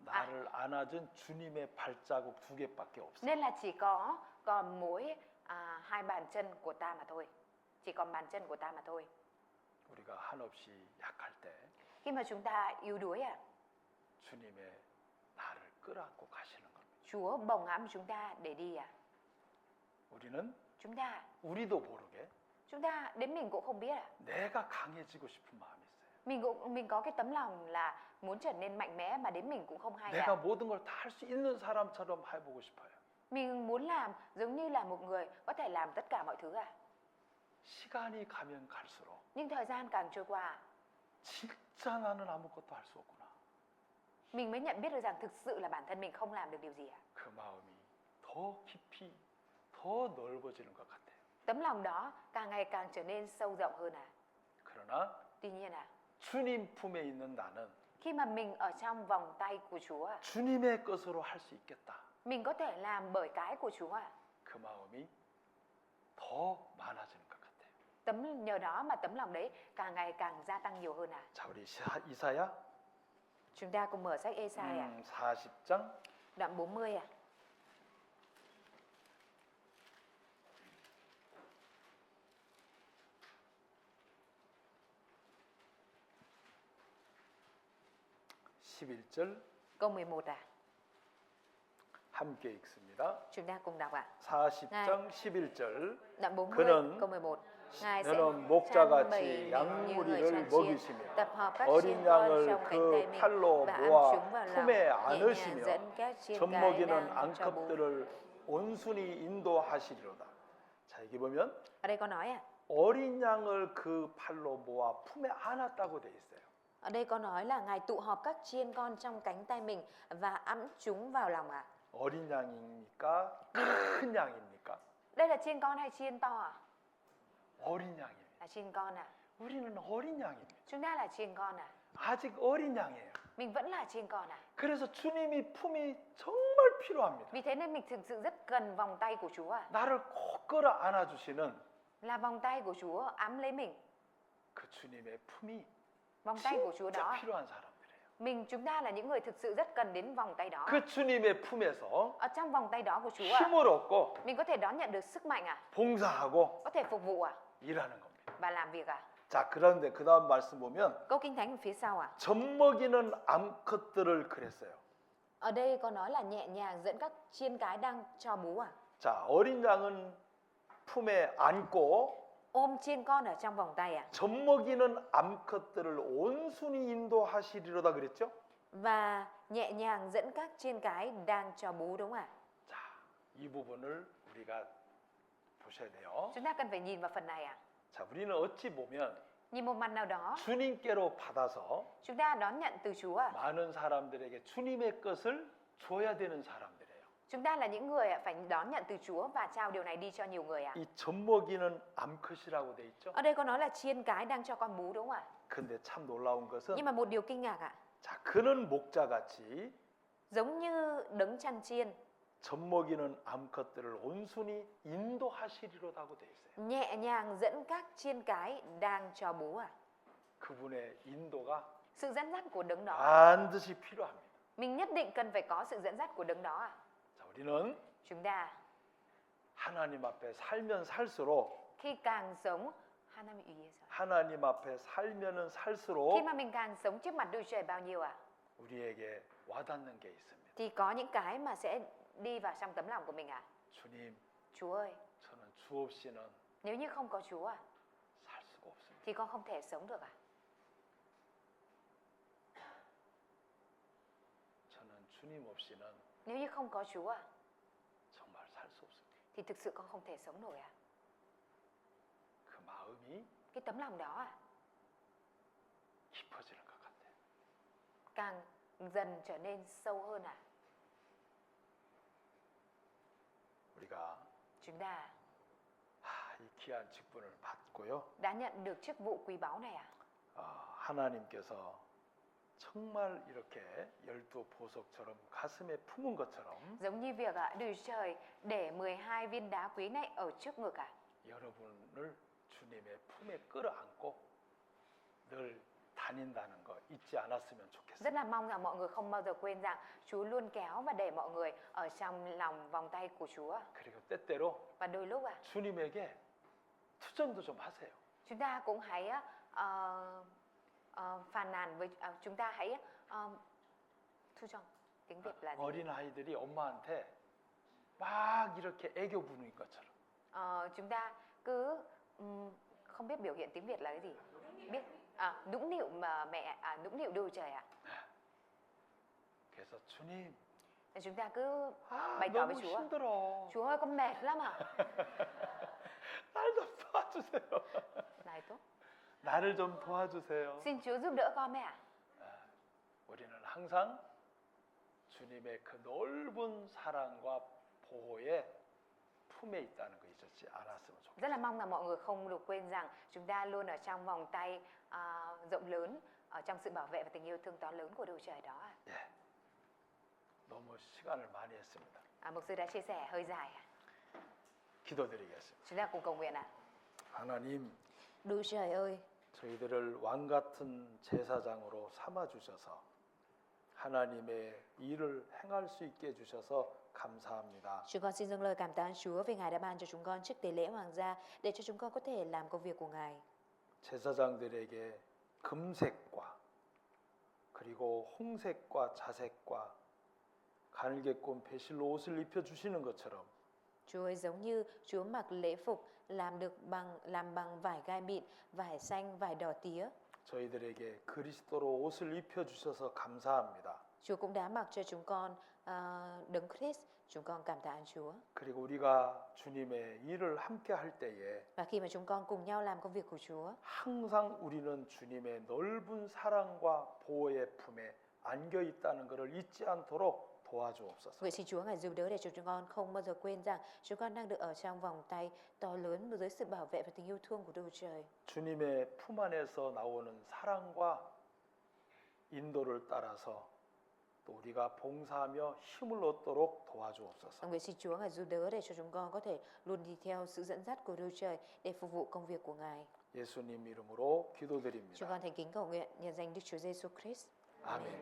[SPEAKER 1] 나를 안아준 주님의 발자국 두 개밖에 없어.
[SPEAKER 2] Nên là chỉ còn mỗi 2 bàn chân của ta mà thôi. Chỉ còn bàn chân của ta mà thôi.
[SPEAKER 1] 우리가 한없이 약할 때
[SPEAKER 2] Khi mà chúng ta yếu đuối
[SPEAKER 1] 주님의 나를 끌어안고 가시는 겁니다.
[SPEAKER 2] Chúa bồng ẵm chúng ta để đi
[SPEAKER 1] 우리는 우리도 모르게
[SPEAKER 2] chúng ta đến mình cũng không biết
[SPEAKER 1] 내가 강해지고 싶은 마음이 있어요.
[SPEAKER 2] mình có cái tấm lòng là muốn trở nên mạnh mẽ mà đến mình cũng không hay
[SPEAKER 1] 내가 모든 걸 다 할 수 있는 사람처럼 해보고 싶어요.
[SPEAKER 2] Mình muốn làm giống như là một người có thể làm tất cả mọi thứ
[SPEAKER 1] 시간이 가면 갈수록
[SPEAKER 2] Nhưng thời gian càng trôi qua
[SPEAKER 1] 진짜 나는 아무것도 할 수 없구나.
[SPEAKER 2] mình mới nhận biết được rằng thực sự là bản thân mình không làm được điều gì
[SPEAKER 1] 그 마음이 더 깊이 더 넓어지는 것 같아요.
[SPEAKER 2] Tấm lòng đó càng ngày càng trở nên sâu rộng hơn
[SPEAKER 1] 그러나
[SPEAKER 2] Tuy nhiên
[SPEAKER 1] 주님 품에 있는 나는
[SPEAKER 2] khi mà mình ở trong vòng tay của Chúa
[SPEAKER 1] 주님의 것으로 할 수 있겠다.
[SPEAKER 2] mình có thể làm bởi cái của Chúa
[SPEAKER 1] 그 마음이 더 많아지는 것 같아요.
[SPEAKER 2] Nhờ đó mà tấm lòng đấy càng ngày càng gia tăng nhiều hơn
[SPEAKER 1] 자, 우리 이사야
[SPEAKER 2] Chúng ta cùng mở sách Ê-sai
[SPEAKER 1] 40장
[SPEAKER 2] đoạn 40
[SPEAKER 1] 11절
[SPEAKER 2] câu 11
[SPEAKER 1] 함께 읽습니다.
[SPEAKER 2] Chúng ta cùng đọc
[SPEAKER 1] 40장 11절
[SPEAKER 2] Đoạn 40
[SPEAKER 1] 그는
[SPEAKER 2] câu 11 Ngài sẽ
[SPEAKER 1] 너는
[SPEAKER 2] trang
[SPEAKER 1] 목자같이
[SPEAKER 2] bày mình như người
[SPEAKER 1] 양무리를
[SPEAKER 2] chăn chiên,
[SPEAKER 1] 먹이시며
[SPEAKER 2] tập hợp các chiên
[SPEAKER 1] 어린
[SPEAKER 2] con
[SPEAKER 1] 양을
[SPEAKER 2] trong cánh
[SPEAKER 1] 그
[SPEAKER 2] tay mình
[SPEAKER 1] 팔로
[SPEAKER 2] và ăn
[SPEAKER 1] 모아
[SPEAKER 2] chúng vào lòng,
[SPEAKER 1] 품에
[SPEAKER 2] nhẹ nhàng
[SPEAKER 1] 안으시며
[SPEAKER 2] dẫn các chiên cái
[SPEAKER 1] 젖먹이는
[SPEAKER 2] đang cho bú.
[SPEAKER 1] 암컷들을 온순히 인도하시리로다. 자, 여기 보면
[SPEAKER 2] Ở đây có nói
[SPEAKER 1] 어린 양을 그 팔로 모아 품에 안았다고 돼 있어요.
[SPEAKER 2] Ở đây có nói là Ngài tụ họp các chiên con trong cánh tay mình và ẵm chúng vào lòng
[SPEAKER 1] 어린 양입니까? 큰 양입니까?
[SPEAKER 2] Đây là chiên con hay chiên to
[SPEAKER 1] 어린 양이에요.
[SPEAKER 2] Là chiên con
[SPEAKER 1] 우리는 어린 양입니다.
[SPEAKER 2] Chúng ta là chiên con
[SPEAKER 1] 아직 어린 양이에요.
[SPEAKER 2] Mình vẫn là chiên con
[SPEAKER 1] 그래서 주님이 품이 정말 필요합니다.
[SPEAKER 2] Vì thế nên mình thực sự rất cần vòng tay của Chúa
[SPEAKER 1] 나를 꼭 끌어 안아 주시는
[SPEAKER 2] Là vòng tay của Chúa ẵm lấy mình
[SPEAKER 1] 그 주님의 품이
[SPEAKER 2] Vòng tay của Chúa
[SPEAKER 1] 진짜
[SPEAKER 2] đó
[SPEAKER 1] 필요한 사람들이에요.
[SPEAKER 2] Chúng ta là những người thực sự rất cần đến vòng tay đó
[SPEAKER 1] 그 주님의 품에서
[SPEAKER 2] Ở trong vòng tay đó của Chúa
[SPEAKER 1] 힘을 얻고
[SPEAKER 2] mình có thể đón nhận được sức mạnh
[SPEAKER 1] 봉사하고
[SPEAKER 2] có thể phục vụ
[SPEAKER 1] 일하는 겁니다.
[SPEAKER 2] và làm việc
[SPEAKER 1] 자, 그런데 그 다음 말씀 보면
[SPEAKER 2] Câu Kinh Thánh ở phía sau
[SPEAKER 1] 젖먹이는 암컷들을 그랬어요.
[SPEAKER 2] Ở đây có nói là nhẹ nhàng dẫn các chiên cái đang cho bú
[SPEAKER 1] 자, 어린 양은 품에 안고
[SPEAKER 2] Ôm chiên con ở trong vòng tay
[SPEAKER 1] 젖먹이는 암컷들을 온순히 인도하시리로다 그랬죠?
[SPEAKER 2] Và nhẹ nhàng dẫn các chiên cái đang cho bú đúng không
[SPEAKER 1] 자, 이 부분을 우리가 보셔야 돼요.
[SPEAKER 2] Chúng ta cần phải nhìn vào phần này
[SPEAKER 1] 자, 우리는 어찌 보면
[SPEAKER 2] Nhìn một mặt nào đó
[SPEAKER 1] 주님께로 받아서
[SPEAKER 2] chúng ta đón nhận từ Chúa
[SPEAKER 1] 많은 사람들에게 주님의 것을 줘야 되는 사람들이에요.
[SPEAKER 2] Chúng ta là những người phải đón nhận từ Chúa và trao điều này đi cho nhiều người
[SPEAKER 1] 이 젖먹이는 암컷이라고 돼 있죠?
[SPEAKER 2] Ở đây có nói là chiên cái đang cho con bú đúng không
[SPEAKER 1] 근데 참 놀라운 것은
[SPEAKER 2] Nhưng mà một điều kinh ngạc
[SPEAKER 1] 자, 그는 목자같이
[SPEAKER 2] giống như đấng chăn chiên
[SPEAKER 1] 젖먹이는 암컷들을 온순히 인도하시리로다고 돼 있어요.
[SPEAKER 2] nhẹ nhàng dẫn các chiên cái đang cho bú
[SPEAKER 1] 그분의 인도가
[SPEAKER 2] Sự dẫn dắt của đấng đó
[SPEAKER 1] 반드시 필요합니다.
[SPEAKER 2] mình nhất định cần phải có sự dẫn dắt của đấng đó
[SPEAKER 1] 자, 우리는
[SPEAKER 2] Chúng ta
[SPEAKER 1] 하나님 앞에 살면 살수록
[SPEAKER 2] khi càng sống
[SPEAKER 1] 하나님 앞에 살면은
[SPEAKER 2] khi
[SPEAKER 1] 살수록
[SPEAKER 2] mà mình càng sống trước mặt Đức Chúa Trời bao nhiêu
[SPEAKER 1] 우리에게 와닿는 게 있습니다.
[SPEAKER 2] thì có những cái mà sẽ đi vào trong tấm lòng của mình
[SPEAKER 1] 주님,
[SPEAKER 2] Chúa ơi
[SPEAKER 1] 저는 주 없이는
[SPEAKER 2] nếu như không có Chúa
[SPEAKER 1] 살 수가 없습니다.
[SPEAKER 2] thì con không thể sống được
[SPEAKER 1] 저는 주님 없이는
[SPEAKER 2] Nếu như không có Chúa
[SPEAKER 1] 정말 살 수 없습니다.
[SPEAKER 2] thì thực sự con không thể sống nổi ạ.
[SPEAKER 1] 그 마음이
[SPEAKER 2] Cái tấm lòng đó ạ,
[SPEAKER 1] 깊어지는 것 같아요.
[SPEAKER 2] càng dần trở nên sâu hơn ạ.
[SPEAKER 1] 우리가
[SPEAKER 2] Chúng ta
[SPEAKER 1] 이 귀한 직분을 받고요.
[SPEAKER 2] đã nhận được chức vụ quý báu này ạ.
[SPEAKER 1] 하나님께서 정말 이렇게 12보석처럼 가슴에 품은 것처럼
[SPEAKER 2] Giống như việc Đức Chúa Trời để 12 viên đá quý này ở trước ngực ạ.
[SPEAKER 1] 여러분을 주님의 품에 끌어안고 늘 다닌다는 거 잊지 않았으면 좋겠어요.
[SPEAKER 2] Rất là mong rằng mọi người không bao giờ quên rằng Chúa luôn kéo và để mọi người ở trong lòng vòng tay của Chúa.
[SPEAKER 1] 그리고 때때로
[SPEAKER 2] Và đôi lúc
[SPEAKER 1] 주님에게 투정도 좀 하세요.
[SPEAKER 2] chúng ta cũng hãy phàn nàn với chúng ta hãy thu trong tiếng Việt là gì?
[SPEAKER 1] 어린 아이들이 엄마한테 막 이렇게 애교 부는 것처럼.
[SPEAKER 2] Chúng ta cứ không biết biểu hiện tiếng Việt là cái gì? Biết nũng nịu mà mẹ nũng nịu Đức Chúa Trời ạ.
[SPEAKER 1] 그래서 주님,
[SPEAKER 2] Thì chúng ta cứ bày tỏ với
[SPEAKER 1] 너무
[SPEAKER 2] Chúa.
[SPEAKER 1] 힘들어.
[SPEAKER 2] Chúa ơi con mệt lắm à?
[SPEAKER 1] 날 좀 도와주세요.
[SPEAKER 2] Này tốt.
[SPEAKER 1] 나를 좀 도와주세요.
[SPEAKER 2] Xin Chúa giúp đỡ con mẹ ạ.
[SPEAKER 1] 우리는 항상 주님의 그 넓은 사랑과 보호의 품에 있다는 거 잊지 않았으면 좋겠어요.
[SPEAKER 2] Rất là mong là mọi người không được quên rằng chúng ta luôn ở trong vòng tay rộng lớn, ở trong sự bảo vệ và tình yêu thương to lớn của Đức Chúa Trời đó ạ.
[SPEAKER 1] 예, 너무 시간을 많이 했습니다.
[SPEAKER 2] Mục sư đã chia sẻ hơi dài.
[SPEAKER 1] 기도드리겠습니다.
[SPEAKER 2] Chúng ta cùng cầu nguyện ạ.
[SPEAKER 1] 하나님,
[SPEAKER 2] Đức Chúa Trời ơi,
[SPEAKER 1] 저희들을 왕 같은 제사장으로 삼아 주셔서 하나님의 일을 행할 수 있게 해주셔서 감사합니다.
[SPEAKER 2] chúng con xin dâng lời cảm tạ Chúa vì Ngài đã ban cho chúng con chức tế lễ hoàng gia để cho chúng con có thể làm công việc của Ngài.
[SPEAKER 1] 제사장들에게 금색과 그리고 홍색과 자색과 가늘게꼰 배실로 옷을 입혀 주시는 것처럼
[SPEAKER 2] Chúa ơi, giống như Chúa mặc lễ phục làm bằng vải gai mịn, vải xanh, vải đỏ tía.
[SPEAKER 1] 저희들에게 그리스도로 옷을 입혀 주셔서 감사합니다.
[SPEAKER 2] Chúa cũng đã mặc cho chúng con Đấng Christ. Chúng con cảm tạ Chúa.
[SPEAKER 1] 그리고 우리가 주님의 일을 함께 할 때에
[SPEAKER 2] Và khi mà chúng con cùng nhau làm công việc của Chúa,
[SPEAKER 1] 항상 우리는 주님의 넓은 사랑과 보호의 품에 안겨 있다는 것을 잊지 않도록 도와주옵소서.
[SPEAKER 2] vậy xin Chúa Ngài giúp đỡ để cho chúng con không bao giờ quên rằng chúng con đang được ở trong vòng tay to lớn dưới sự bảo vệ và tình yêu thương của Đức Chúa Trời.
[SPEAKER 1] 주님의 품 안에서 나오는 사랑과 인도를 따라서 또 우리가 봉사하며 힘을 얻도록 도와주옵소서.
[SPEAKER 2] Nguyện xin Chúa Ngài giúp đỡ để cho chúng con có thể luôn đi theo sự dẫn dắt của Đức Chúa Trời để phục vụ công việc của Ngài.
[SPEAKER 1] 예수님 이름으로
[SPEAKER 2] Chúng
[SPEAKER 1] 기도드립니다.
[SPEAKER 2] con thành kính cầu nguyện nhân danh Đức Chúa Giêsu Christ.
[SPEAKER 1] 아멘.